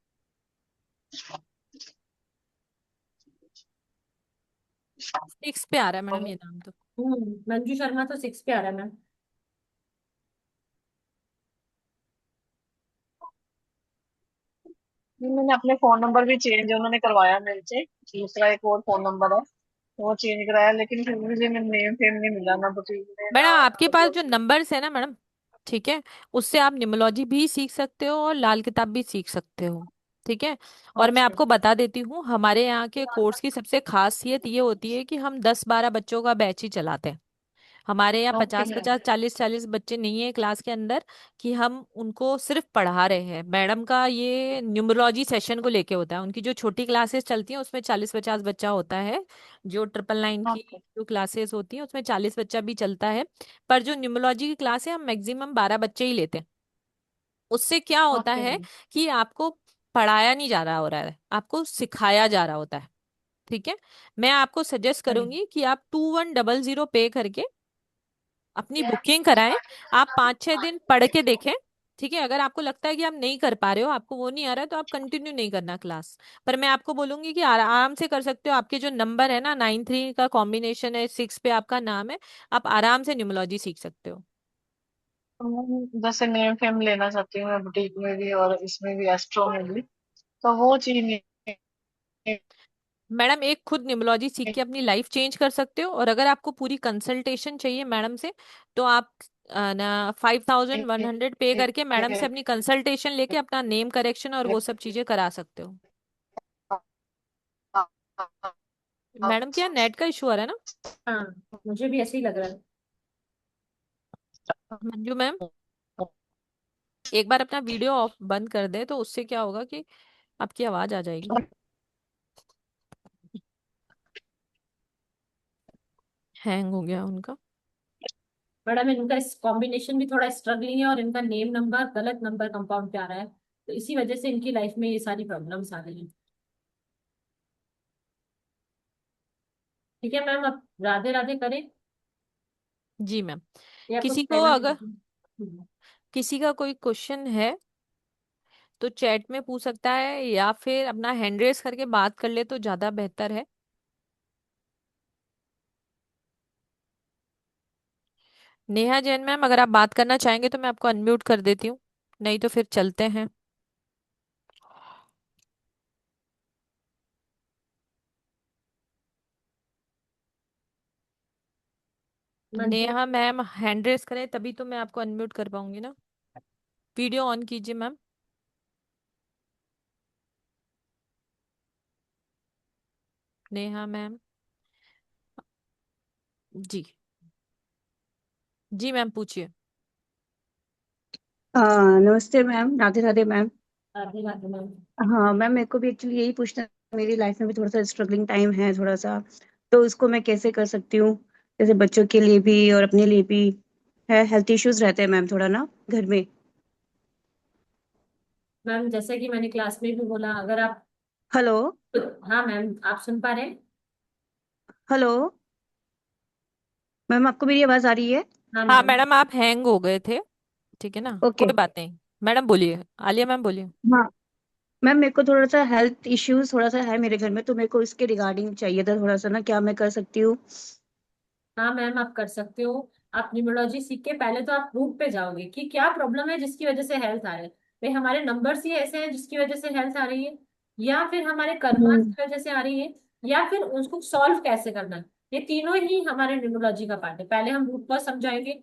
6 पे आ रहा है मैडम और ये नाम तो। मंजू शर्मा तो 6 पे आ रहा है मैम। मैंने अपने फोन नंबर भी चेंज उन्होंने करवाया मेरे से, दूसरा एक और फोन नंबर है, वो चेंज कराया, लेकिन फिर भी मुझे नेम फेम नहीं मिला ना बुटीक में मैडम ना। आपके पास मतलब जो नंबर्स है ना मैडम, ठीक है, उससे आप न्यूमरोलॉजी भी सीख सकते हो और लाल किताब भी सीख सकते हो। ठीक है। और मैं अच्छा आपको बता देती हूँ, हमारे यहाँ के कोर्स की सबसे खासियत ये होती है कि हम 10-12 बच्चों का बैच ही चलाते हैं। हमारे यहाँ ओके 50 मैम। 50 40 40 बच्चे नहीं है क्लास के अंदर कि हम उनको सिर्फ पढ़ा रहे हैं। मैडम का ये न्यूमरोलॉजी सेशन को लेके होता है। उनकी जो छोटी क्लासेस चलती हैं उसमें 40 50 बच्चा होता है। जो 999 की ओके। जो क्लासेस होती हैं उसमें 40 बच्चा भी चलता है। पर जो न्यूमरोलॉजी की क्लास है हम मैक्सिमम 12 बच्चे ही लेते हैं। उससे क्या होता ओके है मैम। कि आपको पढ़ाया नहीं जा रहा हो रहा है, आपको सिखाया जा रहा होता है। ठीक है। मैं आपको सजेस्ट करूंगी कि आप 2100 पे करके अपनी बुकिंग कराएं। आप 5 6 दिन पढ़ के देखें। ठीक है। अगर आपको लगता है कि आप नहीं कर पा रहे हो, आपको वो नहीं आ रहा है, तो आप कंटिन्यू नहीं करना क्लास। पर मैं आपको बोलूंगी कि आराम से कर सकते हो। आपके जो नंबर है ना, 93 का कॉम्बिनेशन है, 6 पे आपका नाम है, आप आराम से न्यूमरोलॉजी सीख सकते हो। जैसे नेम फेम लेना चाहती हूँ मैं बुटीक में भी और इसमें भी, एस्ट्रो में भी, तो वो चीज नहीं। मैडम एक खुद न्यूमरोलॉजी सीख के अपनी लाइफ चेंज कर सकते हो। और अगर आपको पूरी कंसल्टेशन चाहिए मैडम से, तो आप ना 5100 पे करके मैडम से अपनी कंसल्टेशन लेके अपना नेम करेक्शन और वो सब चीजें करा सकते हो। मैडम क्या नेट का इशू आ रहा है ना? हाँ, मुझे भी ऐसे ही लग रहा है। मंजू मैम, एक बार अपना वीडियो ऑफ बंद कर दे तो उससे क्या होगा कि आपकी आवाज आ जाएगी। हैंग हो गया उनका। मैडम इनका इस कॉम्बिनेशन भी थोड़ा स्ट्रगलिंग है और इनका नेम नंबर गलत नंबर कंपाउंड पे आ रहा है, तो इसी वजह से इनकी लाइफ में ये सारी प्रॉब्लम्स आ रही हैं। ठीक है मैम, अब राधे राधे करें जी मैम। या कुछ किसी को कहना अगर चाहती हैं? किसी का कोई क्वेश्चन है तो चैट में पूछ सकता है, या फिर अपना हैंड रेस करके बात कर ले तो ज्यादा बेहतर है। नेहा जैन मैम, अगर आप बात करना चाहेंगे तो मैं आपको अनम्यूट कर देती हूँ, नहीं तो फिर चलते हैं। Manju, Neha ma'am hand raise करें तभी तो मैं आपको अनम्यूट कर पाऊंगी ना। वीडियो ऑन कीजिए मैम। नेहा मैम। जी। जी मैम पूछिए। नमस्ते ma'am, Radhe Radhe ma'am. Radhe Radhe ma'am. हाँ मैम, मेरे को भी एक्चुअली यही पूछना है। मेरी लाइफ में भी थोड़ा सा स्ट्रगलिंग टाइम है थोड़ा सा, तो उसको मैं कैसे कर सकती हूँ? जैसे बच्चों के लिए भी और अपने लिए भी है, हेल्थ इश्यूज रहते हैं मैम थोड़ा ना घर में। मैम जैसे कि मैंने क्लास में भी बोला, अगर आप, हेलो। हाँ मैम आप सुन पा रहे हैं? हेलो मैम, आपको मेरी आवाज आ रही है? हाँ हाँ मैम। मैडम, आप हैंग हो गए थे। ठीक है ना, ओके। कोई बात नहीं। मैडम बोलिए, आलिया मैम बोलिए। हाँ मैम, मेरे को थोड़ा सा हेल्थ इश्यूज थोड़ा सा है मेरे घर में, तो मेरे को इसके रिगार्डिंग चाहिए था थोड़ा सा ना, क्या मैं कर सकती हूँ? हाँ मैम आप कर सकते हो। आप न्यूमरोलॉजी सीख के पहले तो आप रूट पे जाओगे कि क्या प्रॉब्लम है जिसकी वजह से हेल्थ आ रहा है। भाई हमारे नंबर्स ही ऐसे हैं जिसकी वजह से हेल्थ आ रही है, या फिर हमारे कर्मास हम्म। की वजह से आ रही है, या फिर उसको सॉल्व कैसे करना है। ये तीनों ही हमारे न्यूमरोलॉजी का पार्ट है। पहले हम रूट कॉज समझाएंगे।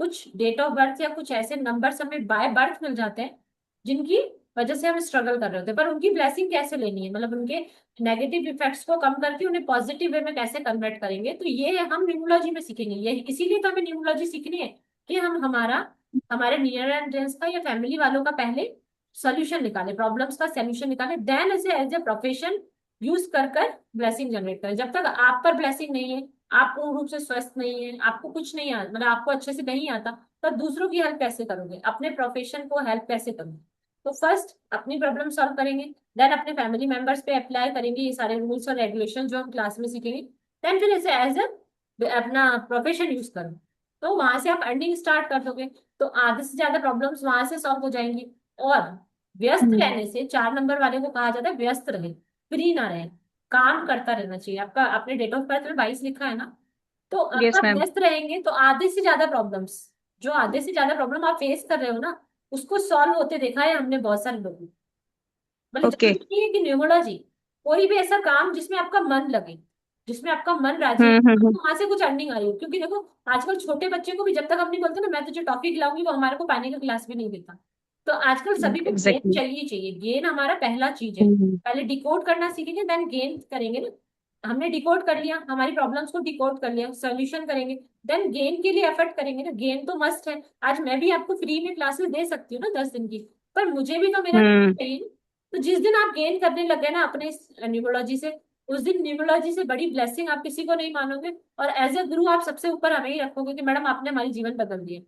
कुछ डेट ऑफ बर्थ या कुछ ऐसे नंबर्स हमें बाय बर्थ मिल जाते हैं जिनकी वजह से हम स्ट्रगल कर रहे होते हैं, पर उनकी ब्लेसिंग कैसे लेनी है, मतलब उनके नेगेटिव इफेक्ट्स को कम करके उन्हें पॉजिटिव वे में कैसे कन्वर्ट करेंगे, तो ये हम न्यूमरोलॉजी में सीखेंगे। ये इसीलिए तो हमें न्यूमरोलॉजी सीखनी है कि हम हमारे नियर एंड डियर्स का या फैमिली वालों का पहले सोल्यूशन निकाले, प्रॉब्लम्स का सोल्यूशन निकाले, देन इसे एज ए प्रोफेशन यूज कर कर ब्लेसिंग जनरेट करें। जब तक आप पर ब्लेसिंग नहीं है, आप पूर्ण रूप से स्वस्थ नहीं है, आपको कुछ नहीं आता, मतलब आपको अच्छे से नहीं आता, तो दूसरों की हेल्प कैसे करोगे, अपने प्रोफेशन को हेल्प कैसे करोगे? तो फर्स्ट अपनी प्रॉब्लम सॉल्व करेंगे, देन अपने फैमिली मेंबर्स पे अप्लाई करेंगे ये सारे रूल्स और रेगुलेशन जो हम क्लास में सीखेंगे, देन फिर इसे एज ए अपना प्रोफेशन यूज करो। तो वहां से आप अर्निंग स्टार्ट कर दोगे, तो आधे से ज्यादा प्रॉब्लम्स वहां से सॉल्व हो जाएंगी। और व्यस्त हम्म। रहने से, 4 नंबर वाले को कहा जाता है व्यस्त रहे, फ्री ना रहे, काम करता रहना चाहिए। आपका अपने डेट ऑफ बर्थ में 22 लिखा है ना, तो यस आप मैम। व्यस्त रहेंगे तो आधे से ज्यादा प्रॉब्लम्स, जो आधे से ज्यादा प्रॉब्लम आप फेस कर रहे हो ना, उसको सॉल्व होते देखा है हमने बहुत सारे लोगों को। मतलब ओके। जरूरी नहीं है कि न्यूमरोलॉजी, कोई भी ऐसा काम जिसमें आपका मन लगे, जिसमें आपका मन राजी है, हम्म। तो वहां से कुछ अर्निंग आ रही हो। क्योंकि देखो आजकल छोटे बच्चे को भी जब तक हम नहीं बोलते ना मैं तुझे टॉफी खिलाऊंगी, वो हमारे को पानी का गिलास भी नहीं देता। तो आजकल सभी को गेन एग्जैक्टली। चाहिए, चाहिए गेन हमारा पहला चीज है। हम्म। पहले डिकोड करना सीखेंगे, देन गेन करेंगे ना। हमने डिकोड कर लिया, हमारी प्रॉब्लम्स को डिकोड कर लिया, सॉल्यूशन करेंगे, देन गेन के लिए एफर्ट करेंगे ना, गेन तो मस्ट है। आज मैं भी आपको फ्री में क्लासेस दे सकती हूँ ना 10 दिन की, पर मुझे भी तो मेरा हम्म। चाहिए। तो जिस दिन आप गेन करने लग गए ना अपने न्यूमरोलॉजी से, उस दिन न्यूमरोलॉजी से बड़ी ब्लेसिंग आप किसी को नहीं मानोगे, और एज ए गुरु आप सबसे ऊपर हमें ही रखोगे कि मैडम आपने हमारी जीवन बदल दिया,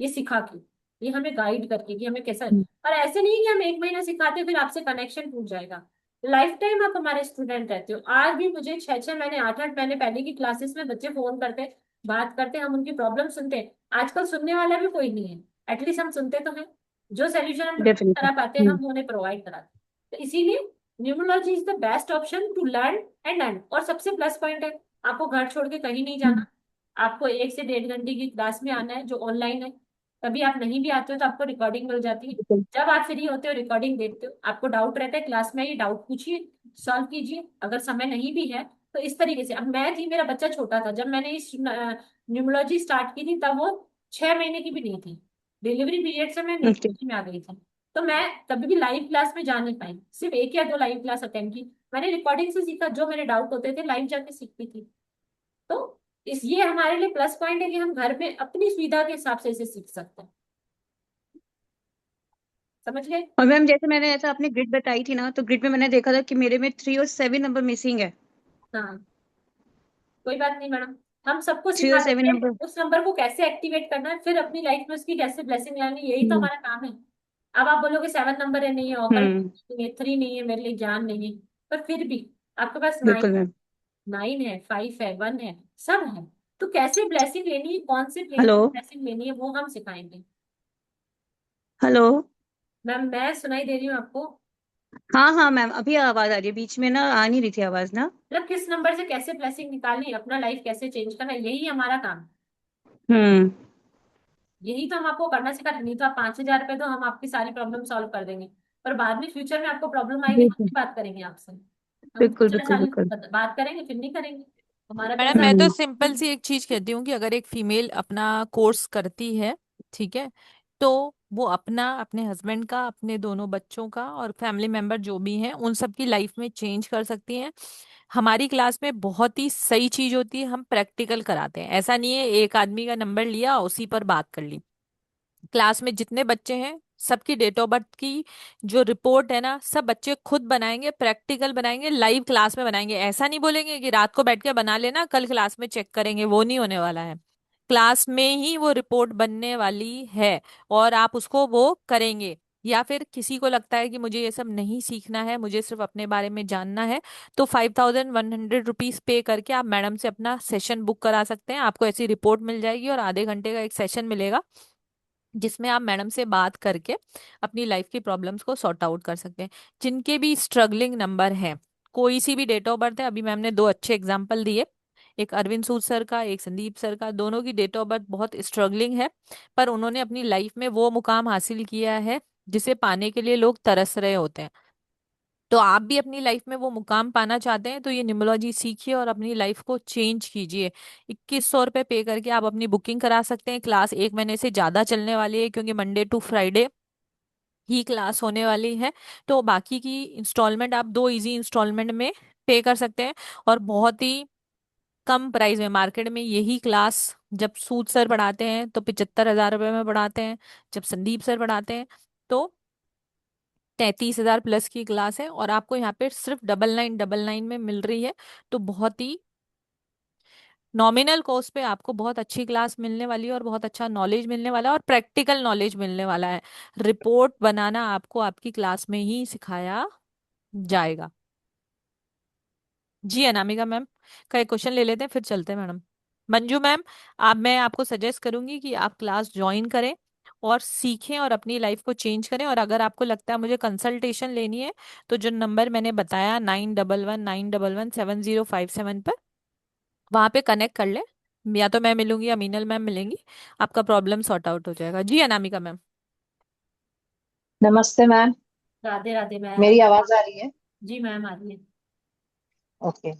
ये सिखा के, ये हमें गाइड करके कि हमें कैसा। और ऐसे नहीं कि हम एक महीना सिखाते फिर आपसे कनेक्शन टूट जाएगा, लाइफ टाइम आप हमारे स्टूडेंट रहते हो। आज भी मुझे 6 6 महीने 8 8 महीने पहले की क्लासेस में बच्चे फोन करते, बात करते, हम उनकी प्रॉब्लम सुनते हैं। आजकल सुनने वाला भी कोई नहीं है, एटलीस्ट हम सुनते तो हैं, जो सोल्यूशन हम डेफिनेटली। करा पाते हैं हम उन्हें प्रोवाइड कराते हैं। तो इसीलिए numerology is the best option to learn and learn. और सबसे प्लस पॉइंट है, आपको घर छोड़ के कहीं नहीं जाना, आपको 1 से 1.5 घंटे की क्लास में आना है जो ऑनलाइन है। कभी आप नहीं भी आते हो तो आपको रिकॉर्डिंग मिल जाती है, जब आप फ्री होते हो रिकॉर्डिंग देखते हो, आपको डाउट रहता है क्लास में, ये डाउट पूछिए, सॉल्व कीजिए। अगर समय नहीं भी है तो इस तरीके से, अब मैं थी, मेरा बच्चा छोटा था जब मैंने इस न्यूमरोलॉजी स्टार्ट की थी, तब वो 6 महीने की भी नहीं थी, डिलीवरी पीरियड से मैं ओके। न्यूमरोलॉजी में आ गई थी। तो मैं कभी भी लाइव क्लास में जा नहीं पाई, सिर्फ 1 या 2 लाइव क्लास अटेंड की। मैंने रिकॉर्डिंग से सीखा, जो मेरे डाउट होते थे लाइव जाके सीखती थी। तो इस ये हमारे लिए प्लस पॉइंट है कि हम घर में अपनी सुविधा के हिसाब से इसे सीख सकते हैं। समझ गए? और मैम जैसे मैंने ऐसा आपने ग्रिड बताई थी ना, तो ग्रिड में मैंने देखा था कि मेरे में 3 और 7 नंबर मिसिंग है। हाँ, कोई बात नहीं मैडम, हम सबको 3 और सिखा 7 देंगे नंबर। उस नंबर को कैसे एक्टिवेट करना है, फिर अपनी लाइफ में उसकी कैसे ब्लेसिंग लानी है, यही तो हम्म। हमारा काम है। अब आप बोलोगे 7 नंबर है, नहीं है, ऑकल्ट हम्म। नहीं है, 3 नहीं है, मेरे लिए ज्ञान नहीं है, पर फिर भी आपके पास नाइन बिल्कुल मैम। 9 है, 5 है, 1 है, सब है। तो कैसे ब्लेसिंग लेनी है, कौन से प्लेस हेलो। में ब्लेसिंग लेनी है, वो हम सिखाएंगे। हेलो। मैम मैं सुनाई दे रही हूँ आपको? हाँ हाँ मैम, अभी आवाज आ रही है, बीच में ना आ नहीं रही थी आवाज ना। मतलब किस नंबर से कैसे ब्लेसिंग निकालनी है, अपना लाइफ कैसे चेंज करना है, यही हमारा काम है। हम्म। यही तो हम आपको करना सिखाते, नहीं तो आप 5,000 रुपए तो हम आपकी सारी प्रॉब्लम सॉल्व कर देंगे, पर बाद में फ्यूचर में आपको प्रॉब्लम आएगी तो हम बिल्कुल नहीं बात करेंगे आपसे, हम बिल्कुल पिछले बिल्कुल साल बिल्कुल। बात करेंगे फिर नहीं करेंगे, हमारा मैडम पैसा। मैं तो हम्म। सिंपल सी एक चीज कहती हूँ कि अगर एक फीमेल अपना कोर्स करती है, ठीक है, तो वो अपना, अपने हस्बैंड का, अपने दोनों बच्चों का और फैमिली मेंबर जो भी हैं उन सब की लाइफ में चेंज कर सकती हैं। हमारी क्लास में बहुत ही सही चीज होती है, हम प्रैक्टिकल कराते हैं। ऐसा नहीं है एक आदमी का नंबर लिया उसी पर बात कर ली। क्लास में जितने बच्चे हैं सबकी डेट ऑफ बर्थ की जो रिपोर्ट है ना, सब बच्चे खुद बनाएंगे, प्रैक्टिकल बनाएंगे, लाइव क्लास में बनाएंगे। ऐसा नहीं बोलेंगे कि रात को बैठ के बना लेना कल क्लास में चेक करेंगे, वो नहीं होने वाला है। क्लास में ही वो रिपोर्ट बनने वाली है और आप उसको वो करेंगे। या फिर किसी को लगता है कि मुझे ये सब नहीं सीखना है, मुझे सिर्फ अपने बारे में जानना है, तो 5,100 रुपीज पे करके आप मैडम से अपना सेशन बुक करा सकते हैं। आपको ऐसी रिपोर्ट मिल जाएगी और आधे घंटे का एक सेशन मिलेगा जिसमें आप मैडम से बात करके अपनी लाइफ की प्रॉब्लम्स को सॉर्ट आउट कर सकते हैं। जिनके भी स्ट्रगलिंग नंबर है, कोई सी भी डेट ऑफ बर्थ है, अभी मैम ने दो अच्छे एग्जाम्पल दिए, एक अरविंद सूद सर का, एक संदीप सर का, दोनों की डेट ऑफ बर्थ बहुत स्ट्रगलिंग है, पर उन्होंने अपनी लाइफ में वो मुकाम हासिल किया है जिसे पाने के लिए लोग तरस रहे होते हैं। तो आप भी अपनी लाइफ में वो मुकाम पाना चाहते हैं तो ये न्यूमरोलॉजी सीखिए और अपनी लाइफ को चेंज कीजिए। 2100 रुपये पे करके आप अपनी बुकिंग करा सकते हैं। क्लास 1 महीने से ज्यादा चलने वाली है क्योंकि मंडे टू फ्राइडे ही क्लास होने वाली है। तो बाकी की इंस्टॉलमेंट आप दो इजी इंस्टॉलमेंट में पे कर सकते हैं और बहुत ही कम प्राइस में। मार्केट में यही क्लास जब सूद सर पढ़ाते हैं तो 75,000 रुपये में पढ़ाते हैं, जब संदीप सर पढ़ाते हैं तो 33,000 प्लस की क्लास है, और आपको यहाँ पे सिर्फ 9999 में मिल रही है। तो बहुत ही नॉमिनल कॉस्ट पे आपको बहुत अच्छी क्लास मिलने वाली है और बहुत अच्छा नॉलेज मिलने वाला है और प्रैक्टिकल नॉलेज मिलने वाला है। रिपोर्ट बनाना आपको आपकी क्लास में ही सिखाया जाएगा। जी अनामिका मैम का एक क्वेश्चन ले लेते हैं फिर चलते हैं मैडम। मंजू मैम, आप, मैं आपको सजेस्ट करूंगी कि आप क्लास ज्वाइन करें और सीखें और अपनी लाइफ को चेंज करें। और अगर आपको लगता है मुझे कंसल्टेशन लेनी है तो जो नंबर मैंने बताया 9119117057 पर, वहां पे कनेक्ट कर ले। या तो मैं मिलूंगी या मीनल मैम मिलेंगी, आपका प्रॉब्लम सॉर्ट आउट हो जाएगा। जी अनामिका मैम। नमस्ते मैम। राधे राधे मेरी मैम। आवाज आ रही है? जी मैम, आ रही है। ओके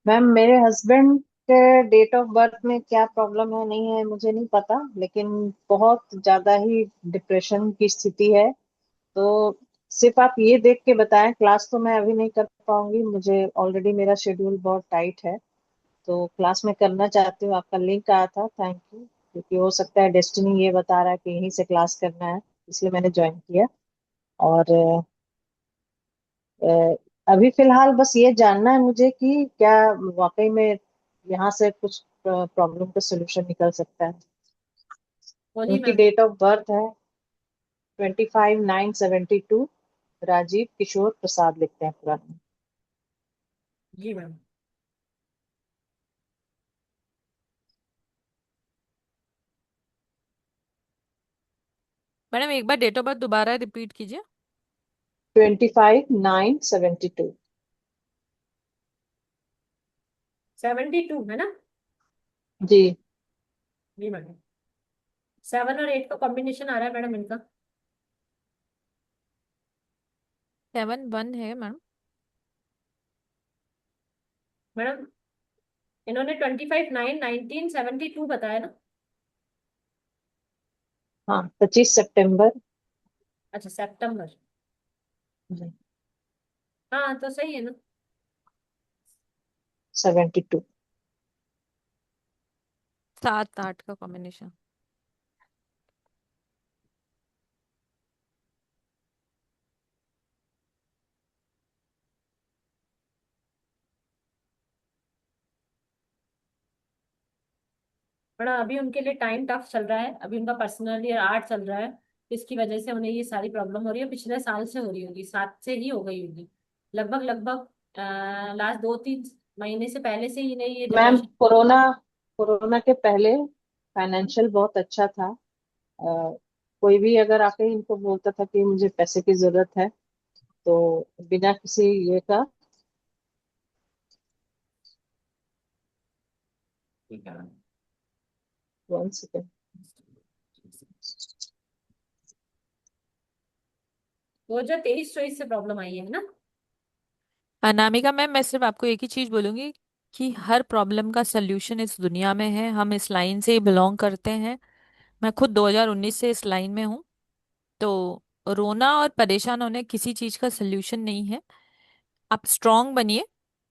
मैम, मेरे हस्बैंड के डेट ऑफ बर्थ में क्या प्रॉब्लम है नहीं है मुझे नहीं पता, लेकिन बहुत ज्यादा ही डिप्रेशन की स्थिति है। तो सिर्फ आप ये देख के बताएं, क्लास तो मैं अभी नहीं कर पाऊंगी, मुझे ऑलरेडी मेरा शेड्यूल बहुत टाइट है। तो क्लास में करना चाहती हूँ, आपका लिंक आया था, थैंक यू। क्योंकि हो सकता है डेस्टिनी ये बता रहा है कि यहीं से क्लास करना है, इसलिए मैंने ज्वाइन किया। और अभी फिलहाल बस ये जानना है मुझे कि क्या वाकई में यहाँ से कुछ प्रॉब्लम का सोल्यूशन निकल सकता है। बोलिए उनकी मैम। डेट ऑफ बर्थ है 25/9/72। राजीव किशोर प्रसाद लिखते हैं पूरा नाम। जी मैम। मैडम एक बार डेट ऑफ बर्थ दोबारा रिपीट कीजिए। 25/9/72। 72 है ना? जी। जी मैडम। 7 और 8 का कॉम्बिनेशन आ रहा है मैडम इनका। 7-1 है मैडम। मैडम इन्होंने 25/9/1972 बताया ना? हाँ, 25 सितंबर। अच्छा, सितंबर। जी। हाँ तो सही है ना। 72। 7-8 का कॉम्बिनेशन। बड़ा अभी उनके लिए टाइम टफ चल रहा है, अभी उनका पर्सनल ईयर 8 चल रहा है। इसकी वजह से उन्हें ये सारी प्रॉब्लम हो रही है, पिछले साल से हो रही होगी, 7 से ही हो गई होगी लगभग लगभग। लास्ट 2-3 महीने से पहले से ही इन्हें ये मैम, डिप्रेशन। कोरोना कोरोना के पहले फाइनेंशियल बहुत अच्छा था। कोई भी अगर आके इनको बोलता था कि मुझे पैसे की जरूरत है, तो बिना किसी ये का। ठीक है। 1 सेकेंड। 2023-24 से प्रॉब्लम आई है ना? अनामिका मैम, मैं सिर्फ आपको एक ही चीज बोलूंगी कि हर प्रॉब्लम का सल्यूशन इस दुनिया में है। हम इस लाइन से बिलोंग करते हैं। मैं खुद 2019 से इस लाइन में हूँ। तो रोना और परेशान होने किसी चीज का सल्यूशन नहीं है। आप स्ट्रांग बनिए।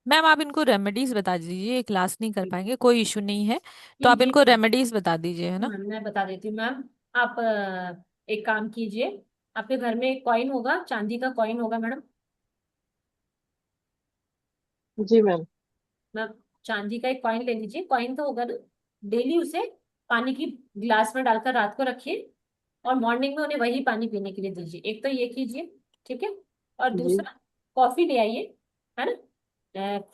मैम आप इनको रेमेडीज बता दीजिए, ये क्लास नहीं कर पाएंगे, कोई इशू नहीं है। तो जी आप जी इनको रेमेडीज बता दीजिए, है ना। मैम, मैं बता देती हूँ मैम। आप एक काम कीजिए। आपके घर में एक कॉइन होगा, चांदी का कॉइन होगा मैडम। जी मैम। मैम चांदी का एक कॉइन ले लीजिए, कॉइन तो होगा ना। डेली उसे पानी की गिलास में डालकर रात को रखिए, और मॉर्निंग में उन्हें वही पानी पीने के लिए दीजिए। एक तो ये कीजिए, ठीक है। और जी। दूसरा, कॉफी ले आइए, है ना।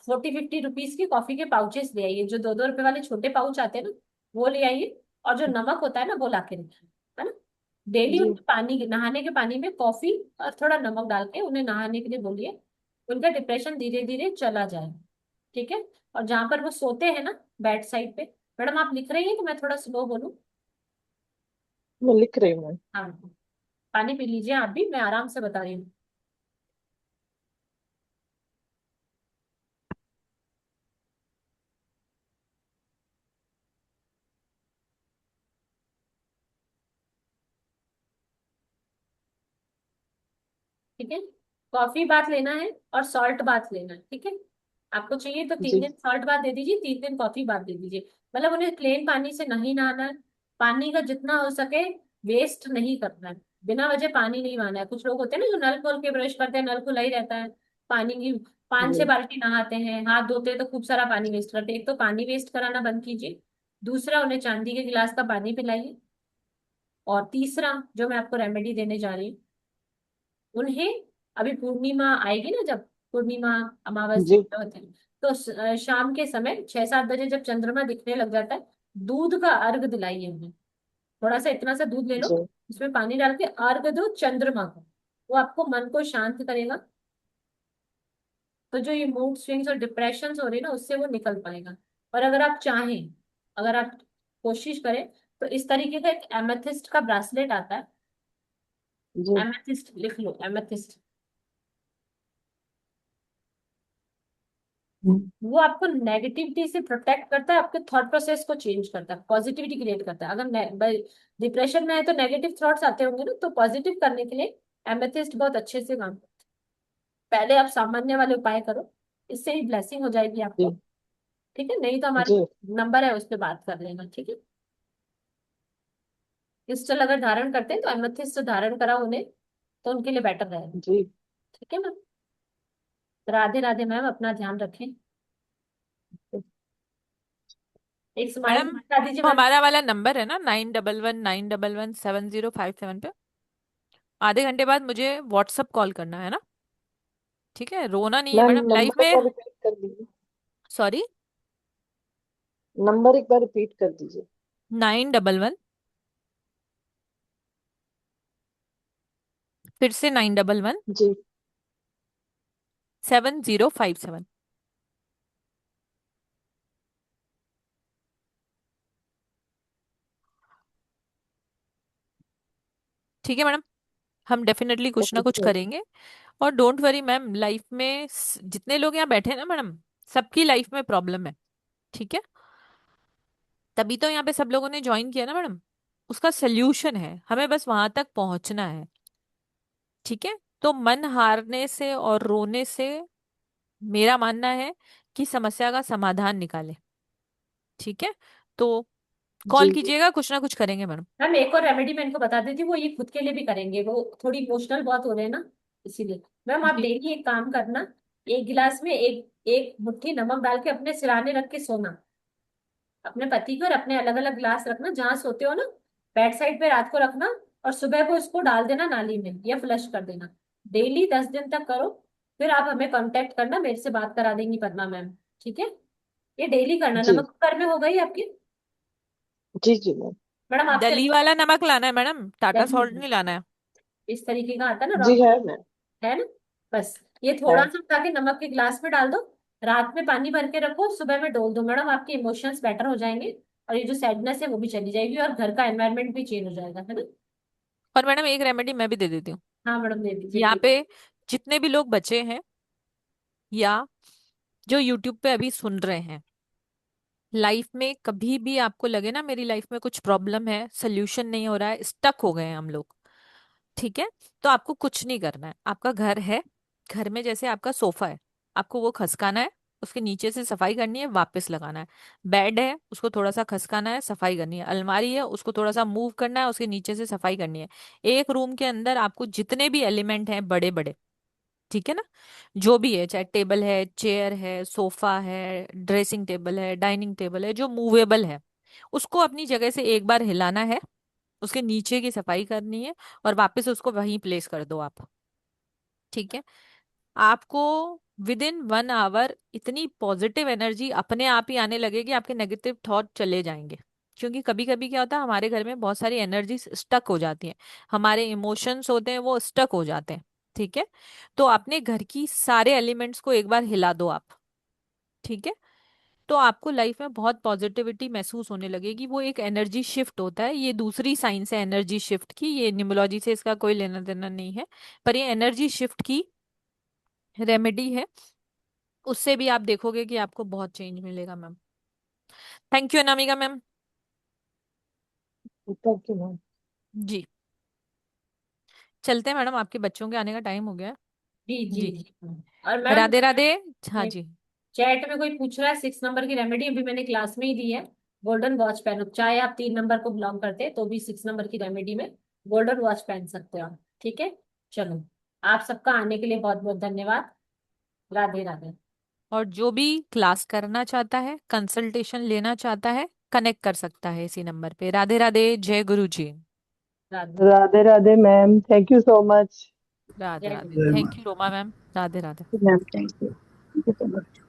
40-50 रुपीज की कॉफी के पाउचेस ले आइए, जो 2-2 रुपए वाले छोटे पाउच आते हैं ना, वो ले आइए। और जो नमक होता है ना, वो ला के रखिए, है ना। डेली जी। उनके पानी, नहाने के पानी में कॉफी और थोड़ा नमक डाल के उन्हें नहाने के लिए बोलिए। उनका डिप्रेशन धीरे धीरे चला जाए, ठीक है। और जहां पर वो सोते हैं ना, बेड साइड पे। मैडम आप लिख रही हैं तो मैं थोड़ा स्लो बोलूं? मैं लिख रही हूँ मैम। हाँ, पानी पी लीजिए आप भी, मैं आराम से बता रही हूँ। ठीक है। कॉफी बात लेना है और सॉल्ट बात लेना है, ठीक है। आपको चाहिए तो तीन जी। दिन सॉल्ट बात दे दीजिए, 3 दिन कॉफी बात दे दीजिए। मतलब उन्हें प्लेन पानी से नहीं नहाना है। पानी का जितना हो सके वेस्ट नहीं करना है। बिना वजह पानी नहीं बहाना है। कुछ लोग होते हैं ना जो नल खोल के ब्रश करते हैं, नल खुला ही रहता है, पानी की 5-6 जी। बाल्टी नहाते हैं, हाथ धोते हैं तो खूब सारा पानी वेस्ट करते हैं। एक तो पानी वेस्ट कराना बंद कीजिए। दूसरा, उन्हें चांदी के गिलास का पानी पिलाइए। और तीसरा, जो मैं आपको रेमेडी देने जा रही हूँ, उन्हें अभी पूर्णिमा आएगी ना, जब पूर्णिमा जी। अमावस्या होते हैं, तो शाम के समय 6-7 बजे जब चंद्रमा दिखने लग जाता है, दूध का अर्घ दिलाइए उन्हें। थोड़ा सा इतना सा दूध ले लो, जी। उसमें पानी डाल के अर्घ दो चंद्रमा को। वो आपको मन को शांत करेगा। तो जो ये मूड स्विंग्स और डिप्रेशन हो रही है ना, उससे वो निकल पाएगा। और अगर आप चाहें, अगर आप कोशिश करें, तो इस तरीके का एक एमेथिस्ट का ब्रासलेट आता है। जी। एमेथिस्ट लिख लो, एमेथिस्ट। हम्म। वो आपको नेगेटिविटी से प्रोटेक्ट करता है, आपके थॉट प्रोसेस को चेंज करता है, पॉजिटिविटी क्रिएट करता है। अगर डिप्रेशन में है तो नेगेटिव थॉट्स आते होंगे ना, तो पॉजिटिव करने के लिए एमेथिस्ट बहुत अच्छे से काम करता है। पहले आप सामान्य वाले उपाय करो, इससे ही ब्लेसिंग हो जाएगी आपको। जी ठीक है, नहीं तो हमारे जी नंबर है, उस पर बात कर लेना। ठीक है, क्रिस्टल अगर धारण करते हैं तो एमेथिस्ट धारण करा उन्हें, तो उनके लिए बेटर रहेगा। जी। ठीक है मैम, राधे राधे मैम, अपना ध्यान रखें। एक स्माइल मैडम बता दीजिए तो मैम। हमारा वाला नंबर है ना 9119117057 पे, आधे घंटे बाद मुझे व्हाट्सअप कॉल करना है ना। ठीक है, रोना नहीं है मैम मैडम लाइफ नंबर एक में। बार रिपीट कर दीजिए। सॉरी, नंबर एक बार रिपीट कर दीजिए। 911, फिर से 911 जी 7057। ठीक है मैडम, हम डेफिनेटली कुछ ना ओके कुछ करेंगे। और डोंट वरी मैम, लाइफ में जितने लोग यहाँ बैठे हैं ना मैडम, सबकी लाइफ में प्रॉब्लम है। ठीक है, तभी तो यहाँ पे सब लोगों ने ज्वाइन किया ना मैडम। उसका सोल्यूशन है, हमें बस वहां तक पहुंचना है। ठीक है, तो मन हारने से और रोने से मेरा मानना है कि समस्या का समाधान निकाले। ठीक है, तो कॉल जी जी कीजिएगा, कुछ ना कुछ करेंगे मैडम। मैम एक और रेमेडी मैं इनको बता देती हूँ, वो ये खुद के लिए भी करेंगे, वो थोड़ी इमोशनल बहुत हो रहे हैं ना, इसीलिए। मैम आप जी डेली एक काम करना, एक गिलास में एक एक मुट्ठी नमक डाल के अपने सिरहाने रख के सोना। अपने पति को और अपने अलग अलग गिलास रखना, जहाँ सोते हो ना, बेड साइड पे रात को रखना, और सुबह को इसको डाल देना नाली में या फ्लश कर देना। डेली 10 दिन तक करो, फिर आप हमें कांटेक्ट करना, मेरे से बात करा देंगी पद्मा मैम। ठीक है, ये डेली करना। जी नमक घर में हो गई आपकी? जी जी मैम। मैडम आपसे दली वाला नमक लाना है मैडम, टाटा दही सॉल्ट नहीं लाना है। इस तरीके का आता है ना, जी रॉन्ग, है मैम। है ना? बस ये है। थोड़ा सा उठा के नमक के गिलास में डाल दो, रात में पानी भर के रखो, सुबह में डोल दो मैडम, आपके इमोशंस बेटर हो जाएंगे, और ये जो सैडनेस है वो भी चली जाएगी, और घर का एनवायरनमेंट भी चेंज हो जाएगा, है ना? और मैडम एक रेमेडी मैं भी दे देती हूँ। हाँ मैडम, दे दीजिए यहाँ प्लीज। पे जितने भी लोग बचे हैं या जो यूट्यूब पे अभी सुन रहे हैं, लाइफ में कभी भी आपको लगे ना मेरी लाइफ में कुछ प्रॉब्लम है, सोल्यूशन नहीं हो रहा है, स्टक हो गए हैं हम लोग। ठीक है, तो आपको कुछ नहीं करना है। आपका घर है, घर में जैसे आपका सोफा है, आपको वो खसकाना है, उसके नीचे से सफाई करनी है, वापस लगाना है। बेड है, उसको थोड़ा सा खसकाना है, सफाई करनी है। अलमारी है, उसको थोड़ा सा मूव करना है, उसके नीचे से सफाई करनी है। एक रूम के अंदर आपको जितने भी एलिमेंट हैं बड़े बड़े, ठीक है ना, जो भी है, चाहे टेबल है, चेयर है, सोफा है, ड्रेसिंग टेबल है, डाइनिंग टेबल है, जो मूवेबल है, उसको अपनी जगह से एक बार हिलाना है, उसके नीचे की सफाई करनी है, और वापस उसको वहीं प्लेस कर दो आप। ठीक है, आपको विद इन 1 आवर इतनी पॉजिटिव एनर्जी अपने आप ही आने लगेगी, आपके नेगेटिव थॉट चले जाएंगे। क्योंकि कभी कभी क्या होता है, हमारे घर में बहुत सारी एनर्जी स्टक हो जाती हैं, हमारे इमोशंस होते हैं वो स्टक हो जाते हैं। ठीक है, तो अपने घर की सारे एलिमेंट्स को एक बार हिला दो आप। ठीक है, तो आपको लाइफ में बहुत पॉजिटिविटी महसूस होने लगेगी, वो एक एनर्जी शिफ्ट होता है। ये दूसरी साइंस है एनर्जी शिफ्ट की, ये न्यूमरोलॉजी से इसका कोई लेना देना नहीं है, पर ये एनर्जी शिफ्ट की रेमेडी है। उससे भी आप देखोगे कि आपको बहुत चेंज मिलेगा ma'am. Thank you Anamika ma'am. Thank you ma'am. जी, चलते हैं मैडम, आपके बच्चों के आने का टाइम हो गया है। जी जी जी, जी। और मैम, राधे राधे। हाँ जी। चैट में कोई पूछ रहा है 6 नंबर की रेमेडी, अभी मैंने क्लास में ही दी है। गोल्डन वॉच पहनो, चाहे आप 3 नंबर को बिलोंग करते हैं तो भी 6 नंबर की रेमेडी में गोल्डन वॉच पहन सकते हो आप। ठीक है, चलो, आप सबका आने के लिए बहुत बहुत धन्यवाद। राधे राधे। और जो भी क्लास करना चाहता है, कंसल्टेशन लेना चाहता है, कनेक्ट कर सकता है इसी नंबर पे। राधे राधे, जय Guru ji. Radhe. Radhe Radhe ma'am, thank you so much. Radhe जय राधे, गुरु। जय थैंक माता। You Roma ma'am. Radhe Radhe. Ma'am thank you so much.